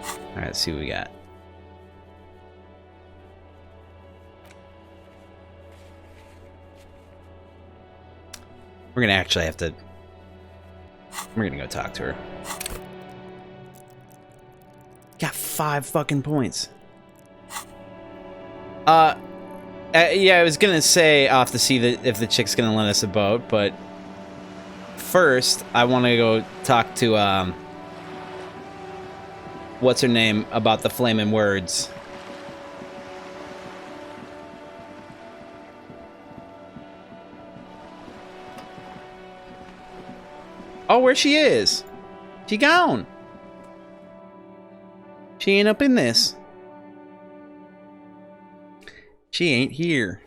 All right, let's see what we got. We're gonna actually have to. We're gonna go talk to her. Got 5 fucking points. Yeah, I was gonna say off to see if the chick's gonna lend us a boat, but first I want to go talk to what's her name about the flaming words. Oh, where she is? She gone. She ain't up in this. She ain't here.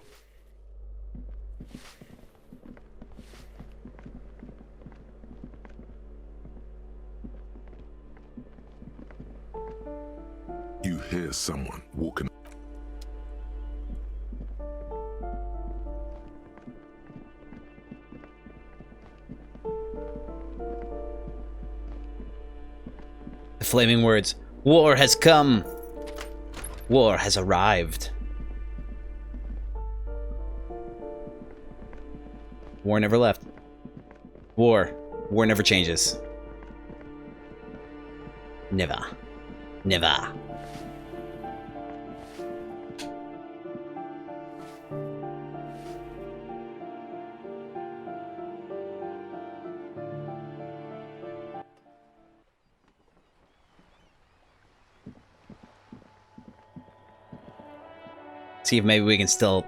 You hear someone walking. flaming words. War has come. War has arrived. War never left. War never changes. Never. Never. See if maybe we can still...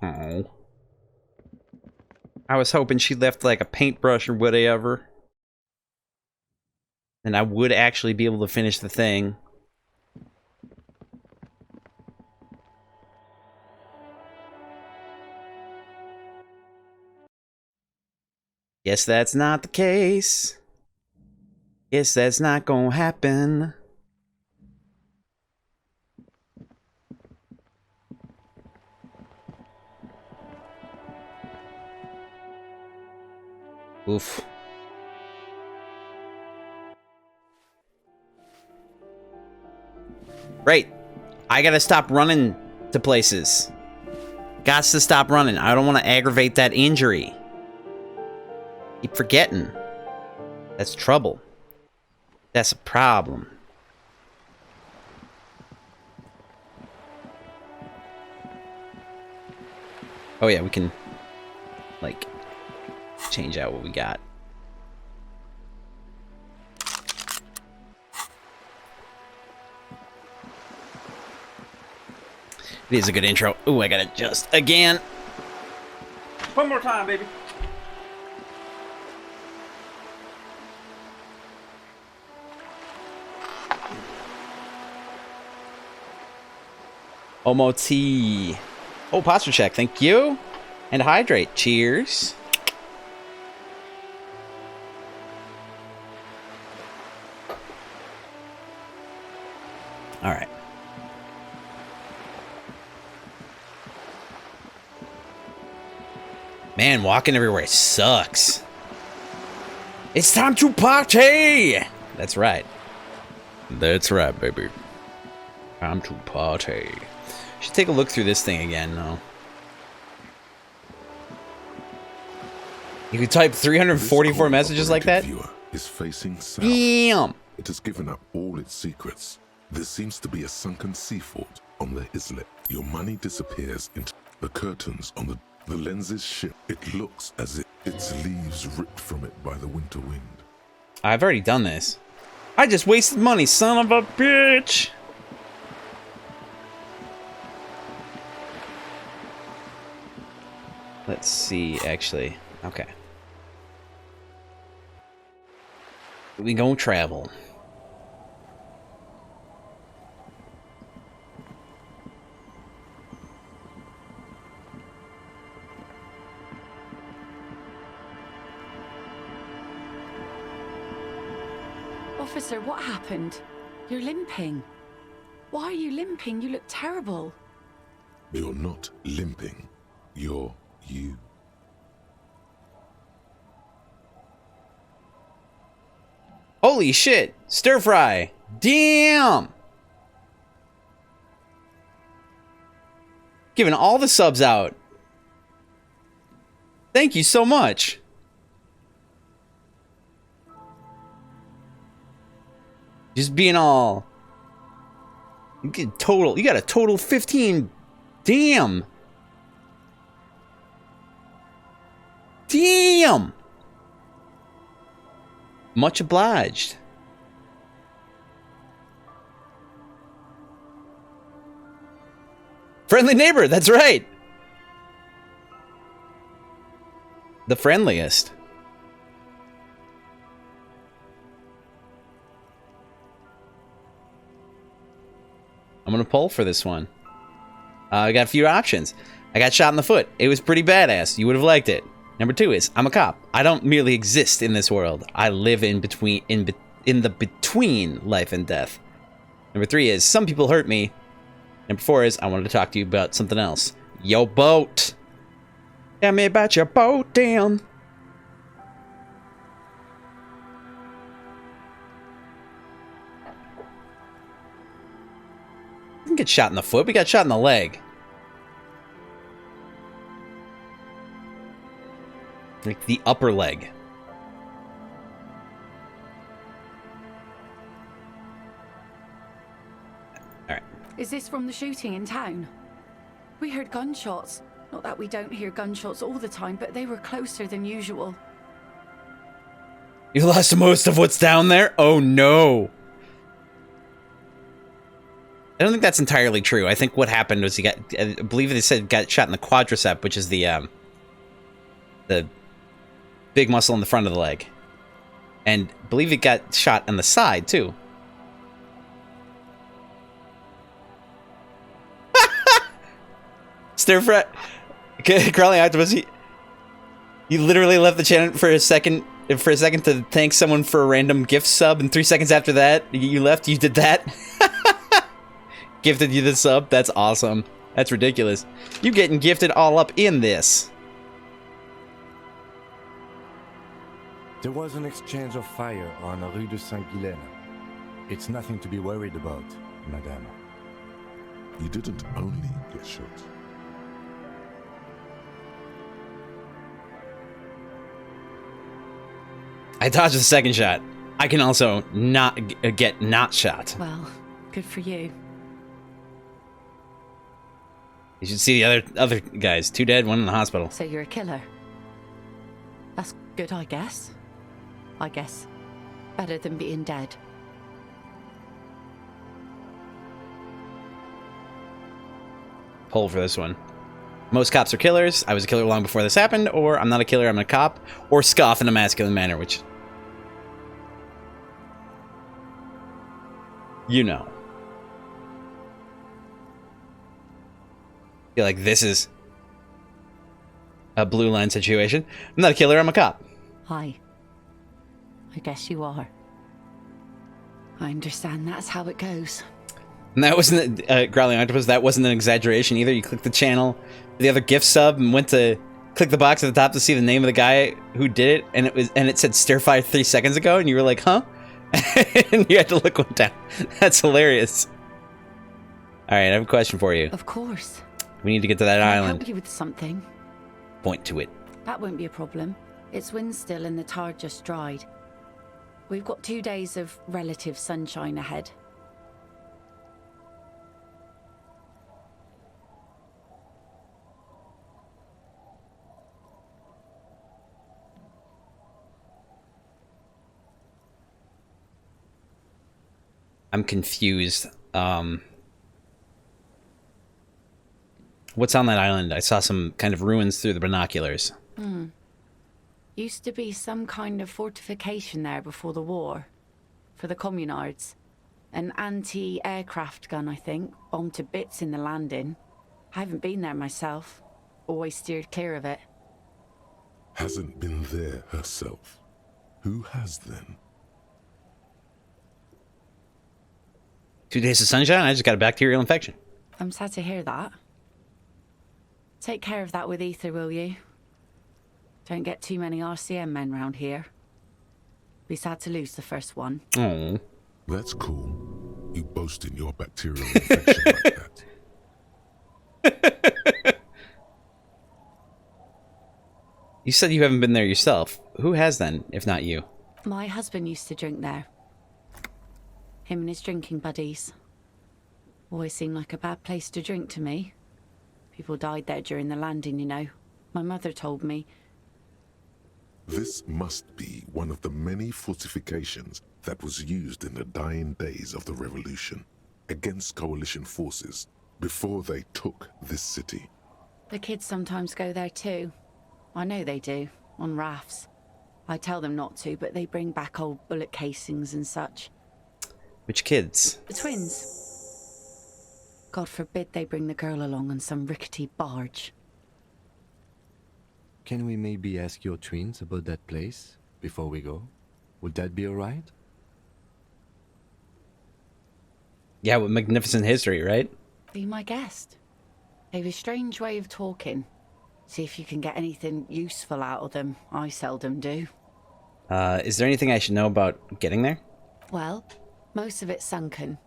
Oh. I was hoping she left like a paintbrush or whatever. And I would actually be able to finish the thing. Guess that's not the case. Guess that's not gonna happen. Oof. Right. I gotta stop running to places. Gots to stop running. I don't want to aggravate that injury. Keep forgetting. That's trouble. That's a problem. Oh yeah, we can, like, change out what we got. It is a good intro. Ooh, I gotta adjust again. One more time, baby. Omo tea. Oh, posture check. Thank you. And hydrate. Cheers. All right. Man, walking everywhere sucks. It's time to party! That's right. That's right, baby. Time to party. Should take a look through this thing again, though. You could type 344 messages like that? Is facing south. Damn! It has given up all its secrets. There seems to be a sunken sea fort on the islet. Your money disappears into the curtains on the lenses shift. It looks as if its leaves ripped from it by the winter wind. I've already done this. I just wasted money, son of a bitch! Let's see, actually. Okay. We gonna travel. Officer, what happened? You're limping. Why are you limping? You look terrible. You're not limping. You're you. Holy shit! Stir fry! Damn! Giving all the subs out. Thank you so much. Just being all... You got a total 15. Damn! Damn! Much obliged. Friendly neighbor, that's right. The friendliest. I'm gonna poll for this one. I got a few options. I got shot in the foot. It was pretty badass. You would have liked it. Number 2 is, I'm a cop. I don't merely exist in this world. I live in the between life and death. Number 3 is, some people hurt me. Number 4 is, I wanted to talk to you about something else. Yo, boat. Tell me about your boat, damn. get shot in the foot. We got shot in the leg. Like the upper leg. Alright. Is this from the shooting in town? We heard gunshots. Not that we don't hear gunshots all the time, but they were closer than usual. You lost most of what's down there? Oh no. I don't think that's entirely true. I think what happened was I believe they said got shot in the quadricep, which is the big muscle in the front of the leg. And I believe it got shot on the side, too. Stir fry. Crawling octopus, you literally left the channel for a second to thank someone for a random gift sub, and 3 seconds after that, you left, you did that? Gifted you the sub? That's awesome. That's ridiculous. You getting gifted all up in this. There was an exchange of fire on Rue de Saint-Guylaine. It's nothing to be worried about, madame. You didn't only get shot. I dodged the second shot. I can also not get not shot. Well, good for you. You should see the other guys. 2 dead, 1 in the hospital. So you're a killer. That's good, I guess. Better than being dead. Poll for this one. Most cops are killers. I was a killer long before this happened. Or I'm not a killer, I'm a cop. Or scoff in a masculine manner, which... you know. I feel like this is a blue line situation. I'm not a killer, I'm a cop. Hi. I guess you are. I understand that's how it goes. And that wasn't Growling Octopus, that wasn't an exaggeration either. You clicked the channel, the other gift sub, and went to click the box at the top to see the name of the guy who did it, and it said stir fire 3 seconds ago, and you were like, huh? And you had to look one down. That's hilarious. Alright, I have a question for you. Of course. We need to get to that Can I island. help you with something? Point to it. That won't be a problem. It's wind still and the tar just dried. We've got 2 days of relative sunshine ahead. I'm confused. What's on that island? I saw some kind of ruins through the binoculars. Used to be some kind of fortification there before the war. For the communards. An anti-aircraft gun, I think. Bombed to bits in the landing. I haven't been there myself. Always steered clear of it. Hasn't been there herself. Who has then? 2 days of sunshine, I just got a bacterial infection. I'm sad to hear that. Take care of that with ether, will you? Don't get too many RCM men round here. Be sad to lose the first one. Oh. That's cool. You boasting your bacterial infection like that. You said you haven't been there yourself. Who has then, if not you? My husband used to drink there. Him and his drinking buddies. Always seemed like a bad place to drink to me. People died there during the landing, you know. My mother told me. This must be one of the many fortifications that was used in the dying days of the revolution against coalition forces before they took this city. The kids sometimes go there too. I know they do, on rafts. I tell them not to, but they bring back old bullet casings and such. Which kids? The twins. God forbid they bring the girl along on some rickety barge. Can we maybe ask your twins about that place before we go? Would that be alright? Yeah, with magnificent history, right? Be my guest. They've a strange way of talking. See if you can get anything useful out of them. I seldom do. Is there anything I should know about getting there? Well, most of it's sunken.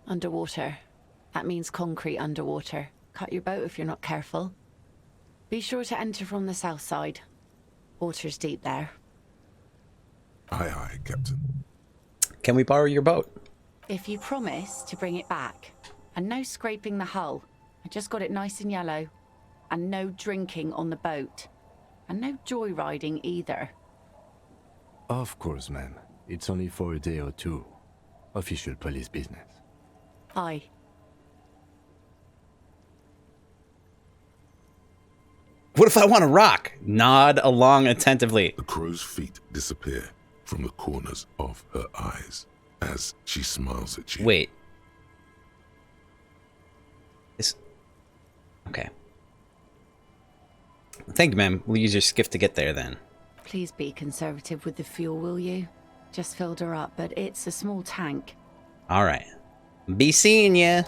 Underwater. That means concrete underwater. Cut your boat if you're not careful. Be sure to enter from the south side. Water's deep there. Aye, aye, Captain. Can we borrow your boat? If you promise to bring it back. And no scraping the hull. I just got it nice and yellow. And no drinking on the boat. And no joyriding either. Of course, ma'am. It's only for a day or two. Official police business. Aye. What if I want to rock? Nod along attentively. The crow's feet disappear from the corners of her eyes as she smiles at you. Wait. Okay. Thank you, ma'am. We'll use your skiff to get there then. Please be conservative with the fuel, will you? Just filled her up, but it's a small tank. Alright. Be seeing ya.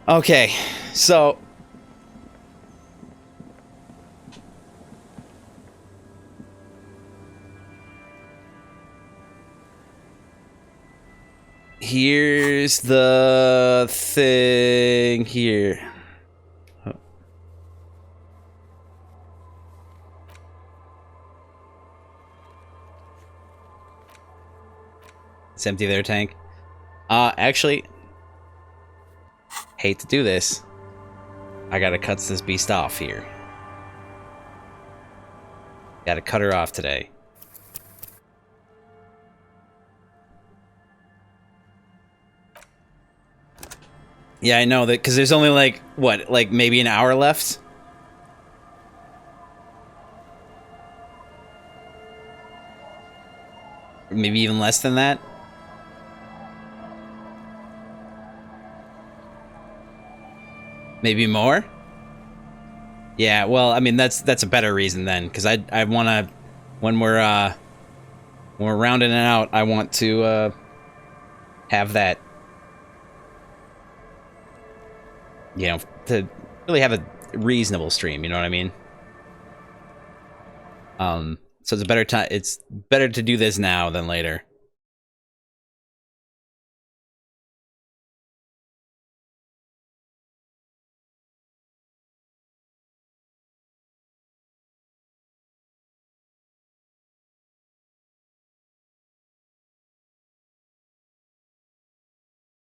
Okay, so... here's the thing here. It's empty there, tank. Actually, hate to do this. I gotta cut this beast off here. Gotta cut her off today. Yeah, I know that, because there's only like, what, like maybe an hour left? Maybe even less than that? Maybe more? Yeah, well, I mean, that's a better reason then, because I want to, when we're rounding it out, I want to have that, you know, to really have a reasonable stream, you know what I mean? So it's a better time. It's better to do this now than later.